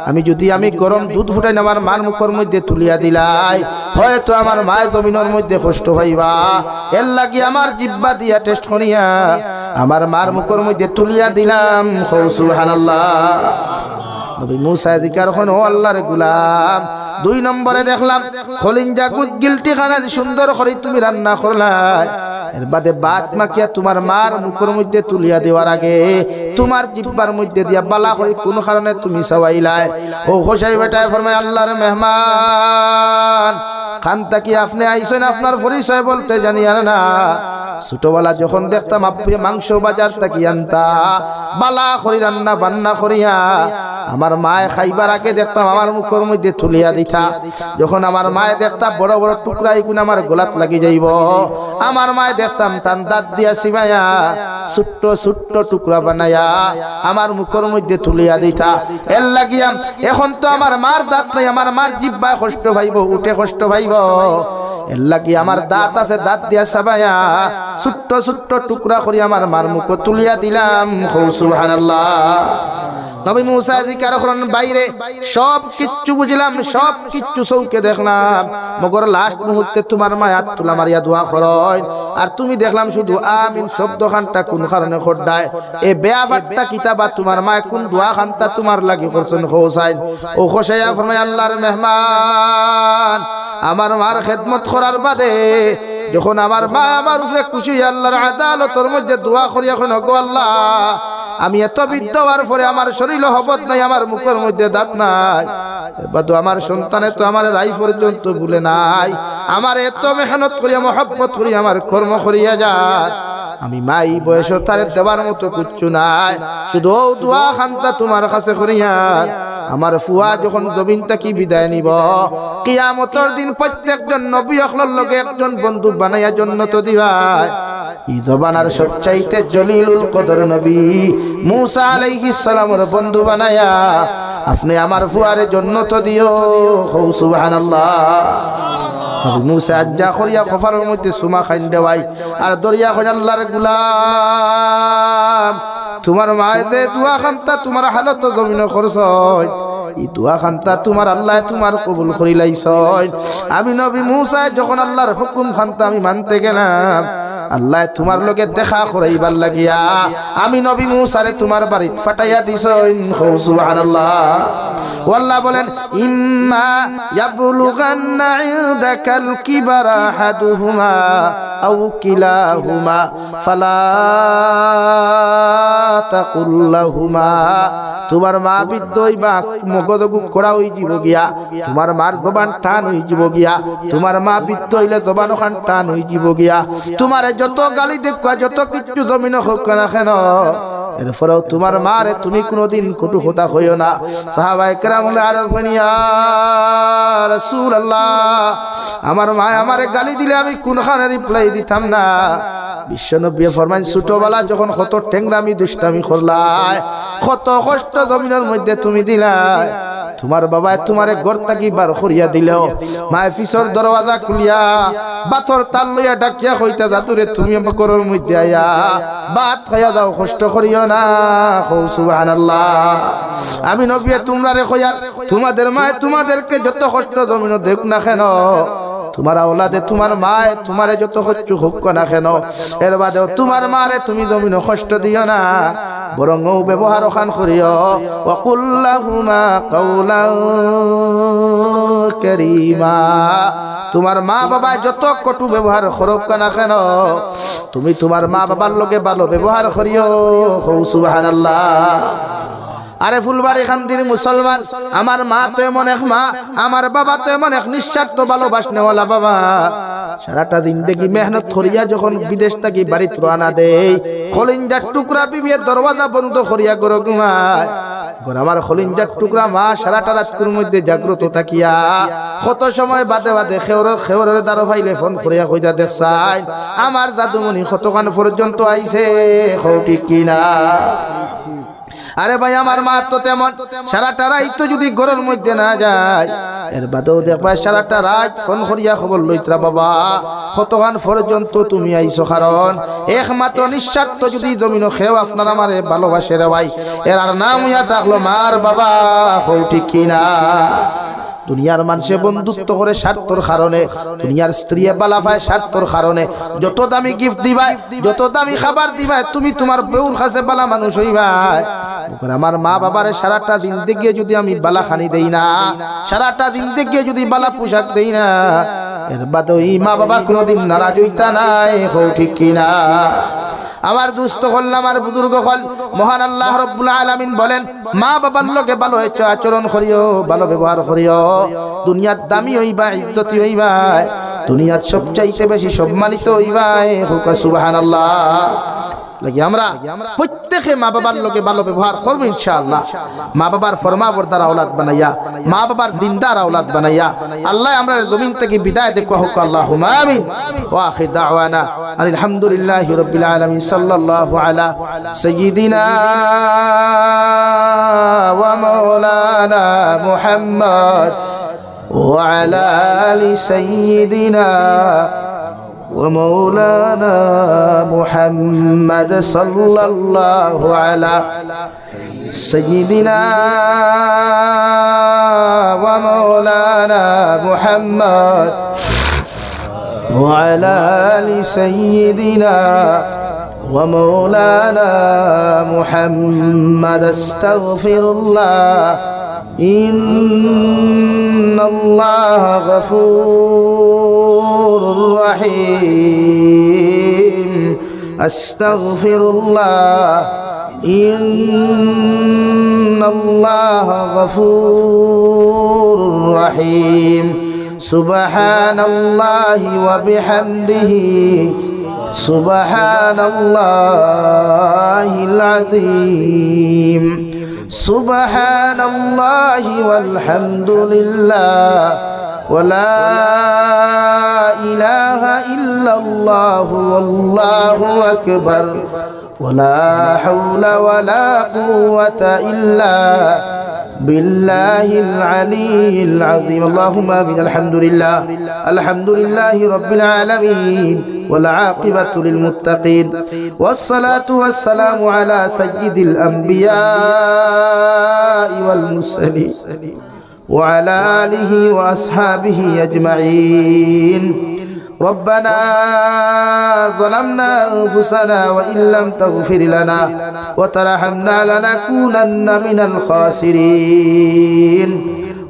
Speaker 1: আমি যদি আমি গরম দুধ ফুটাই আমার মার মুখের মধ্যে তুলিয়া দিলাই, হয়তো আমার মায়ের জমিনের মধ্যে কষ্ট পাইবা, এর লাগি আমার জিহ্বা দিয়া টেস্ট করিয়া আমার মার মুখের মধ্যে তুলিয়া দিলাম। সুবহানাল্লাহ। নবী মূসা জিকার হন ও আল্লাহর গোলাম। 2 নম্বরে দেখলাম খলিঞ্জা গিলটি খানার সুন্দর করে তুমি রান্না করলাই, এর বাদে বাদ মাখিয়া তোমার মার মুখের মধ্যে তুলিয়া দেওয়ার আগে তোমার জিহ্বার মধ্যে দিয়া বালা করে কোন কারণে তুমি চাবাইলাই। ও খোসাই বেটায় ফরমায় আল্লাহর মেহমান, খানটা কি আপনি আইছেন আপনার পরিচয় বলতে জানি আর না, ছোটবেলা যখন দেখতাম আপনি মাংস বাজার থাকি আনতা বালা করি রান্না বান্না করিয়া আমার মায়ে খাইবার আগে দেখতাম আমার মুখের মধ্যে তুলিয়া দিতা, যখন আমার মায়ে দেখতাম বড় বড় টুকরা এগুন আমার গোলাত লাগি যাইব, আমার মায়ে দেখতাম তার দাঁত দিয়া সিবাইয়া ছোট্ট ছোট্ট টুকরা বানাইয়া আমার মুখের মধ্যে তুলিয়া দিতা। এর লাগিয়া এখন তো আমার মার দাঁত নাই, আমার মার জিহ্বায় কষ্ট পাইব, উঠে কষ্ট পাইব, এর লাগি আমার দাঁত আছে, দাঁত দিয়া সাবাইয়া ছোট্ট ছোট্ট টুকরা করি আমার মার মুখ তুলিয়া দিলাম। সুবহানাল্লাহ। নবী মূসা জিকার করেন বাইরে সব কিচ্ছু বুঝলাম, সব কিচ্ছু চৌকে দেখলাম, মগর লাস্ট মুহূর্তে তোমার মা হাত তুলা মারিয়া দোয়া করেন, আর তুমি দেখলাম শুধু আমিন শব্দ খানটা কোন কারণে খোড্ডায় এ বেয়াবারটা কিতাবা তোমার মা কোন দোয়া খানটা তোমার লাগি করছেন হোসাইন। ও হোসাইয়া ফরমায় আল্লাহর মেহমান, আমার মার খেদমত করার বাদে যখন আমার মা আমার উপরে খুশি আল্লাহর আদালতের মধ্যে দোয়া করি, এখন গো আল্লাহ আমি এত বৃদ্ধ হওয়ার পরে আমার শরীর হবত নাই, আমার মুখের মধ্যে দাঁত নাই, বাদু আমার সন্তানে তো আমার রাই পর্যন্ত ভুলে নাই, আমার এত মেহনত করিয়া মহব্বত করি আমার কর্ম করিয়া যায়, আমি মাই বয়স তারে দেবার মতো কিচ্ছু নাই, শুধু দোয়া খান্তা তোমার কাছে করিয়া আমার ফুয়া যখন জমিন থেকে বিদায় নিব, কিয়ামতের দিন প্রত্যেকজন নবী আখলার লগে একজন বন্ধু বানাইয়া জান্নাত দিবাই। এই জবানার সবচাইতে জলিলুল কদর নবী মূসা আলাইহিস সালামের বন্ধু বানাইয়া আপনি আমার ফুয়ারে জান্নাত দিও। সুবহানাল্লাহ। নবী মূসা আজ্জা করিয়া খফারের মধ্যে সুমা খাইন দেওয়াই আর দরিয়া কইন আল্লাহর গোলাম, তোমার মায়ে দে দোয়া খান্তা তোমার হালত জমিন খরচ এই দোয়া খান্তা তোমার আল্লাহ তোমার কবুল করি লাইছ। আমি নবী মূসা যখন আল্লাহর হুকুম খান্তা আমি মানতে গেলাম, আল্লাহ তোমার লগে দেখা করাইবার লাগিয়া আমি নবী মূসারে তোমার বাড়িতে ফাটাইয়া দিছইন সুবহানাল্লাহ আল্লাহ বলেন ইম্মা ইয়াবলুগান্না ইনদাকাল কিবারা আহাদুহুমা আও কিলাহুমা ফালা তাকুল লাহুমা তোমার মা বিদ্যই বা মগদগু করা হই যাব গিয়া তোমার মার জবান টান হই যাব গিয়া তোমার মা বিদ্য হইলে জবান খান টান হই যাব গিয়া তোমারে যত গালি দেখবা যত কিছু জমিন হোক না কেন এরপরেও তোমার মারে তুমি কোনোদিন কটু কথা কইও না সাহাবায়ে কেরাম বলে আরজ ইয়া রাসূলুল্লাহ আমার মা আমারে গালি দিলে আমি কোনখানে রিপ্লাই দিতাম না বিশ্বনবী ফরমান ছোটবেলা যখন কত টেংরামি দুষ্টামি করলাই কত কষ্ট জমিনের মধ্যে তুমি দিলাই তোমার বাবা তোমারে ঘর থাকি বার করিয়া দিলেও মায় ফিসর দরওয়াজা খুলিয়া বাতর তাল লইয়া ডাকিয়া কইতা দাদুরে তুমি আমার ঘরের মধ্যে আয়া ভাত খাইয়া দাও কষ্ট করিও না সুবহানাল্লাহ আমি নবী তোমরা কইয়ার তোমাদের মায় তোমাদেরকে যত কষ্ট জমিন দেখ না কেন তোমার আওলাদে তোমার মায় তোমারে যত কষ্ট হোক না কেন এর বাদেও তোমার মারে তুমি জমিন কষ্ট দিও না বরং ও ব্যবহার খান করিও ওয়াকুল্লাহুমা কাওলান কারীমা তোমার মা বাবা যত কটু ব্যবহার করুক না কেন তুমি তোমার মা বাবার লগে ভালো ব্যবহার করিও সুবহানাল্লাহ আরে ফুলবাড়ি খান্দির মুসলমান আমার মা তো এমন এক মা আমার বাবা তো এমন এক নিঃস্বার্থ ভালোবাসনেওয়ালা বাবা সারাটা জিন্দেগি মেহনত করিয়া যখন বিদেশ থেকে বাড়িতে রওনা দেই খলিঞ্জার টুকরা বিবির দরওয়াজা বন্ধ করিয়া গরো ঘুমায় আমার খলিঞ্জার টুকরা মা সারাটা রাতকুর মধ্যে জাগ্রত থাকিয়া কত সময় বাদে বাদে খেওরের দ্বারা ফাইলে ফোন করিয়া কইতা দেখছাই আমার দাদুমণি কতক্ষণ পর্যন্ত আইছে ঠিক কিনা আরে ভাই আমার মা তো তেমন সারাটা রাত তো যদি ঘরের মধ্যে না যায় এর বাদেও দেখবা সারাটা রাত ফোন করিয়া খবর লইত্রা বাবা কতক্ষণ পর্যন্ত তুমি আইছো কারণ একমাত্র নিঃস্বার্থ যদি জমিন খেও আপনার আমারে ভালোবাসে রে ভাই এর আর নাম ইয়া থাকলো মার বাবা ঠিক কিনা দুনিয়ার মানুষে বন্ধুত্ব করে স্বার্থর কারণে দুনিয়ার স্ত্রী বালা পায় স্বার্থর কারণে যত দামি গিফট দিবাই যত দামি খাবার দিবাই তুমি তোমার বউর কাছে বালা মানুষ হইবাই আমার মা বাবারে সারাটা দিন দেখিয়ে যদি আমি বালা খানি দেই না সারাটা দিন দেখিয়ে যদি বালা পোশাক দেই না এর বাদে ওই মা বাবা কোনোদিন নারাজ হইতা নাই ঠিক কিনা আমার দুস্থ হল আমার বুজুর্গ হল মহান আল্লাহ রাব্বুল আলামিন বলেন মা বাবার লগে ভালো আচরণ করিও ভালো ব্যবহার করিও দুনিয়ার দামি হইবা ইজ্জতি হইবা দুনিয়ার সবচাইতে বেশি সম্মানিত হইবা সুবহানাল্লাহ লাগি আমরা প্রত্যেকে মা বাবার লগে ভালো ব্যবহার করব ইনশাআল্লাহ মা বাবার ফরমাবরদার আওলাদ বানাইয়া মা বাবার দিনদার আওলাদ বানাইয়া আল্লাহ আমরা জমিন থেকে বিদায় দেখো হোক আল্লাহুম্মা আমিন ওয়া আখির দাওয়ানা আলহামদুলিল্লাহি রাব্বিল আলামিন সাল্লাল্লাহু আলা সাইয়্যিদিনা ওয়া মাওলানা মুহাম্মদ ওয়া আলা আলি সাইয়্যিদিনা ومولانا محمد صلى الله على سيدنا ومولانا محمد وعلى آل سيدنا ومولانا محمد استغفر الله إن الله غفور رحيم أستغفر الله إن الله غفور رحيم سبحان الله وبحمده سبحان الله العظيم سبحان الله والحمد لله ولا إله إلا الله والله أكبر ولا حول ولا قوة إلا بالله العلي العظيم اللهم آمين الحمد لله رب العالمين والعاقبة للمتقين والصلاة والسلام على سيد الأنبياء والمرسلين وعلى آله وأصحابه أجمعين ربنا ظلمنا أنفسنا وإن لم تغفر لنا وترحمنا لنكونن من الخاسرين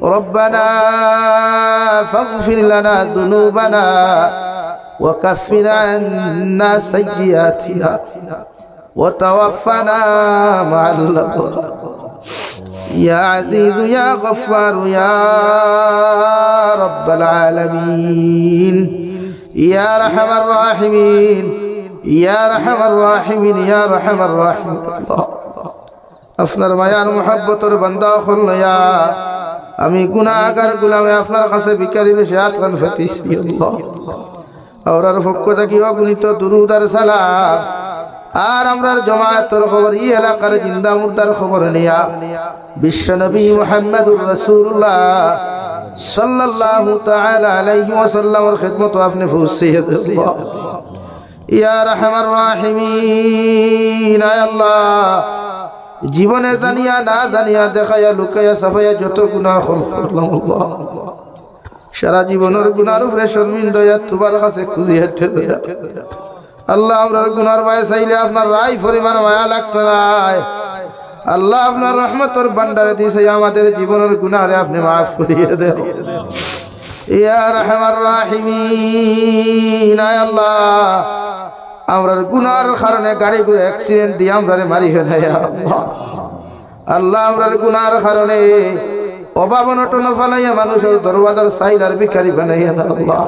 Speaker 1: ربنا فاغفر لنا ذنوبنا وكفر عنا سيئاتنا وتوفنا مع الأبرار يا عزيز يا غفار يا رب العالمين يا رحم الراحمين يا رحم الراحمين يا رحم الراحمين الله আপনার মায়ার মোহাব্বতের বান্দা হল ইয়া আমি গুনাহগার গোলাম আপনার কাছে ভিখারি বেশি হাত কান ফাতিছি আল্লাহ আওরার পক্ষ থেকে অগণিত দুরূদ আর সালাম আর আমরার জামায়াতের খবর এই এলাকার জিন্দা মুর্দার খবর নিয়া বিশ্ব নবী মুহাম্মদুর রাসূলুল্লাহ সাল্লাল্লাহু তাআলা আলাইহি ওয়াসাল্লামের খিদমত আপনি পৌঁছিয়ে দেন আল্লাহ ইয়া রাহমার রাহিমিন আয় আল্লাহ জীবনে জানিয়া না জানিয়া দেখায়া লুকায়া সাফায়া যত গুনাহ করলাম আল্লাহ সারা জীবনের গুনাহর উপরে শর্মিন্দা তোমার কাছে খুঁজিয়া ঠেলিয়া আল্লাহ আমরার গুনার ভয়ে চাইলে আপনার রায় পরিমাণ মায়া লাগতো না আল্লাহ আপনার রহমতের ভান্ডারে দিয়েছে আমাদের জীবনের গুনাহরে আপনি মাফ করিয়ে দেন ইয়া রাহমার রাহিমিন আয় আল্লাহ আমরার গুনার কারণে গাড়ি ঘোড়া অ্যাক্সিডেন্ট দিয়ে আমরারে মারি না আল্লাহ আল্লাহ আমরার গুনার কারণে অভাব অনটন ফালাইয়া মানুষের দরওয়াজার সাইলার ভিখারি বানাইয়া না আল্লাহ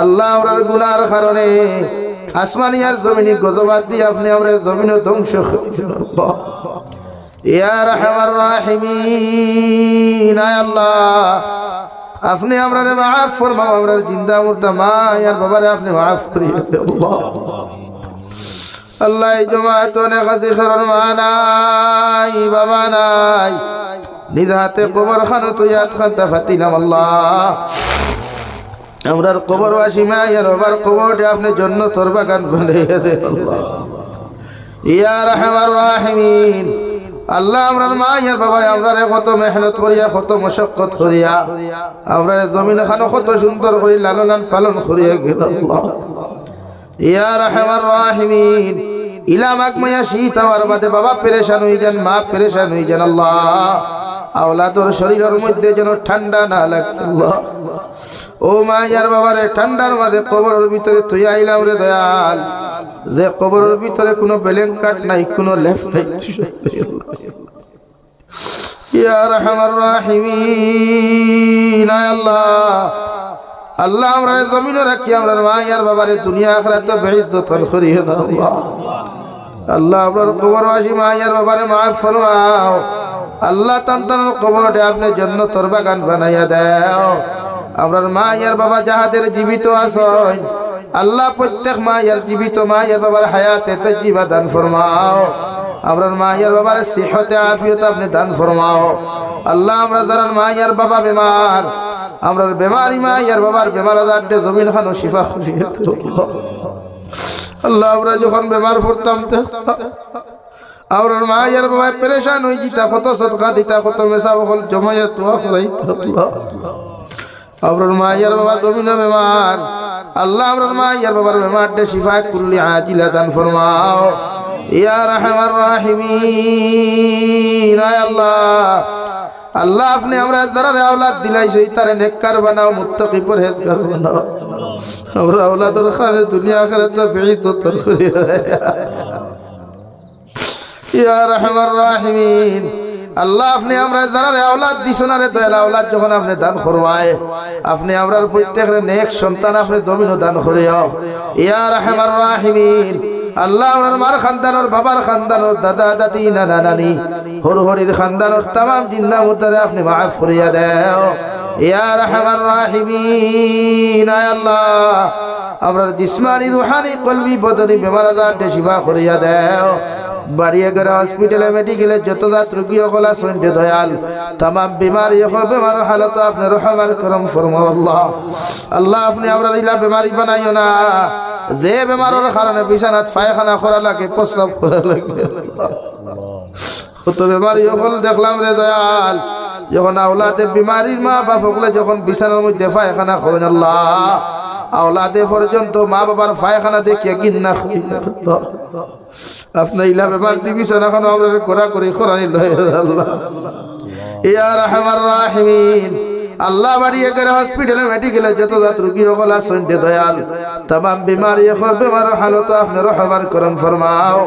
Speaker 1: আল্লাহ আমরার গুনার কারণে আসমানি আর জমিনি গজবাত দিয়ে আপনি আমরা জমিনও ধ্বংস করেন আল্লাহ ইয়া রাহমার রাহিমিন আয় আল্লাহ আপনি আমরারে মাফ ফরমাও আমরার জিন্দা মুর্দা মা আর বাবারে আপনি মাফ করিয়ে দেন আল্লাহ আল্লাহ এই জামাত অনেক আছে খরণ মা নাই বাবা নাই নিজ হাতে কবর খানো তো ইয়াদ খানটা ফাতিলাম আল্লাহ আমরার কবরবাসী মা আর বাবার কবরটা আপনি জান্নাতের বাগান বানিয়ে দেন আল্লাহ ইয়া রাহমার রাহিমিন আল্লাহ আমরার মা আর বাবা আমরারে কত মেহনত করিয়া কত মশক্কত করিয়া আমরারে জমিন খানো কত সুন্দর করে লালন পালন করিয়া গেল আল্লাহ ইয়া রাহমার রাহিমিন ইলামাক মায়া শীত হওয়ার বাদে বাবা পেরেশান হয়ে যান মা পেরেশান হয়ে যান আল্লাহ আওলাদর শরীরের মধ্যে যেন ঠান্ডা না লাগে আল্লাহ ও মা আর বাবারে ঠান্ডার মাঝে কবরের ভিতরে তুই আইলাম রে দয়াল যে কবরের ভিতরে কোনো ব্ল্যাঙ্কেট নাই কোনো লেফ নাই ইয়া রাহমার রাহিমিন আয় আল্লাহ আল্লাহ আমরা জমিনে রাখি আমরা মা আর বাবারে দুনিয়া আখিরাতে বেইজ্জত করিয়ে দাও আল্লাহ আল্লাহ আপনার কবরবাসী মা আর বাবারে মাফ ফরমাও আল্লাহ তান্তানের কবরটা আপনি জান্নাতের বাগান বানাইয়া দাও আমরার মা আর বাবা যাহাদের জীবিত আছেন আল্লাহ প্রত্যেক মা আর জীবিত মা আর বাবার হায়াতে তাজ্জিবা দান ফরমাও আমরার মা আর বাবার সিহতে আফিয়ত আপনি দান ফরমাও আল্লাহ আমরা যারা মা আর বাবা বেমার আমরার বেমারি মা আর বাবার বেমার আজারটে জমিন খানো শিফা করিয়ে দাও আল্লাহ আমরা যখন বেমার পড়তাম আমরার মা আর বাবা পেরেশান হয়ে যেতা কত সদকা দিতা কত মেসা বকল জমাইয়া দোয়া করাইতা আল্লাহ আমরার মা আর বাবা জমিনে বেমার আল্লাহ আমরার মা আর বাবার বেমারটে শিফা কুল্লি আজিলা দান ফরমাও ইয়া রাহমার রাহিমিন আয় আল্লাহ আল্লাহ আপনি আমরা যারা আওলাদ দিলাইছে তারে নেককার বানাও মুত্তাকি পরহেজগার বানাও আমরা আওলাদের খানে দুনিয়া আখিরাতে বেইজ্জত করিয়া ইয়া রাহমার রাহিমিন আল্লাহ আপনি আমরা যারা আওলাদ দিছেন রে দয়াল আওলাদ যখন আপনি দান করবায় আপনি আমরার প্রত্যেকের নেক সন্তান আপনি জমিনও দান করিও ইয়া রাহমার রাহিমিন আল্লাহ আমরার মার খানদানর বাবার খানদানর দাদা দাদি নানা নানি হরির খানদানর तमाम জিন্দা মুর্দারে আপনি মাফ করিয়া দাও ইয়া রাহমার রাহিমিন আয় আল্লাহ আমরার জিসমানি রূহানি কলবি বদনি বেমার আজার শিফা করিয়া দাও বাড়িয়ে গেলে হসপিটালে মেডিকেলে যত জাত রোগী হল আছেন দয়াল तमाम बीमारी হল বেমার হালত আপনি রহমান করম ফরমাও আল্লাহ আল্লাহ আপনি আমরা ইলা বেমারি বানাইও না যে বেমারের কারণে বিছানাত পায়খানা করা লাগে প্রস্রাব করা লাগে কত বেমারি হল দেখলাম রে দয়াল যখন আওলাদে বিমারির মা বাপ হলে যখন বিছানার মধ্যে পায়খানা করেন আল্লাহ আওলাদে পর্যন্ত মা বাবার পায়খানা দেখিয়া গিন্না আপনি ইলা ব্যাপার দিবিছেন এখন আমরা ঘোরা করে খরানি লয় আল্লাহ ইয়া রাহমার রাহিমিন আল্লাহ বাড়িয়ে করে হসপিটালে মেডিকেলে যত যত রোগী হল আসুন দয়াল तमाम बीमारी হল বেমার হালত আপনি রহমান করম ফরমাও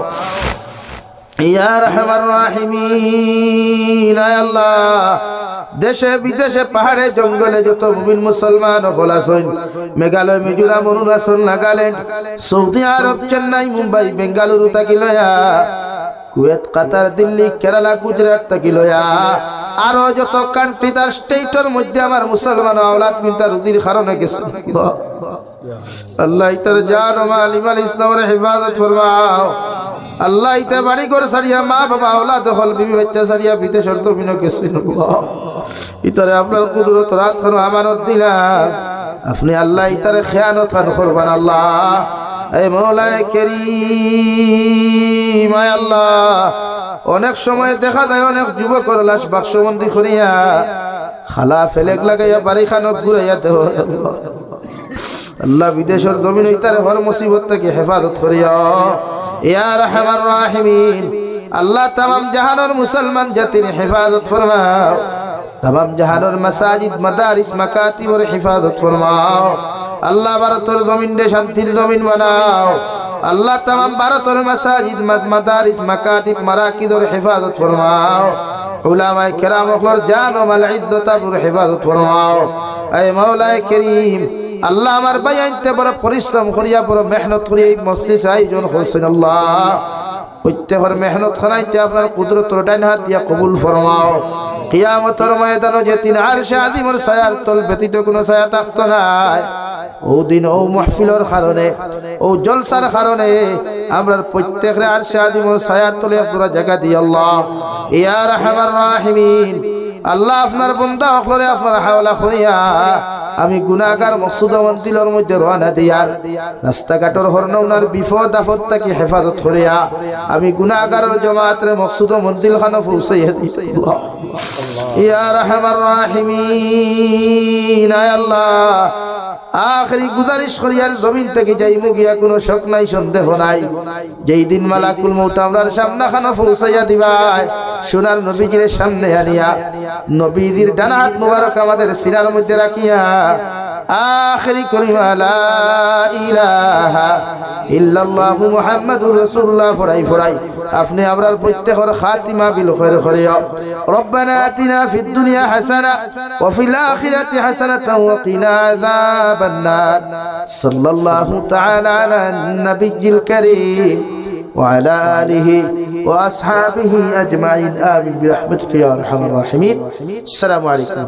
Speaker 1: ইয়া রাহমার রাহিমিন আয় আল্লাহ দেশে বিদেশে পাহাড়ে জঙ্গলে যত মুমিন মুসলমান হল আসুন মেঘালয় মিজোরাম অরুণাচল নাগাল্যান্ড সৌদি আরব চেন্নাই মুম্বাই বেঙ্গালুরু থাকি লয়া কুয়েত কাতার দিল্লি কেরালা গুজরাট থাকি লয়া আরো যত কান্ট্রি তার স্টেটের মধ্যে আমার মুসলমান আওলাদ কিনতা রুজির কারণে গেছে আল্লাহ ইতার জান ও মাল ইমান ইসলামের হেফাজত ফরমাও আল্লাহ ইতে বাড়ি ঘর সারিয়া মা বাবা আওলাদ হল বিবি বাচ্চা সারিয়া বিদেশের জমিন গেছে ইতারে আপনার কুদরত রাত খানো আমানত দিলাম আপনি আল্লাহ ইতারে খেয়ানত খান করবেন আল্লাহ এই মওলায়ে কারীম আয় আল্লাহ অনেক সময় দেখা যায় অনেক যুবকর লাশ বাক্সবন্দি করিয়া খালা ফেলেক লাগাইয়া বাড়ি খানক ঘুরাইয়া দেহ আল্লাহ বিদেশের জমিন ইতারে হর মুসিবত থেকে হেফাজত করিয়া ইয়া রাহমার রাহিমিন আল্লাহ तमाम জাহানের মুসলমান জাতির হেফাজত ফরমাও तमाम জাহানের মাসাজিদ মাদারিস মাকাতিবের হেফাজত ফরমাও আল্লাহ ভারতের জমিন দে শান্তির জমিন বানাও আল্লাহ तमाम ভারতের মাসাজিদ মাদারিস মাকাতিব মারাকিদের হেফাজত ফরমাও উলামায়ে কেরাম ওগলার জান ও মাল ইজ্জত আবুর হেফাজত ফরমাও ay মাওলায়ে কারীম আল্লাহ আমার ভাই আনতে বড় পরিশ্রম করিয়া বড় মেহনত করিয়া এই মজলিস আয়োজন করেছেন আল্লাহ প্রত্যেকের মেহনত খানাইতে আপনার কুদরতের ডান হাত দিয়া কবুল ফরমাও কিয়ামতের ময়দানে যে তিন আরশে আযিমের ছায়ার তল ব্যতীত কোনো ছায়া থাকতো না ও দিন ও মাহফিলের কারণে ও জলসার কারণে আমরা প্রত্যেকের আরশে আযিমের ছায়ার তলে পুরো জায়গা দি আল্লাহ ইয়া রাহমার রাহিমিন আল্লাহ আপনার বান্দা হকলরে আপনার হাওলা করিয়া আমি গুনাহগার মকসুদ মঞ্জিলের মধ্যে রওনা দিয়ার রাস্তাঘাটের হরনৌনার বিপদ আপদ থেকে হেফাজত করিয়া আমি গুনাহগারের জামাতের মকসুদ মঞ্জিল খানে পৌঁছাইয়া দিই আল্লাহ ইয়া রাহমার রাহিমিন আয় আল্লাহ আখরি গুজারিশ করিয়ার জমিন থেকে যাইমু গিয়া কোনো শক নাই সন্দেহ নাই যেই দিন মালাকুল মউত আমরার সামনে খানে পৌঁছাইয়া দিবাই সোনার নবীজির সামনে আনিয়া নবীজির ডানা হাত মুবারক আমাদের সিনার মধ্যে রাখিয়া আখরি কলিমা লা ইলাহা ইল্লাল্লাহু মুহাম্মাদুর রাসূলুল্লাহ ফরাই আপনি আমরার প্রত্যেকের খাতিমা বিল খায়র করিয়া রব্বানা আতিনা ফিদ দুনিয়া হাসানা ওয়া ফিল আখিরাতি হাসানাতাও ওয়া কিনা আযাবান নার সাল্লাল্লাহু তাআলা আলা নাবিয়্যিল কারীম ওয়া আলা আলিহি ওয়া আসহাবিহি আজমাইন আমিন বিরহমাতিকা ইয়া আরহামার রাহিমিন আসসালামু আলাইকুম।